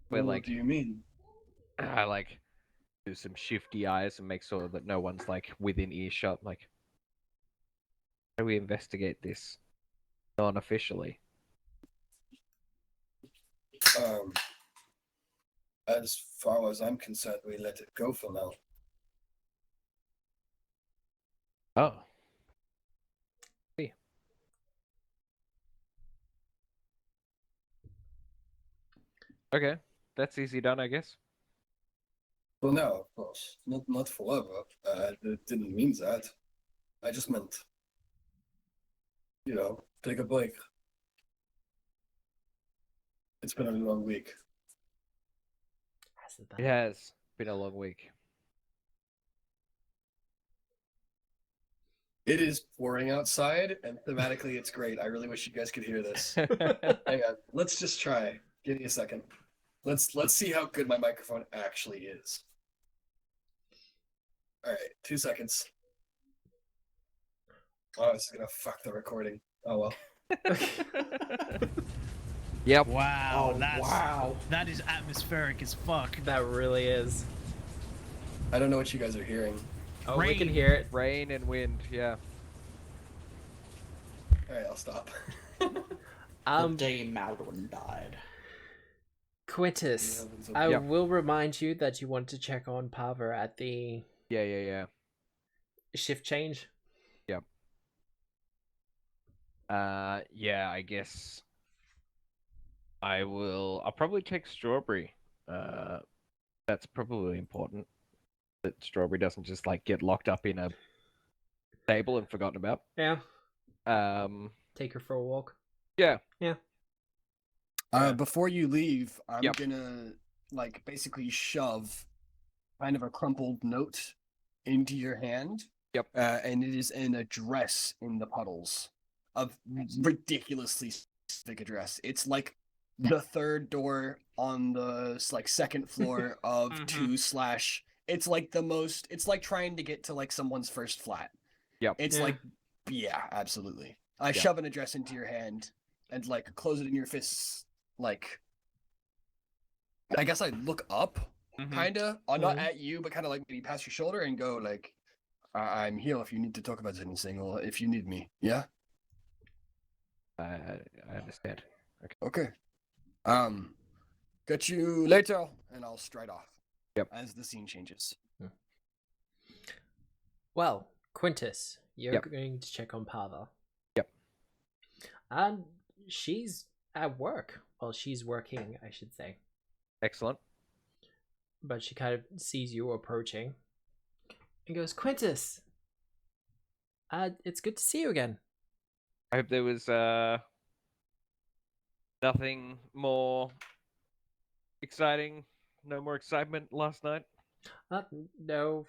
We're What like, do you mean? I like do some shifty eyes and make sure that no one's like within earshot. Like, how do we investigate this non-officially? As far as I'm concerned, we let it go for now. Oh. See. Okay, that's easy done, I guess. Well, no, of course, not forever. It didn't mean that. I just meant, take a break. It's been a long week. Hasn't It that? has been a long week. It is pouring outside, and thematically, it's great. I really wish you guys could hear this. Hang on, let's just try. Give me a second. Let's see how good my microphone actually is. All right, 2 seconds. Oh, this is gonna fuck the recording. Oh well. Yep. Wow, Oh, that's wow. that is atmospheric as fuck. That really is. I don't know what you guys are hearing. Oh, we can Rain. hear it. Rain and wind, yeah. All right, I'll stop. The day Maldwyn died. Quintus, Yeah, I Yep. will remind you that you want to check on Paver at the Yeah. shift change. Yeah, I guess I'll probably take Strawberry. That's probably important. That Strawberry doesn't just like get locked up in a stable and forgotten about. Yeah. Um, Take her for a walk. yeah. Before you leave, I'm Yep. gonna basically shove kind of a crumpled note into your hand. Yep. And it is an address in the puddles of ridiculously specific address. It's like the third door on the second floor of Mhm. 2/. It's like the most. It's like trying to get to someone's first flat. Yep. It's Yeah. yeah, absolutely. I Yep. shove an address into your hand and close it in your fists. I guess I look up, Mhm. kinda, not Mhm. at you, but kind of maybe past your shoulder and go I'm here if you need to talk about anything or if you need me. Yeah? I understand. Okay. Get you later, and I'll stride off. Yep. As the scene changes. Well, Quintus, you're Yep. going to check on Pava. Yep. She's at work. Well, she's working, I should say. Excellent. But she kind of sees you approaching and goes, Quintus, it's good to see you again. I hope there was nothing more exciting, no more excitement last night. No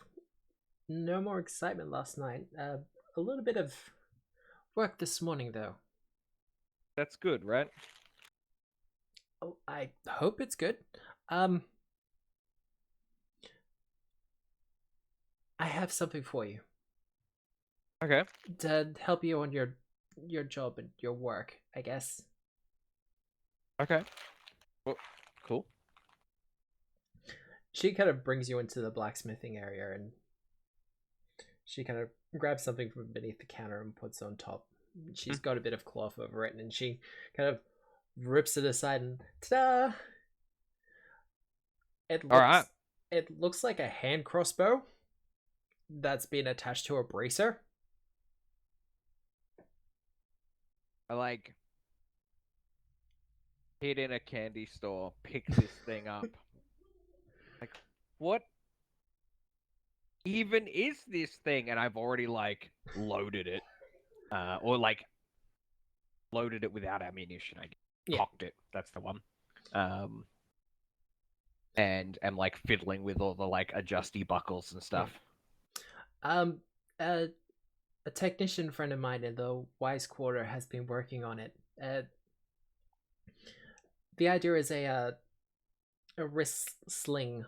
more excitement last night. A little bit of work this morning, though. That's good, right? Oh, I hope it's good. I have something for you Okay. to help you on your job and your work, I guess. Okay. Well, cool. She kind of brings you into the blacksmithing area, and she kind of grabs something from beneath the counter and puts it on top. She's got a bit of cloth over it, and she kind of rips it aside, and ta-da! It looks like a hand crossbow that's been attached to a bracer. I like hid in a candy store, pick this thing up. Like, what even is this thing? And I've already like loaded it, or like loaded it without ammunition. I cocked it. That's the one. And am like fiddling with all the like adjusty buckles and stuff. A technician friend of mine in the Wise Quarter has been working on it. The idea is a wrist sling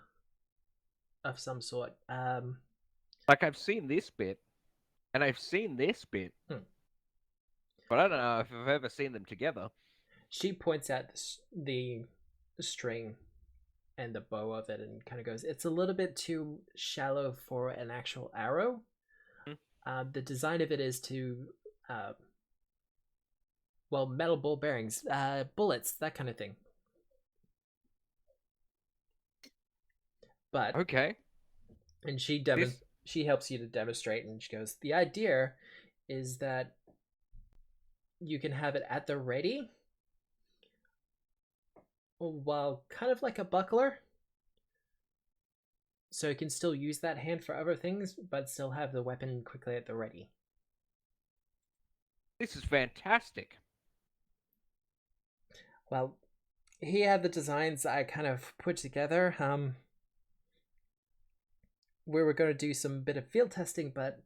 of some sort. Like I've seen this bit, and I've seen this bit, but I don't know if I've ever seen them together. She points at the string and the bow of it, and kind of goes, "It's a little bit too shallow for an actual arrow. The design of it is to, metal ball bearings, bullets, that kind of thing. But okay." And she she helps you to demonstrate, and she goes, the idea is that you can have it at the ready while kind of like a buckler, so you can still use that hand for other things but still have the weapon quickly at the ready. This is fantastic. Well, he had the designs I kind of put together. We were going to do some bit of field testing, but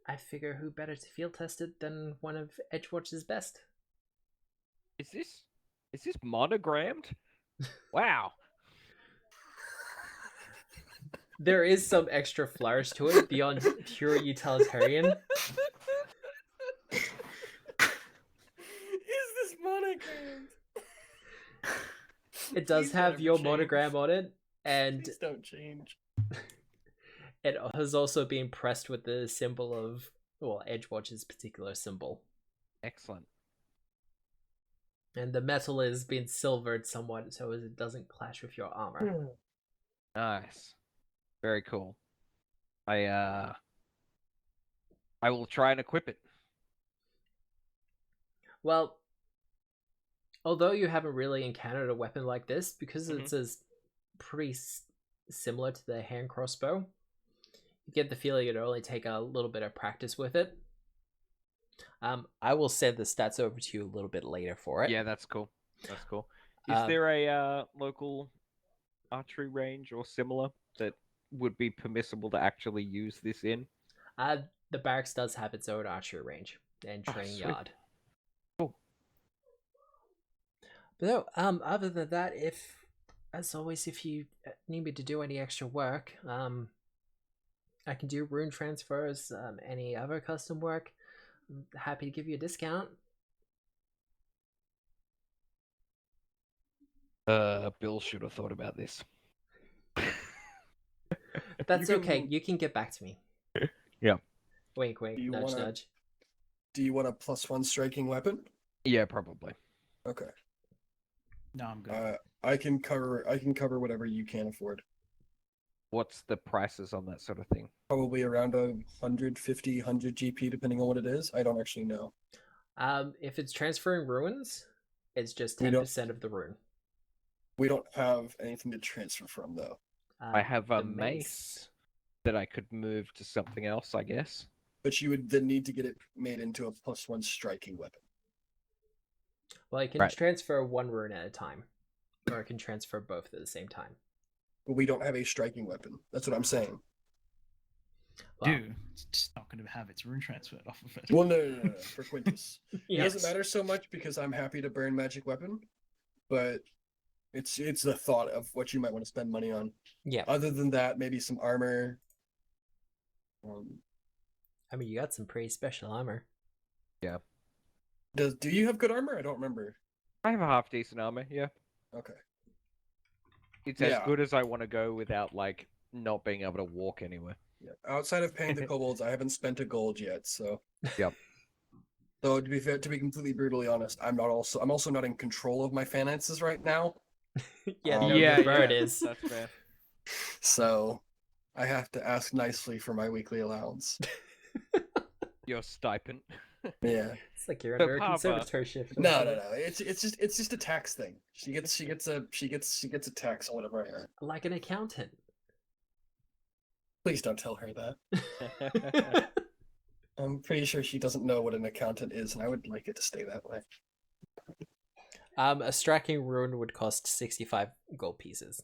I figure who better to field test it than one of Edgewatch's best. Is this monogrammed? Wow. There is some extra flourish to it beyond pure utilitarian. Is this monogrammed? It does Please have never your change. monogram on it, and Please don't change. it has also been pressed with the symbol of, Edgewatch's particular symbol. Excellent. And the metal is being silvered somewhat so it doesn't clash with your armor. Nice. Very cool. I will try and equip it. Well, although you haven't really encountered a weapon like this, because it's pretty similar to the hand crossbow, you get the feeling it'd only take a little bit of practice with it. I will send the stats over to you a little bit later for it. Yeah, that's cool. That's cool. Is there a local archery range or similar that would be permissible to actually use this in? The barracks does have its own archery range and training sweet. yard. Cool. But no, other than that, as always, if you need me to do any extra work, I can do rune transfers, any other custom work. I'm happy to give you a discount. Bill should have thought about this. That's okay. You can get back to me. Wink, wink, Do you nudge, wanna- nudge. Do you want a +1 striking weapon? Yeah, probably. Okay. No, I'm good. I can cover whatever you can afford. What's the prices on that sort of thing? Probably around 150, 100 GP, depending on what it is. I don't actually know. If it's transferring runes, it's just We 10% of the rune. We don't have anything to transfer from, though. I have a the mace that I could move to something else, I guess. But you would then need to get it made into a +1 striking weapon. Well, I can Right. transfer one rune at a time, or I can transfer both at the same time. But we don't have a striking weapon. That's what I'm saying. Well, Do it's just not going to have its rune transferred off of it. Well, no. For Quintus. It yes. doesn't matter so much because I'm happy to burn magic weapon, but it's the thought of what you might want to spend money on. Yeah. Other than that, maybe some armor. I mean, you got some pretty special armor. Do you have good armor? I don't remember. I have a half decent armor, yeah. Okay. It's as Yeah. good as I want to go without like not being able to walk anywhere. Yeah. Outside of paying the kobolds, I haven't spent a gold yet. So. Yep. So to be fair, to be completely brutally honest, I'm also not in control of my finances right now. Yeah, Oh, no, yeah, the bird yeah, is. That's fair. So I have to ask nicely for my weekly allowance. Your stipend. Yeah. It's like you're So, under a Papa- conservatorship. No. It's just a tax thing. She gets a tax on whatever I earn. Like an accountant. Please don't tell her that. I'm pretty sure she doesn't know what an accountant is, and I would like it to stay that way. A striking rune would cost 65 gold pieces.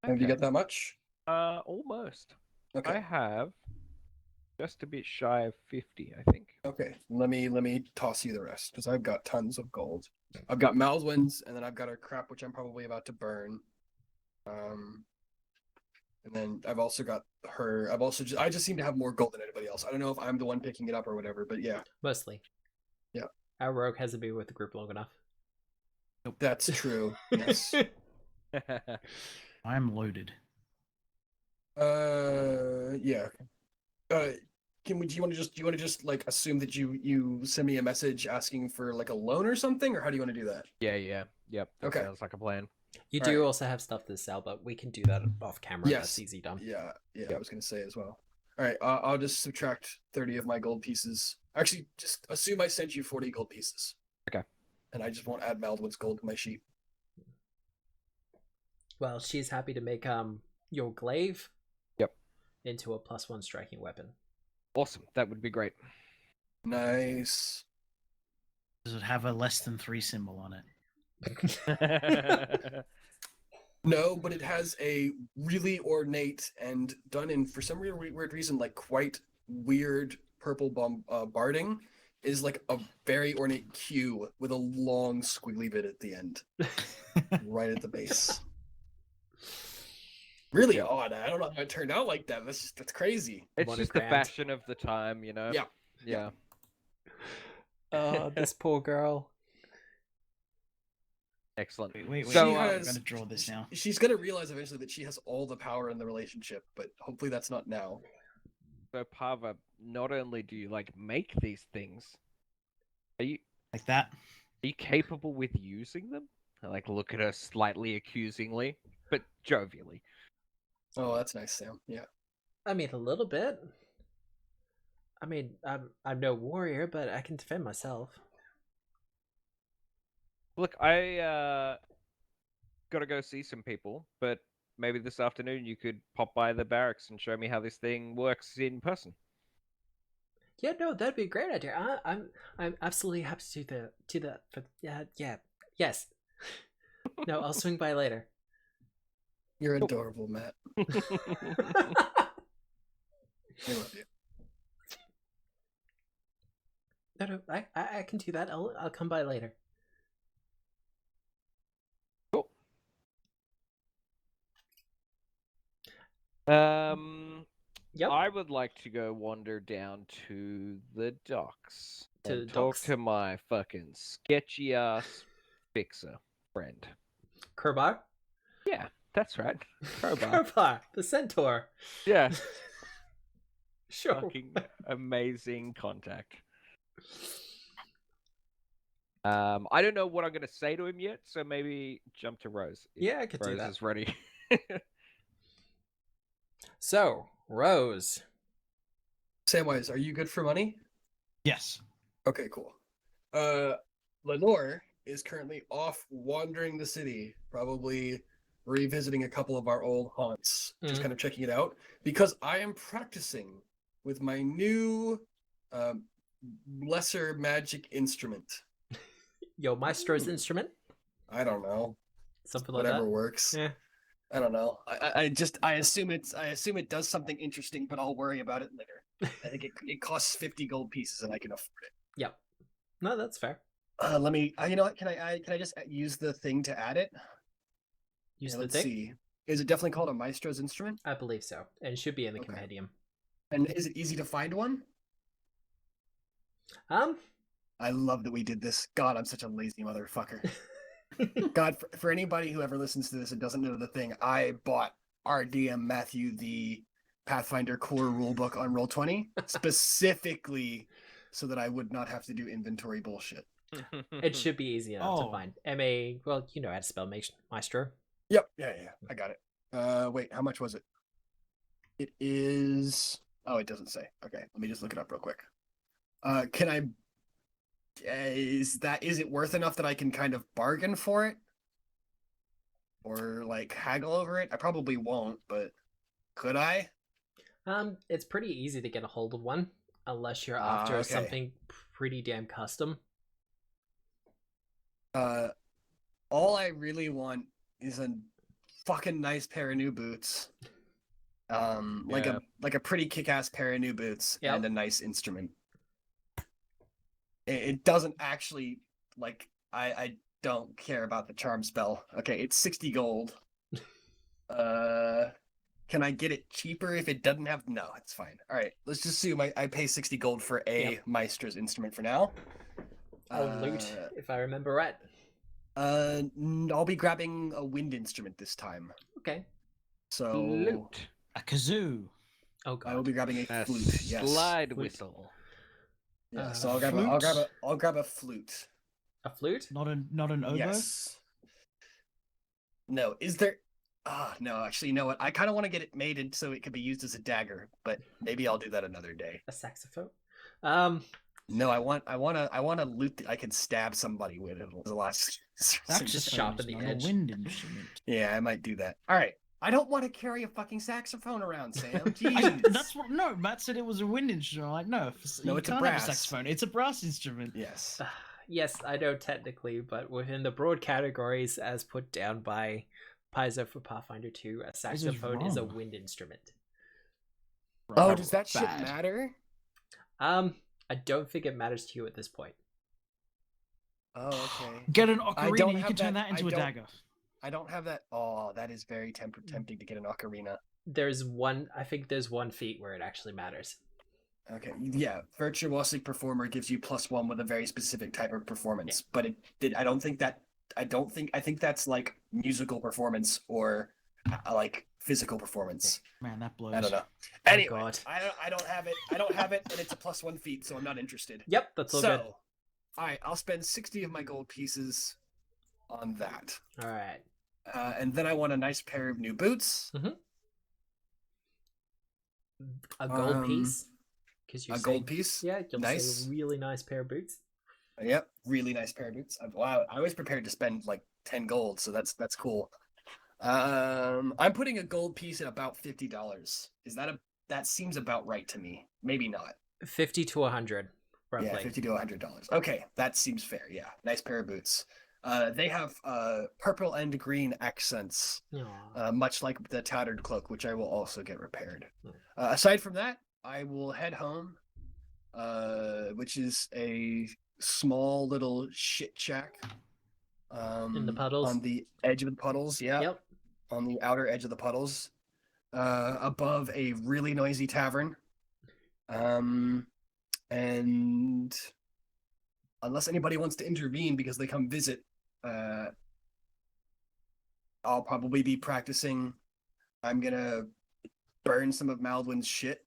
Have you got that much? Almost. I Okay. have just a bit shy of 50, I think. Okay. Let me toss you the rest because I've got tons of gold. I've got Maldwyn's, and then I've got her crap, which I'm probably about to burn. And then I've also got her. I just seem to have more gold than anybody else. I don't know if I'm the one picking it up or whatever, but yeah, Mostly. Yeah. Our rogue hasn't been with the group long enough. that's true. Yes. I'm loaded. Yeah. Do you want to just like assume that you send me a message asking for like a loan or something, or how do you want to do that? Yeah. Yep. That Okay. sounds like a plan. You All do right. also have stuff to sell, but we can do that off camera. Yes. That's easy done. Yeah. I was gonna say as well. All right. I'll just subtract 30 of my gold pieces. Actually, just assume I sent you 40 gold pieces. Okay. And I just won't add Maldwyn's gold to my sheet. Well, she's happy to make your glaive Yep. into a +1 striking weapon. Awesome. That would be great. Nice. Does it have a less than 3 symbol on it? No, but it has a really ornate and done in, for some weird reason, like quite weird purple barding is like a very ornate Q with a long squiggly bit at the end, right at the base. Really odd. I don't know how it turned out like that. That's crazy. It's What just a the grand. fashion of the time, you know? Yeah. Yeah. Oh, this poor girl. Excellent. Wait. So, I'm going to draw this now. She's gonna realize eventually that she has all the power in the relationship, but hopefully that's not now. So Pava, not only do you like make these things, are you Like that. capable with using them? I like look at her slightly accusingly, but jovially. Oh, that's nice, Sam. Yeah. I mean, a little bit. I mean, I'm no warrior, but I can defend myself. Look, I gotta go see some people, but maybe this afternoon you could pop by the barracks and show me how this thing works in person. Yeah, no, that'd be a great idea. I'm absolutely happy to do that. For yes. No, I'll swing by later. You're adorable, Matt. I love you. No, I can do that. I'll come by later. Cool. Yep. I would like to go wander down to the docks To and the talk docks? to my fucking sketchy ass fixer friend. Kerbar? Yeah, that's right. Crowbar. Kerbar, the centaur. Yeah. Sure. Fucking amazing contact. I don't know what I'm gonna say to him yet, so maybe jump to Rose. If Yeah, I could do Rose that. is ready. So, Rose. Samwise, are you good for money? Yes. Okay, cool. Lenore is currently off wandering the city, probably revisiting a couple of our old haunts, just Mhm. kind of checking it out, because I am practicing with my new lesser magic instrument. Yo, Maestro's instrument? I don't know. Something like Whatever that? works. Yeah. I don't know. I assume it does something interesting, but I'll worry about it later. I think it costs 50 gold pieces and I can afford it. Yep. No, that's fair. Let me. You know what? Can I just use the thing to add it? Use Yeah, the let's thing? see. Is it definitely called a maestro's instrument? I believe so. And it should be in the Okay. compendium. And is it easy to find one? I love that we did this. God, I'm such a lazy motherfucker. God, for anybody who ever listens to this and doesn't know the thing, I bought our DM Matthew the Pathfinder core rulebook on Roll20 specifically so that I would not have to do inventory bullshit. It should be easy enough to Oh. find. Well, you know how to spell Maestro. Yep. Yeah. I got it. Wait, how much was it? It is. Oh, it doesn't say. Okay, let me just look it up real quick. Can I? Is it worth enough that I can kind of bargain for it, or like haggle over it? I probably won't, but could I? It's pretty easy to get a hold of one, unless you're Ah, after okay. something pretty damn custom. All I really want is a fucking nice pair of new boots. Like Yeah. a pretty kick-ass pair of new boots Yep. and a nice instrument. It doesn't actually like I don't care about the charm spell. Okay, it's 60 gold. Can I get it cheaper if it doesn't have? No, it's fine. All right, let's just assume I pay 60 gold for a Yep. Maestra's instrument for now. Loot, if I remember right. I'll be grabbing a wind instrument this time. Okay. So Loot. A kazoo. Oh I will god. be grabbing a A flute. Yes. slide Flute. whistle. Yeah. Uh, So I'll grab a flute. A flute? Not an oboe. Yes. No, is there? No. Actually, you know what? I kind of want to get it made so it could be used as a dagger, but maybe I'll do that another day. A saxophone? No, I want a lute that I can stab somebody with. It was the last. Just sharpen the not edge. A wind instrument. Yeah, I might do that. All right. I don't want to carry a fucking saxophone around, Sam. That's what. No, Matt said it was a wind instrument. I'm like, no, No, you it's a can't have brass. a saxophone. It's a brass instrument. Yes. Yes, I know technically, but within the broad categories as put down by Paizo for Pathfinder 2, a saxophone is a wrong. wind instrument. Oh, does that shit Bad. matter? I don't think it matters to you at this point. Oh, okay. Get an don't ocarina. You have can turn that- that into I a don't- dagger. I don't have that. Oh, that is very tempting to get an ocarina. I think there's one feat where it actually matters. Okay, yeah, virtuosic performer gives you +1 with a very specific type of performance, but I think that's like musical performance or like physical performance. Man, that blows. I don't know. Oh, Anyway, God. I don't have it. I don't have it, and it's a +1 feat, so I'm not interested. Yep, that's all good. All right, I'll spend 60 of my gold pieces on that, All right. and then I want a nice pair of new boots. A gold piece. Because A gold piece. Yeah, you'll Nice. say a really nice pair of boots. Yep, really nice pair of boots. Wow, I was prepared to spend like 10 gold, so that's cool. I'm putting a gold piece at about $50. That seems about right to me. Maybe not. 50 to 100, roughly. Yeah, $50 to $100. Okay, that seems fair. Yeah, nice pair of boots. They have purple and green accents, Aw. much like the tattered cloak, which I will also get repaired. Hmm. Aside from that, I will head home, which is a small little shit shack. In the puddles? On the edge of the puddles, yeah. Yep. On the outer edge of the puddles, above a really noisy tavern. And unless anybody wants to intervene because they come visit, I'll probably be practicing. I'm gonna burn some of Maldwyn's shit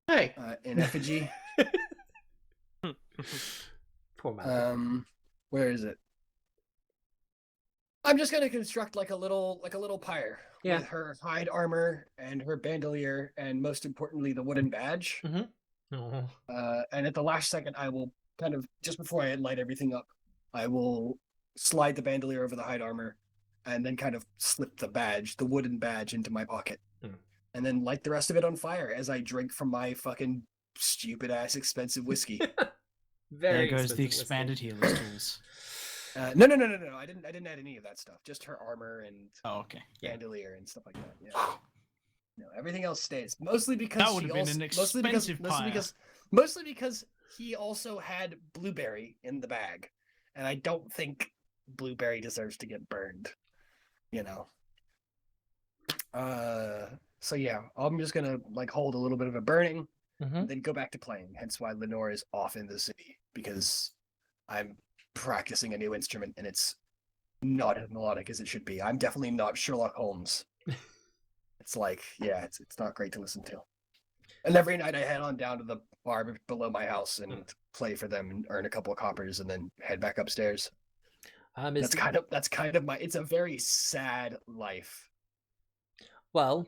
Hey, in effigy. Poor man. Where is it? I'm just gonna construct like a little pyre Yeah. with her hide armor and her bandolier, and most importantly, the wooden badge. Oh. And at the last second, I will kind of just before I light everything up, I will slide the bandolier over the hide armor, and then kind of slip the wooden badge, into my pocket, and then light the rest of it on fire as I drink from my fucking stupid ass expensive whiskey. There Very goes the expensive whiskey. expanded healer's tools. No. I didn't add any of that stuff. Just her armor and Oh, okay. bandolier and stuff like that. Yeah. No, everything else stays. Mostly because That would have been an expensive mostly because he also had blueberry in the bag, and I don't think blueberry deserves to get burned. You know. So yeah, I'm just gonna like hold a little bit of a burning, and then go back to playing. Hence why Lenore is off in the city, because I'm practicing a new instrument and it's not as melodic as it should be. I'm definitely not Sherlock Holmes. It's like, yeah, it's not great to listen to. And every night I head on down to the bar below my house and play for them and earn a couple of coppers and then head back upstairs. That's kind of my. It's a very sad life. Well,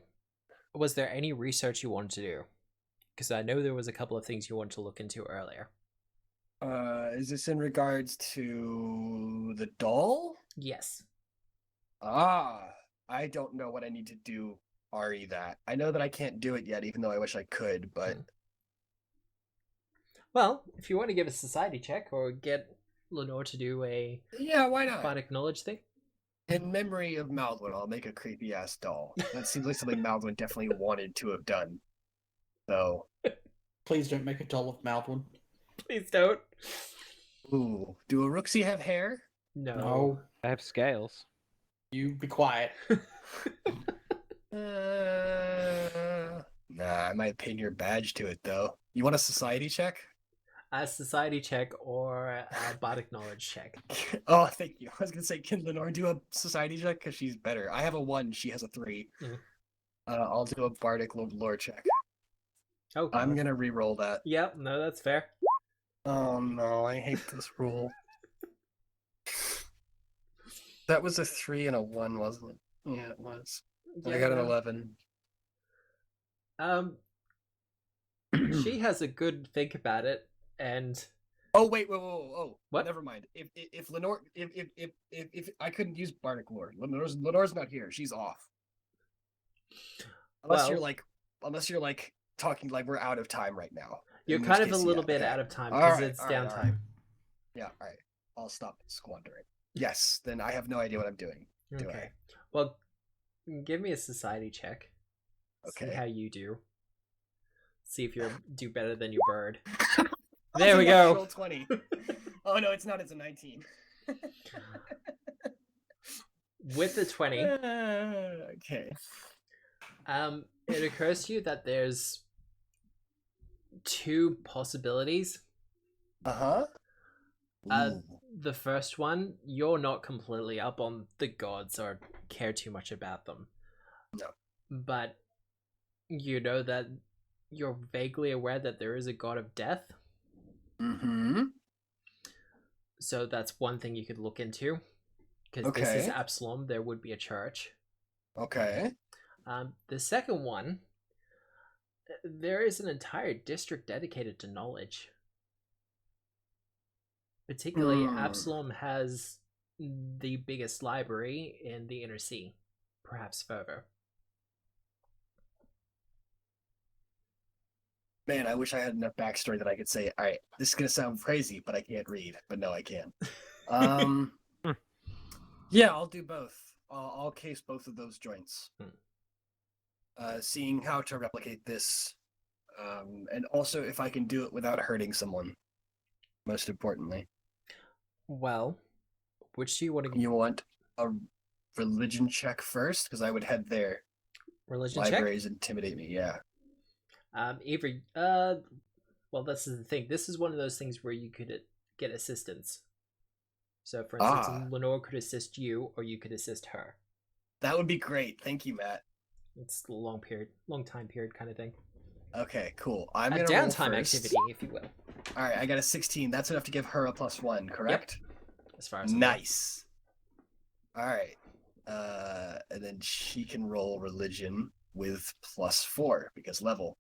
was there any research you wanted to do? Because I know there was a couple of things you wanted to look into earlier. Is this in regards to the doll? Yes. I don't know what I need to do. That I know that I can't do it yet, even though I wish I could. But well, if you want to give a society check or get Lenore to do a why not? bardic knowledge thing. In memory of Maldwyn, I'll make a creepy ass doll. That seems like something Maldwyn definitely wanted to have done. So, please don't make a doll of Maldwyn. Please don't. Ooh, do a Rooksy have hair? No. I have scales. You be quiet. Nah, I might pin your badge to it though. You want a society check? A society check or a bardic knowledge check. Oh, thank you. I was gonna say, can Lenore do a society check because she's better? I have a 1. She has a 3. I'll do a bardic lore check. Okay. I'm gonna re-roll that. Yep. No, that's fair. Oh no, I hate this rule. That was a 3 and a 1, wasn't it? Yeah, it was. Yeah, I got an 11. She has a good think about it, and oh wait, whoa. What? Never mind. If Lenore, if I couldn't use bardic lore, Lenore's not here. She's off. Unless you're like talking like we're out of time right now. You're In kind which of a case, little yeah, bit okay. out of time All because right, it's all right, all downtime. right. Yeah, all right. I'll stop squandering. Yes, then I have no idea what I'm doing. Do Okay. I? Well, give me a society check. See Okay. how you do. See if you do better than your bird. There There we go. Roll 20. Oh no, it's not. It's a 19. With the 20, Okay. it occurs to you that there's 2 possibilities. Uh-huh. The first one, you're not completely up on the gods or care too much about them. No. But you know that you're vaguely aware that there is a god of death. Mm-hmm. So that's one thing you could look into. Because this is Absalom, there would be a church. Okay. The second one, there is an entire district dedicated to knowledge. Particularly, Absalom has the biggest library in the Inner Sea, perhaps further. Man, I wish I had enough backstory that I could say, all right, this is going to sound crazy, but I can't read. But no, I can. Yeah, I'll do both. I'll case both of those joints. Seeing how to replicate this, and also if I can do it without hurting someone, most importantly. Well, which do you want to... You want a religion check first? Because I would head there. Religion Libraries intimidate me, yeah. Avery, well, this is the thing. This is one of those things where you could get assistance. So, for instance, Lenore could assist you, or you could assist her. That would be great. Thank you, Matt. It's a long time period kind of thing. Okay, cool. I'm A gonna roll downtime first. activity, if you will. All right, I got a 16. That's enough to give her a +1, correct? As far as Nice. All right. And then she can roll religion with +4 because level.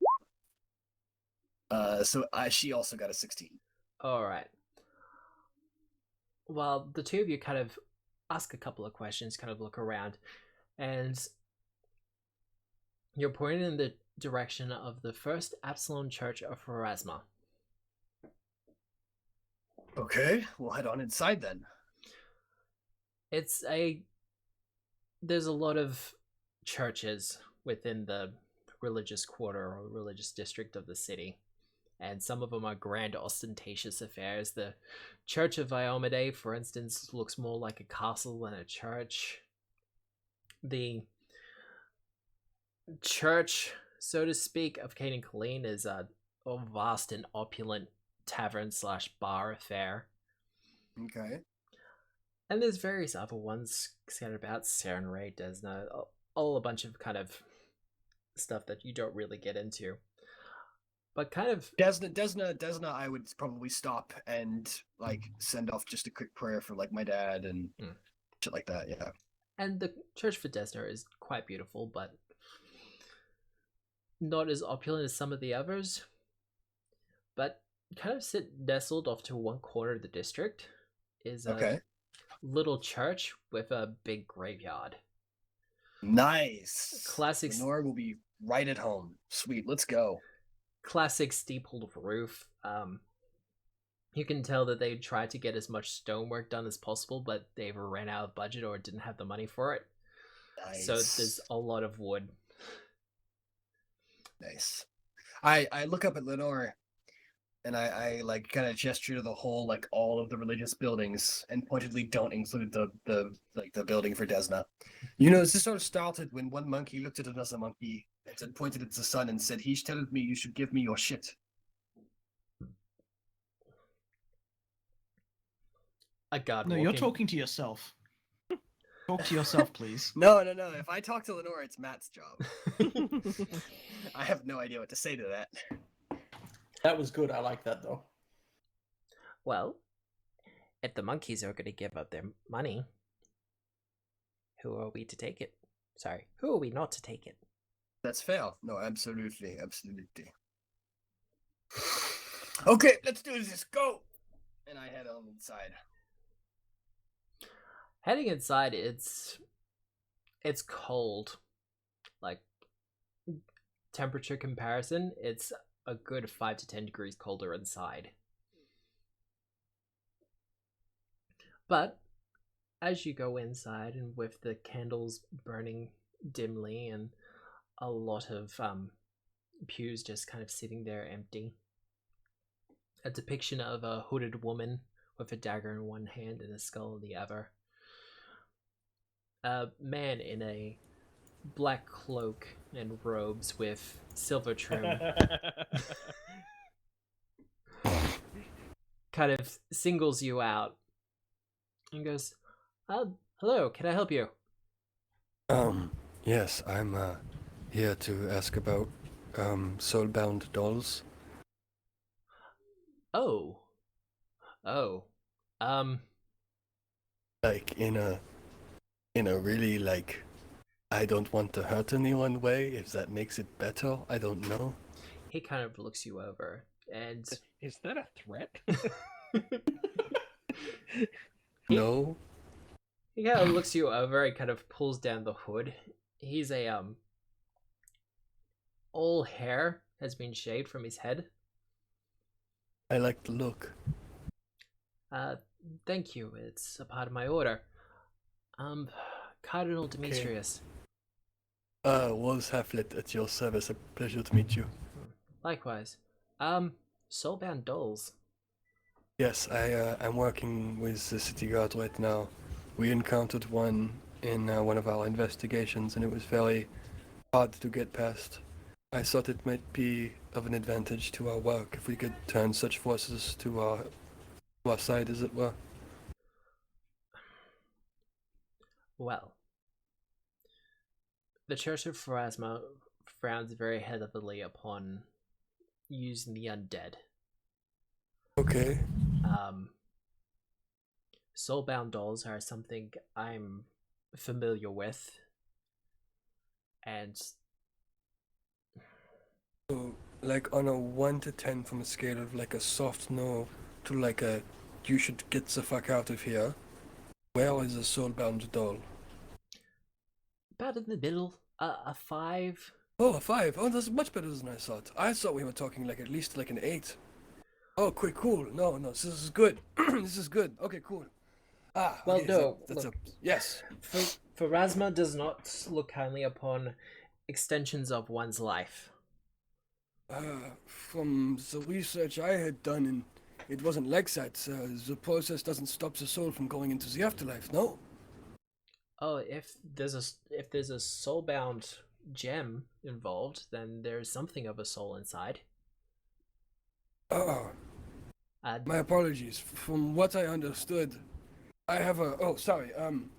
So she also got a 16. All right. Well, the two of you kind of ask a couple of questions, kind of look around, and you're pointed in the direction of the First Absalom Church of Pharasma. Okay, we'll head on inside then. There's a lot of churches within the religious quarter or religious district of the city, and some of them are grand, ostentatious affairs. The Church of Viomede, for instance, looks more like a castle than a church. The church, so to speak, of Cain and Colleen is a vast and opulent tavern/bar affair. Okay. And there's various other ones scattered about, Serenray, Desna, all a bunch of kind of stuff that you don't really get into. But kind of... Desna, I would probably stop and, like, send off just a quick prayer for, like, my dad and shit like that, yeah. And the church for Desna is quite beautiful, but not as opulent as some of the others. But kind of nestled off to one corner of the district is a little church with a big graveyard. Nice. Classic. Lenore will be right at home. Sweet, let's go. Classic steepled roof. You can tell that they tried to get as much stonework done as possible, but they either ran out of budget or didn't have the money for it. Nice. So there's a lot of wood. Nice. I look up at Lenore and I like kind of gesture to the whole, like, all of the religious buildings, and pointedly don't include the building for Desna. You know, this sort of started when one monkey looked at another monkey and pointed at the sun and said, "He's telling me you should give me your shit." A god. No, you're talking to yourself. Talk to yourself, please. No. If I talk to Lenore, it's Matt's job. I have no idea what to say to that. That was good. I like that, though. Well, if the monkeys are going to give up their money, who are we to take it? Sorry, who are we not to take it? That's fair. No, absolutely. Okay, let's do this. Go! And I head on inside. Heading inside, it's cold. Like, temperature comparison, it's a good 5 to 10 degrees colder inside. But as you go inside, and with the candles burning dimly and a lot of pews just kind of sitting there empty, a depiction of a hooded woman with a dagger in one hand and a skull in the other, a man in a black cloak and robes with silver trim kind of singles you out and goes, hello, can I help you? Yes, I'm here to ask about soulbound dolls. Oh, Like in a really, like, I don't want to hurt anyone way, if that makes it better. I don't know. he kind of looks you over and Is that a threat? No. he kind of looks you over and kind of pulls down the hood. He's all hair has been shaved from his head. I like the look. Thank you. It's a part of my order. Cardinal Demetrius. Wolves Haflet at your service. A pleasure to meet you. Likewise. Soulbound dolls. Yes, I'm working with the city guard right now. We encountered one in one of our investigations, and it was very hard to get past. I thought it might be of an advantage to our work if we could turn such forces to our side, as it were. Well, the Church of Pharasma frowns very heavily upon using the undead. Okay. Soulbound dolls are something I'm familiar with, and So, like on a 1 to 10 from a scale of like a soft no to like a you should get the fuck out of here, where is a soulbound doll? about in the middle, a 5. Oh, a 5. Oh, that's much better than I thought. I thought we were talking like at least like an 8. Oh, quick, cool. No, this is good. This is good. Okay, cool. Ah, Well, okay, no, that's look. yes. For Rasma does not look kindly upon extensions of one's life. From the research I had done, and it wasn't like that. The process doesn't stop the soul from going into the afterlife. No. Oh, if there's a soulbound gem involved, then there's something of a soul inside. Oh, my apologies. From what I understood, I have a. Oh, sorry.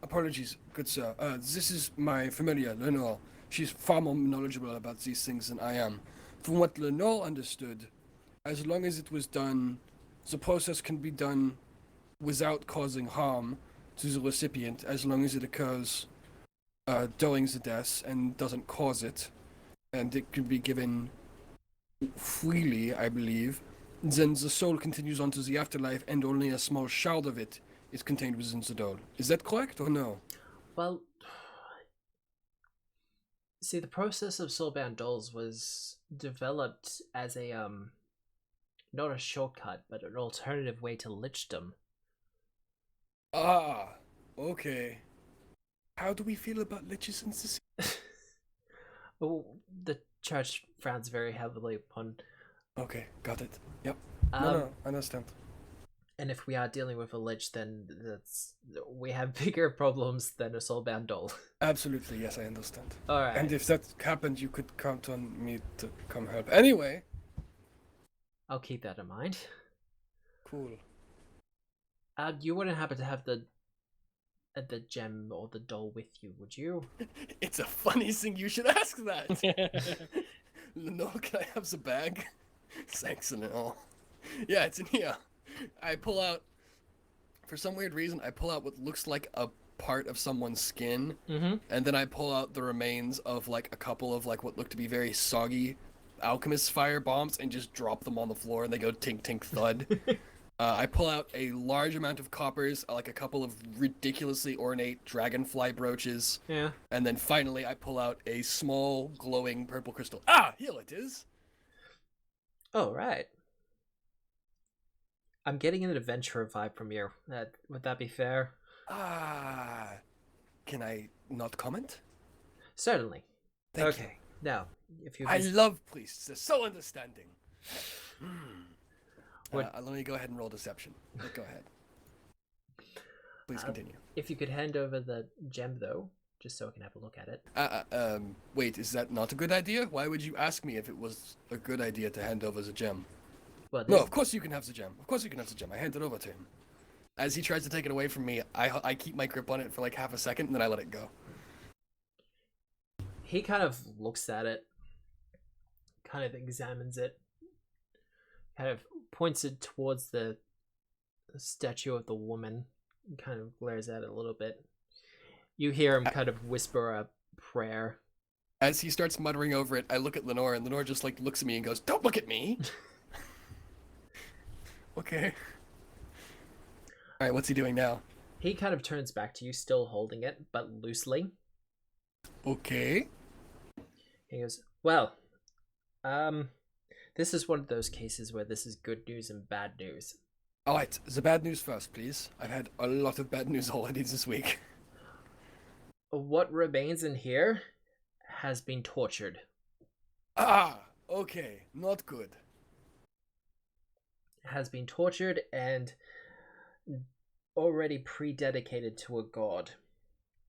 Apologies, good sir. This is my familiar, Lenore. She's far more knowledgeable about these things than I am. From what Lenore understood, as long as it was done, the process can be done without causing harm to the recipient, as long as it occurs during the death and doesn't cause it, and it can be given freely, I believe. Then the soul continues on to the afterlife, and only a small shard of it is contained within the doll. Is that correct or no? Well, see, the process of soulbound dolls was developed as a not a shortcut, but an alternative way to lichdom. Ah, okay. How do we feel about liches in society? Oh, the church frowns very heavily upon. Okay, got it. Yep. Um, No, I understand. And if we are dealing with a lich, then we have bigger problems than a soulbound doll. Absolutely, yes, I understand. All right. And if that happened, you could count on me to come help. Anyway. I'll keep that in mind. Cool. You wouldn't happen to have the gem or the doll with you, would you? It's a funny thing you should ask that. Lenore, can I have the bag? Thanks, Lenore. Yeah, it's in here. I pull out, for some weird reason, I pull out what looks like a part of someone's skin, and then I pull out the remains of like a couple of like what look to be very soggy alchemist fire bombs and just drop them on the floor, and they go tink tink thud. I pull out a large amount of coppers, like a couple of ridiculously ornate dragonfly brooches. Yeah. And then finally I pull out a small glowing purple crystal. Ah, here it is. Oh, right. I'm getting an adventurer vibe from you. Would that be fair? Ah, can I not comment? Certainly. Thank you. Okay. Now, if you I love priests. They're so understanding. What- Let me go ahead and roll deception. Go ahead. Please continue. if you could hand over the gem though, just so I can have a look at it. Wait, is that not a good idea? Why would you ask me if it was a good idea to hand over the gem? Well, No, of course you can have the gem. Of course you can have the gem. I hand it over to him. As he tries to take it away from me, I keep my grip on it for like half a second, and then I let it go. he kind of looks at it, kind of examines it, kind of points it towards the statue of the woman, and kind of glares at it a little bit. You hear him kind of whisper a prayer. As he starts muttering over it, I look at Lenore, and Lenore just like looks at me and goes, "Don't look at me." Okay. All right, what's he doing now? He kind of turns back to you, still holding it, but loosely. Okay. He goes, well, this is one of those cases where this is good news and bad news. All right, the bad news first, please. I've had a lot of bad news already this week. What remains in here has been tortured. Ah, okay, not good. Has been tortured and already pre-dedicated to a god.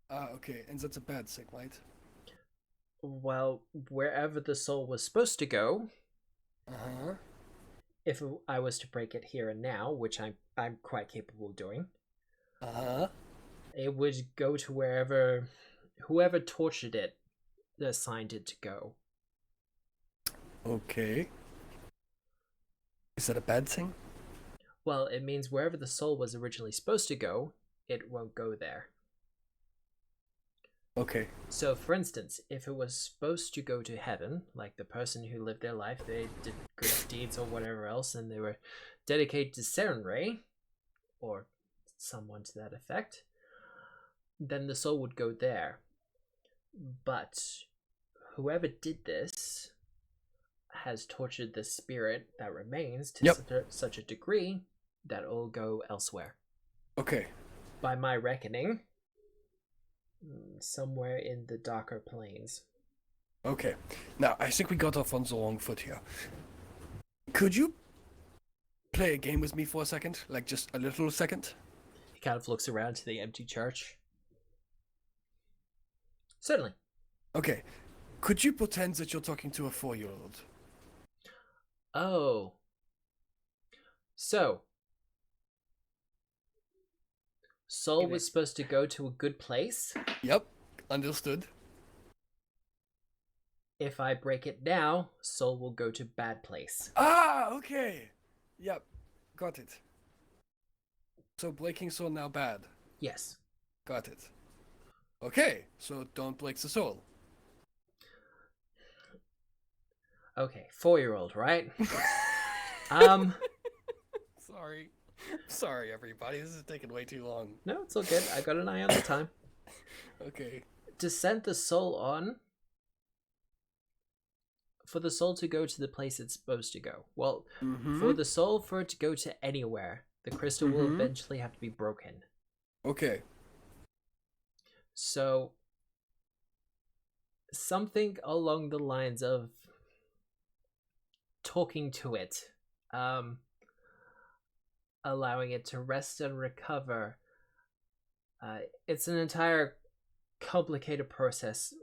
Ah, okay, and that's a bad thing, right? Well, wherever the soul was supposed to go, Uh-huh. if I was to break it here and now, which I'm quite capable of doing, Uh-huh. it would go to wherever whoever tortured it assigned it to go. Okay. Is that a bad thing? Well, it means wherever the soul was originally supposed to go, it won't go there. Okay. So, for instance, if it was supposed to go to heaven, like the person who lived their life, they did good deeds or whatever else, and they were dedicated to Serenray, or someone to that effect, then the soul would go there. But whoever did this has tortured the spirit that remains to such a degree that it'll go elsewhere. Okay. By my reckoning, somewhere in the darker planes. Okay. Now, I think we got off on the wrong foot here. Could you play a game with me for a second? Like, just a little second? He kind of looks around to the empty church. Certainly. Okay. Could you pretend that you're talking to a 4-year-old? Oh. So, Soul was supposed to go to a good place. Yep. Understood. If I break it now, Soul will go to bad place. Ah, okay. Yep. Got it. So breaking soul now bad. Yes. Got it. Okay, so don't break the soul. Okay, 4-year-old, right? Sorry, everybody. This is taking way too long. No, it's all good. I got an eye on the time. Okay. To send the soul on, for the soul to go to the place it's supposed to go. Well, for the soul for it to go to anywhere, the crystal will eventually have to be broken. Okay. So, something along the lines of talking to it, allowing it to rest and recover. It's an entire complicated process.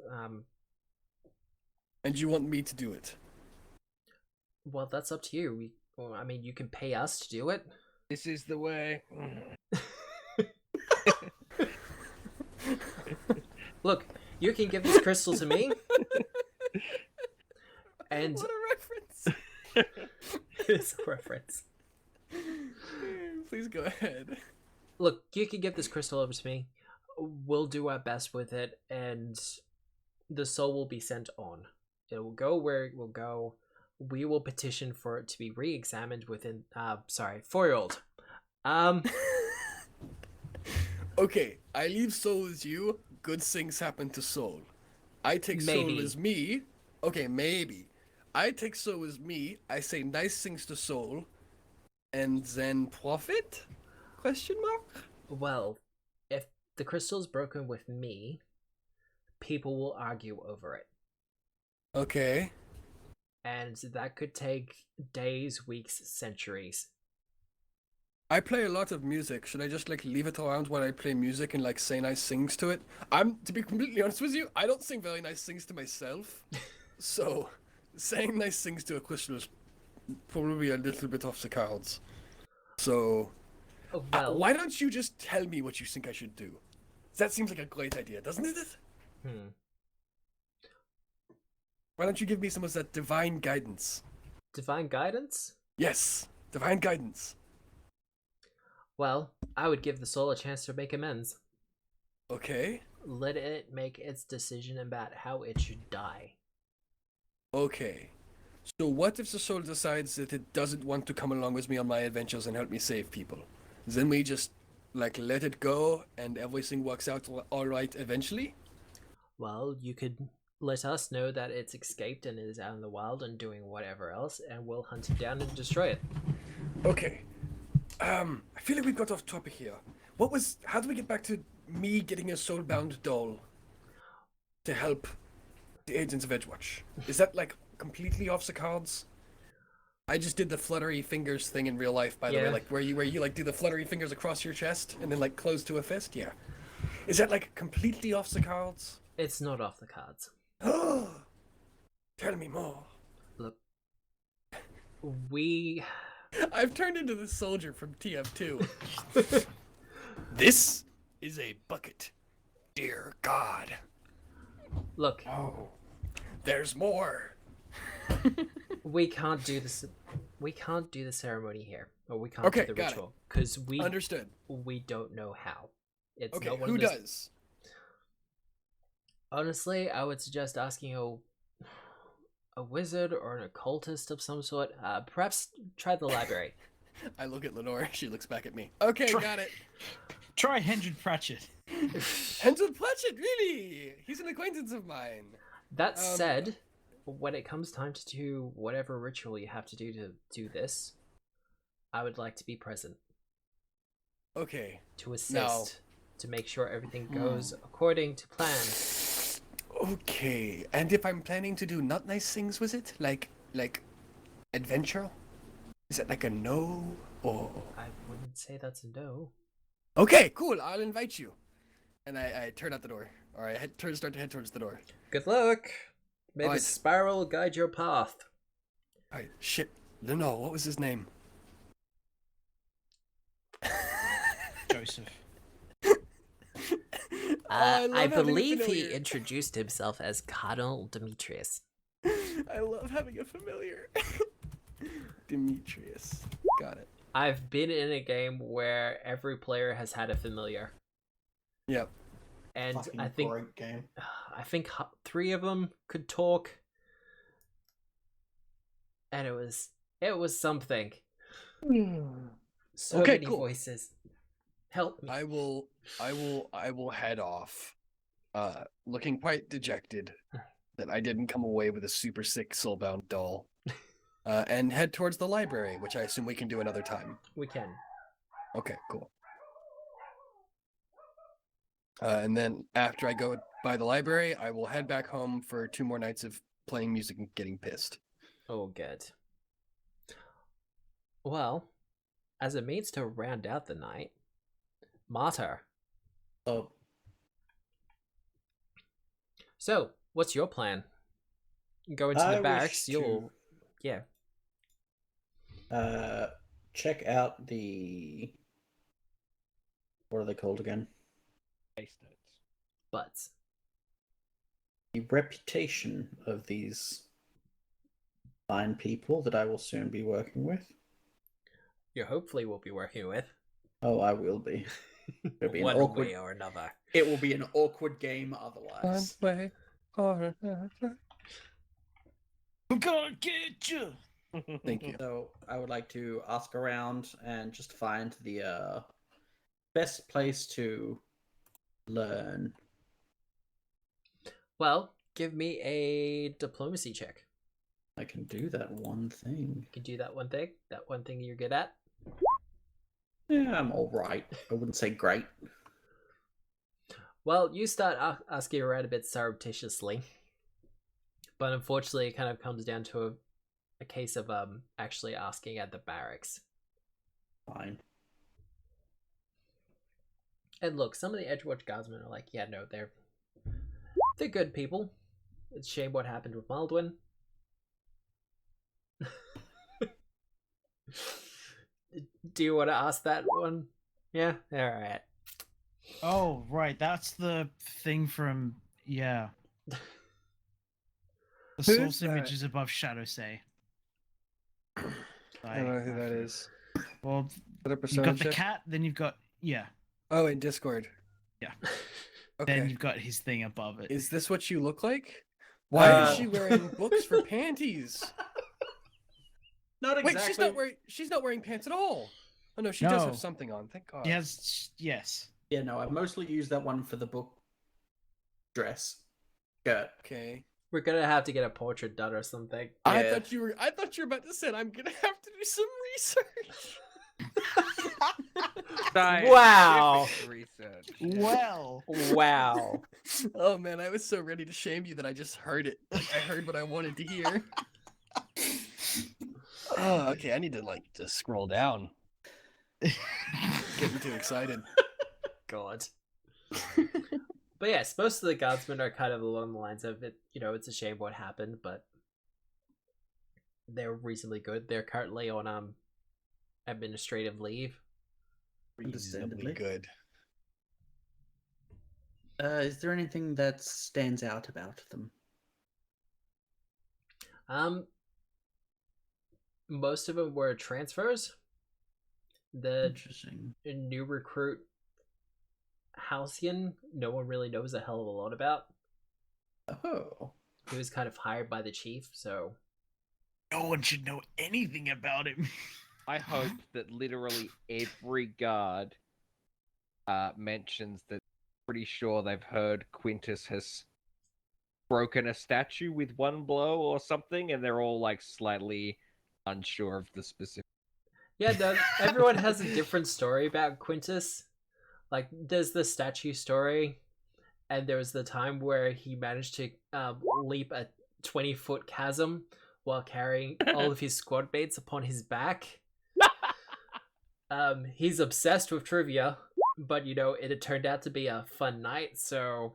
And you want me to do it? Well, that's up to you. I mean, you can pay us to do it. This is the way. Look, you can give this crystal to me. And What a reference! it's a reference. Please go ahead. Look, you can give this crystal over to me. We'll do our best with it, and the soul will be sent on. It will go where it will go. We will petition for it to be re-examined within... 4-year-old. Okay, I leave soul as you. Good things happen to soul. I take Maybe. soul as me. Okay, maybe. I take soul as me. I say nice things to soul. And then profit? Question mark? Well, if the crystal's broken with me, people will argue over it. Okay. And that could take days, weeks, centuries. I play a lot of music. Should I just like leave it around while I play music and like say nice things to it? To be completely honest with you, I don't sing very nice things to myself. So saying nice things to a crystal is probably a little bit off the cards. So Well, why don't you just tell me what you think I should do? That seems like a great idea, doesn't it? Why don't you give me some of that divine guidance? Divine guidance? Yes, divine guidance. Well, I would give the soul a chance to make amends. Okay. Let it make its decision about how it should die. Okay. So what if the soul decides that it doesn't want to come along with me on my adventures and help me save people? Then we just, like, let it go and everything works out all right eventually? Well, you could let us know that it's escaped and is out in the wild and doing whatever else, and we'll hunt it down and destroy it. Okay. I feel like we got off topic here. How do we get back to me getting a soulbound doll to help the agents of Edgewatch? Is that, like, completely off the cards? I just did the fluttery fingers thing in real life, by the way, like where you like do the fluttery fingers across your chest and then like close to a fist. Yeah, is that like completely off the cards? It's not off the cards. Tell me more. Look, I've turned into the soldier from TF2. This is a bucket, dear God. Look. Oh, there's more. We can't do this. We can't do the ceremony here, or we can't Okay, do the got it. ritual because Understood. we don't know how. It's Okay, not one who of those... does? Honestly, I would suggest asking a wizard or an occultist of some sort. Perhaps try the library. I look at Lenore. She looks back at me. Okay, Try- got it. Try Hendred Pratchett. Hansel Pratchett, really? He's an acquaintance of mine. That said, when it comes time to do whatever ritual you have to do this, I would like to be present Okay. to assist, Now- to make sure everything goes according to plan. Okay. And if I'm planning to do not nice things with it, like adventure, is it like a no or? I wouldn't say that's a no. Okay, cool. I'll invite you. And I turn out the door, or I start to head towards the door. Good luck. May the Alright. spiral guide your path. All right. Shit. Lenore, what was his name? Joseph. I love having a believe he familiar. introduced himself as Cardinal Demetrius. I love having a familiar. Demetrius. Got it. I've been in a game where every player has had a familiar, Yep. and Fucking I think great game. I think 3 of them could talk, and it was something. So Okay, many cool. voices. Help me. I will head off, looking quite dejected that I didn't come away with a super sick soulbound doll, and head towards the library, which I assume we can do another time. We can. Okay, cool. And then after I go by the library, I will head back home for 2 more nights of playing music and getting pissed. Oh, good. Well, as a means to round out the night, Martyr. Oh, So, what's your plan? Go into I the wish barracks. to- You'll, yeah. check out the. What are they called again? Case notes. But The reputation of these fine people that I will soon be working with. you hopefully will be working with Oh, I will be. It'll be an one awkward. way or another. It will be an awkward game otherwise. way or another. We're gonna get you. Thank you. So I would like to ask around and just find the best place to learn. Well, give me a diplomacy check. I can do that one thing. You can do that one thing you're good at. Yeah, I'm all right. I wouldn't say great. Well, you start asking around a bit surreptitiously, but unfortunately, it kind of comes down to a case of actually asking at the barracks. Fine. And look, some of the Edgewatch guardsmen are like, yeah, no, they're good people. It's a shame what happened with Maldwyn. Do you want to ask that one? Yeah, all right. Oh, right. That's the thing from The Who source is image that? is above Shadow Say. I don't know who that is. Well, Put a you've persona got the check. cat, then you've got Oh, in Discord. Yeah. Okay. then you've got his thing above it. Is this what you look like? Why is Uh, she wearing books for panties? Not Wait, exactly. she's not wearing pants at all. Oh no, she does No. have something on. Thank God. Yes. Yeah, no, I've mostly used that one for the book dress. Skirt. Okay. We're gonna have to get a portrait done or something. I Yeah. thought you were about to say I'm gonna have to do some research. Wow. Scientific Research. Well, Wow. Oh man, I was so ready to shame you that I just heard it. Like, I heard what I wanted to hear. Oh, okay. I need to just scroll down. Getting too excited. God. But yes, most of the guardsmen are kind of along the lines of it. You know, it's a shame what happened, but they're reasonably good. They're currently on administrative leave. Reasonably Understandably. good. Is there anything that stands out about them? most of them were transfers. The Interesting. new recruit, Halcyon, no one really knows a hell of a lot about. Oh. He was kind of hired by the chief, so No one should know anything about him. I hope that literally every guard mentions that. Pretty sure they've heard Quintus has broken a statue with one blow or something, and they're all like slightly unsure of the specific. yeah, no, everyone has a different story about Quintus. Like, there's the statue story, and there was the time where he managed to leap a 20-foot chasm while carrying all of his squad mates upon his back. He's obsessed with trivia, but you know, it had turned out to be a fun night, so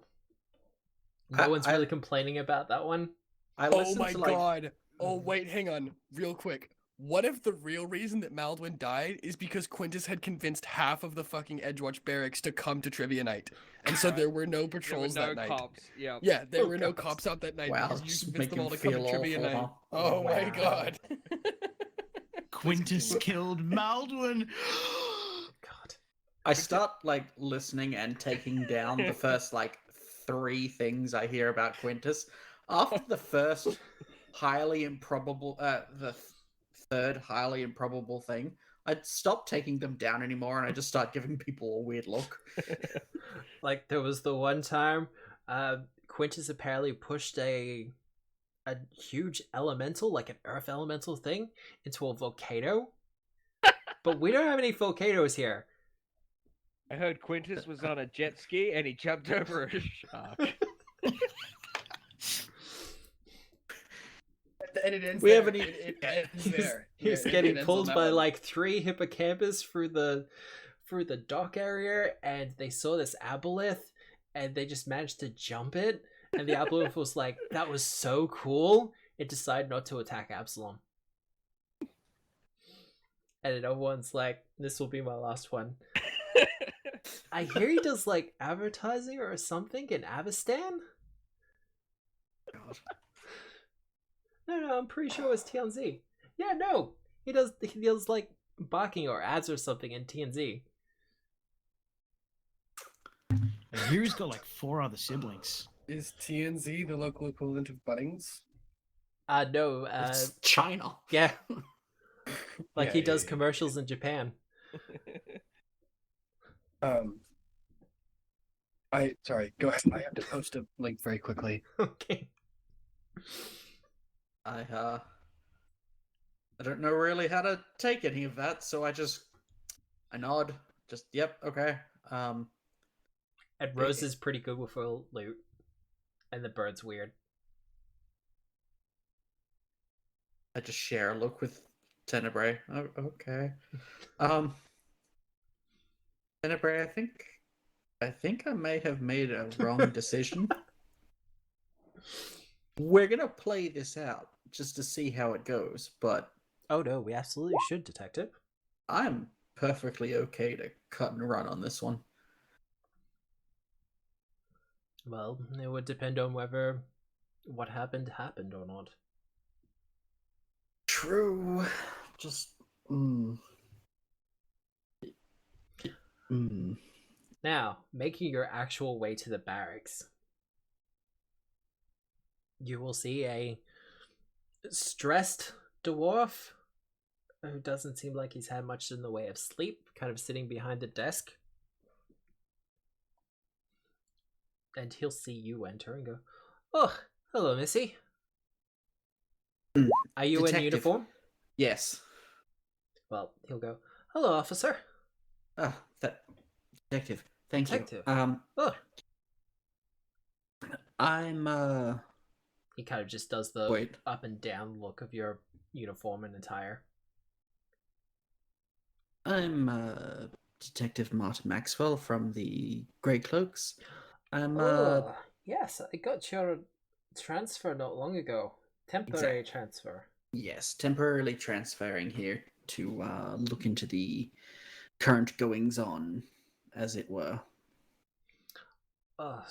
no one's really complaining about that one. I Oh listened my to, like, god. Oh wait, hang on, real quick. What if the real reason that Maldwyn died is because Quintus had convinced half of the fucking Edgewatch barracks to come to trivia night, and so there were no patrols that night. Cops. Yeah. Yeah, there Oh, were no God. cops out that night Wow, because you just convinced make them all him to come to feel trivia awful, night. huh? Oh my Wow. god. Quintus killed Maldwyn. God. I start like listening and taking down the first like 3 things I hear about Quintus. After the first highly improbable, the third highly improbable thing, I'd stop taking them down anymore, and I just start giving people a weird look. Like, there was the one time Quintus apparently pushed a huge elemental, like an earth elemental thing, into a volcano. But we don't have any volcanoes here. I heard Quintus was on a jet ski and he jumped over a shark. And it ends We there. haven't It ends there. He's It getting ends on pulled that by one. like 3 hippocampus through the dock area, and they saw this aboleth, and they just managed to jump it. And the aboleth was like, "That was so cool." It decided not to attack Absalom, and another one's like, "This will be my last one." I hear he does like advertising or something in Avestan. God. No, I'm pretty sure it was TNZ. Yeah, no, he does like barking or ads or something in TNZ. And here he's got like 4 other siblings. Is TNZ the local equivalent of Bunnings? No, It's China. yeah, like Yeah, he yeah, does yeah. commercials in Japan. Sorry, go ahead. I have to post a link very quickly. Okay. I don't know really how to take any of that, so I nod. Just yep, okay. And Rose is pretty good with her loot, and the bird's weird. I just share a look with Tenebrae. Oh, okay. Tenebrae, I think I may have made a wrong decision. We're gonna play this out just to see how it goes, but Oh no, we absolutely should, detective. I'm perfectly okay to cut and run on this one. Well, it would depend on whether what happened or not. True. Just. Now, making your actual way to the barracks, you will see a stressed dwarf who doesn't seem like he's had much in the way of sleep, kind of sitting behind the desk. And he'll see you enter and go, "Oh, hello, Missy. Are you in Detective. uniform?" Yes. Well, he'll go, "Hello, officer." Ah, that detective. Thank Detective. you. Oh, I'm he kind of just does the Wait. up and down look of your uniform and attire. I'm Detective Martin Maxwell from the Grey Cloaks. I'm Oh, yes, I got your transfer not long ago. Temporary transfer. yes, temporarily transferring here to look into the current goings on, as it were. Oh,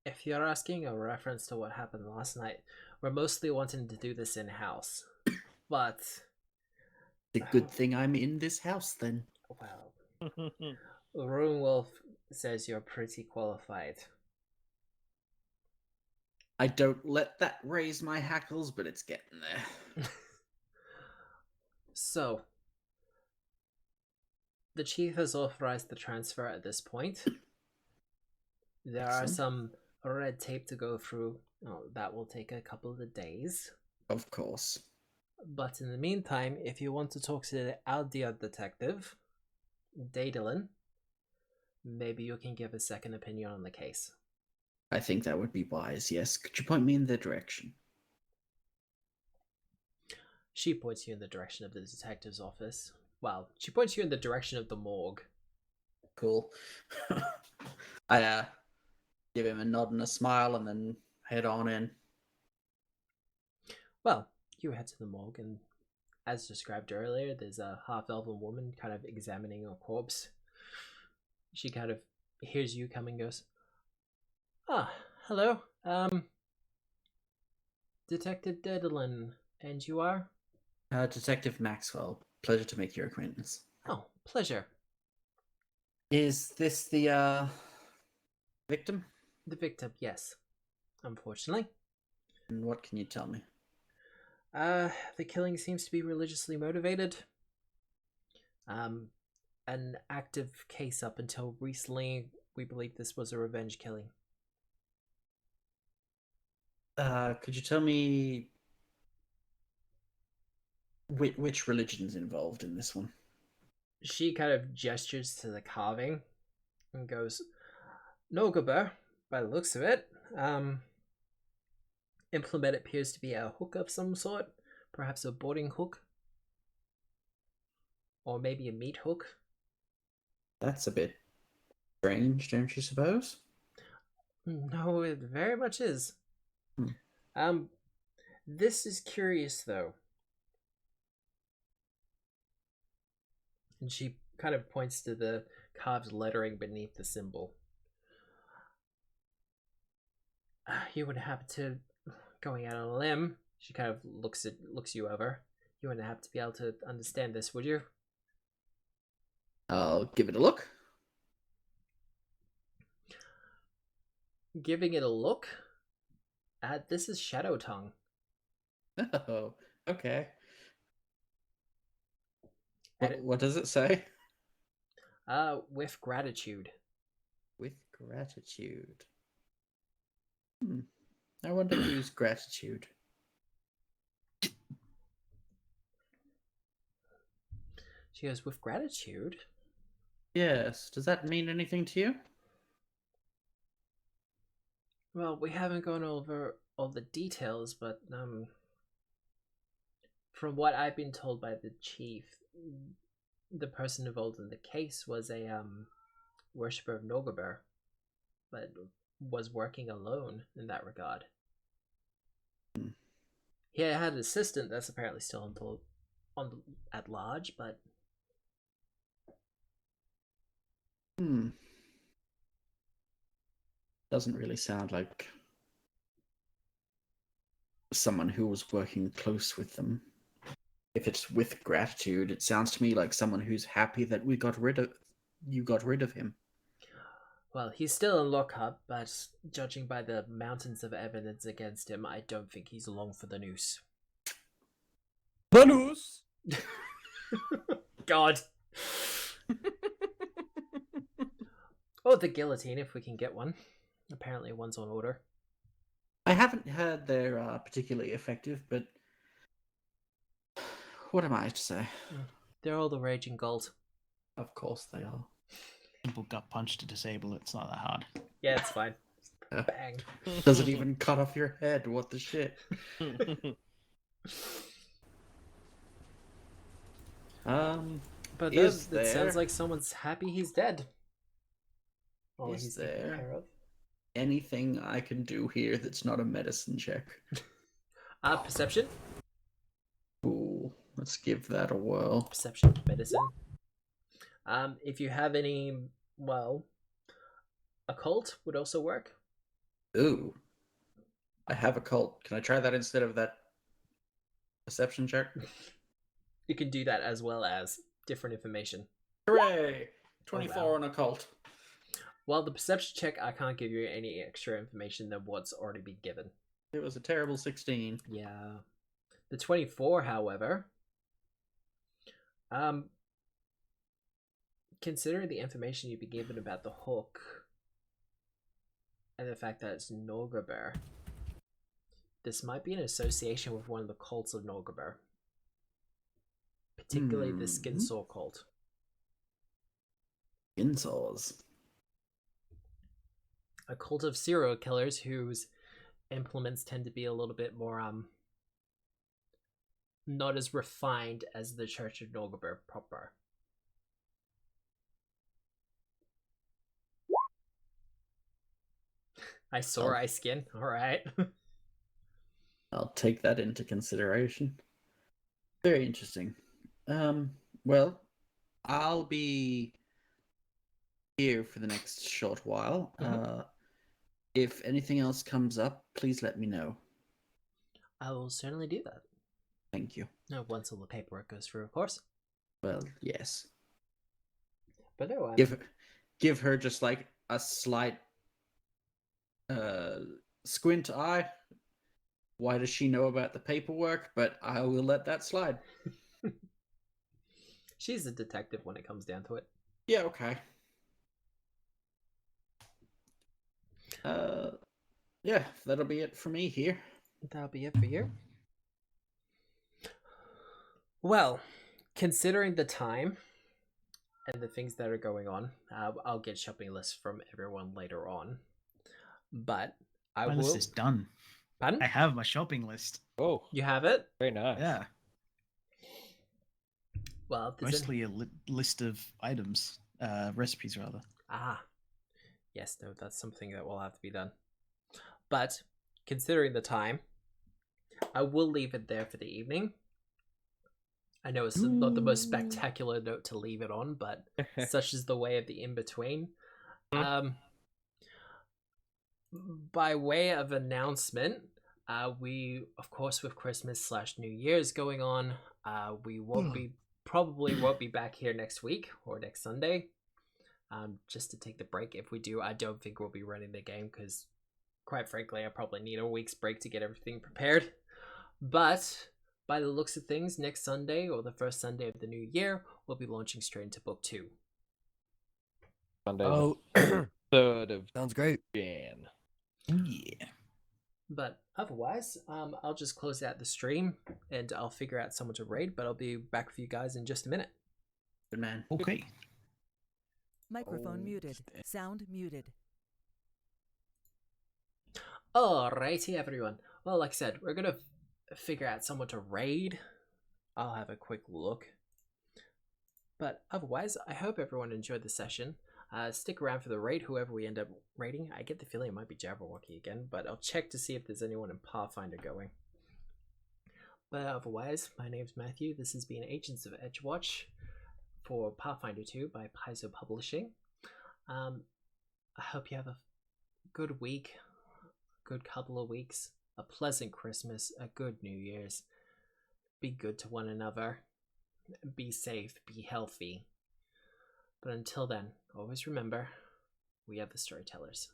if you're asking a reference to what happened last night, we're mostly wanting to do this in-house. But The good thing I'm in this house then. Well, Runewolf says you're pretty qualified. I don't let that raise my hackles, but it's getting there. So, the chief has authorized the transfer at this point. There are Excellent. some red tape to go through. Oh, that will take a couple of days. Of course. But in the meantime, if you want to talk to the Aldia detective, Daedalin, maybe you can give a second opinion on the case. I think that would be wise, yes. Could you point me in the direction? She points you in the direction of the detective's office. Well, she points you in the direction of the morgue. Cool. I give him a nod and a smile and then head on in. Well, you head to the morgue, and as described earlier, there's a half-elven woman kind of examining a corpse. She kind of hears you come and goes, "Ah, hello. Detective Daedalin, and you are?" Detective Maxwell, pleasure to make your acquaintance. "Oh, pleasure." Is this the victim? The victim, yes. Unfortunately. And what can you tell me? The killing seems to be religiously motivated. An active case up until recently. We believe this was a revenge killing. Could you tell me which religion's involved in this one? She kind of gestures to the carving and goes, "Nogaber, by the looks of it. Implement appears to be a hook of some sort, perhaps a boarding hook, or maybe a meat hook." That's a bit strange, don't you suppose? No, it very much is. This is curious, though. And she kind of points to the carved lettering beneath the symbol. You would happen to, going out on a limb, she kind of looks you over. You wouldn't have to be able to understand this, would you? I'll give it a look. Giving it a look? This is Shadow Tongue. Oh, okay. What does it say? With gratitude. With gratitude. I wonder whose gratitude. She goes, "With gratitude?" Yes. Does that mean anything to you? Well, we haven't gone over all the details, but from what I've been told by the chief, the person involved in the case was a worshipper of Nogaber, but was working alone in that regard. He had an assistant that's apparently still at large, but Doesn't really sound like someone who was working close with them. If it's with gratitude, it sounds to me like someone who's happy that you got rid of him. Well, he's still in lockup, but judging by the mountains of evidence against him, I don't think he's long for the noose. The noose! God. Oh, the guillotine, if we can get one. Apparently one's on order. I haven't heard they're particularly effective, but what am I to say? They're all the rage in gold. Of course they are. Simple gut punch to disable it. It's not that hard. Yeah, it's fine. Bang. Doesn't even cut off your head. What the shit? But Is it sounds there- like someone's happy he's dead. Well, Is he's taken there- care of. Anything I can do here that's not a medicine check? Perception. Ooh, let's give that a whirl. Perception, medicine. If you have any, well, occult would also work. Ooh, I have a cult. Can I try that instead of that perception check? You can do that as well as different information. Hooray! 24 wow. on occult. Well, the perception check, I can't give you any extra information than what's already been given. It was a terrible 16. Yeah. The 24, however, considering the information you've been given about the hook and the fact that it's Norgaber, this might be an association with one of the cults of Norgaber, particularly the Skin Saw cult. Skin saws. A cult of serial killers whose implements tend to be a little bit more not as refined as the Church of Norgaber proper. I saw eye skin. All right. I'll take that into consideration. Very interesting. Well, I'll be here for the next short while. If anything else comes up, please let me know. I will certainly do that. Thank you. No, once all the paperwork goes through, of course. Well, yes. But no, Give her just like a slight squint eye. Why does she know about the paperwork? But I will let that slide. she's a detective when it comes down to it. Yeah, okay. Yeah, that'll be it for me here. That'll be it for you. Well, considering the time and the things that are going on, I'll get shopping lists from everyone later on. But I My will. list is done. Pardon? I have my shopping list. Oh, You have it? very nice. Yeah, Well, if there's mostly a list of items, recipes rather. Yes, no, that's something that will have to be done. But considering the time, I will leave it there for the evening. I know it's not the most spectacular note to leave it on, but such is the way of the in-between. By way of announcement, we, of course, with Christmas/New Year's going on, we probably won't be back here next week or next Sunday. Just to take the break. If we do, I don't think we'll be running the game because, quite frankly, I probably need a week's break to get everything prepared. But by the looks of things, next Sunday or the first Sunday of the new year, we'll be launching straight into book 2. Sunday, Oh, the 3rd of sounds great. Jan. Yeah. But otherwise, I'll just close out the stream and I'll figure out someone to raid. But I'll be back with you guys in just a minute. Good man. Okay. Microphone muted. Sound muted. Alrighty, everyone. Well, like I said, we're gonna figure out someone to raid. I'll have a quick look. But otherwise, I hope everyone enjoyed the session. Stick around for the raid, whoever we end up raiding. I get the feeling it might be Jabberwocky again, but I'll check to see if there's anyone in Pathfinder going. But otherwise, my name's Matthew. This has been Agents of Edgewatch for Pathfinder 2 by Paizo Publishing. I hope you have a good week, good couple of weeks, a pleasant Christmas, a good New Year's. Be good to one another. Be safe, be healthy. But until then, always remember, we are the storytellers.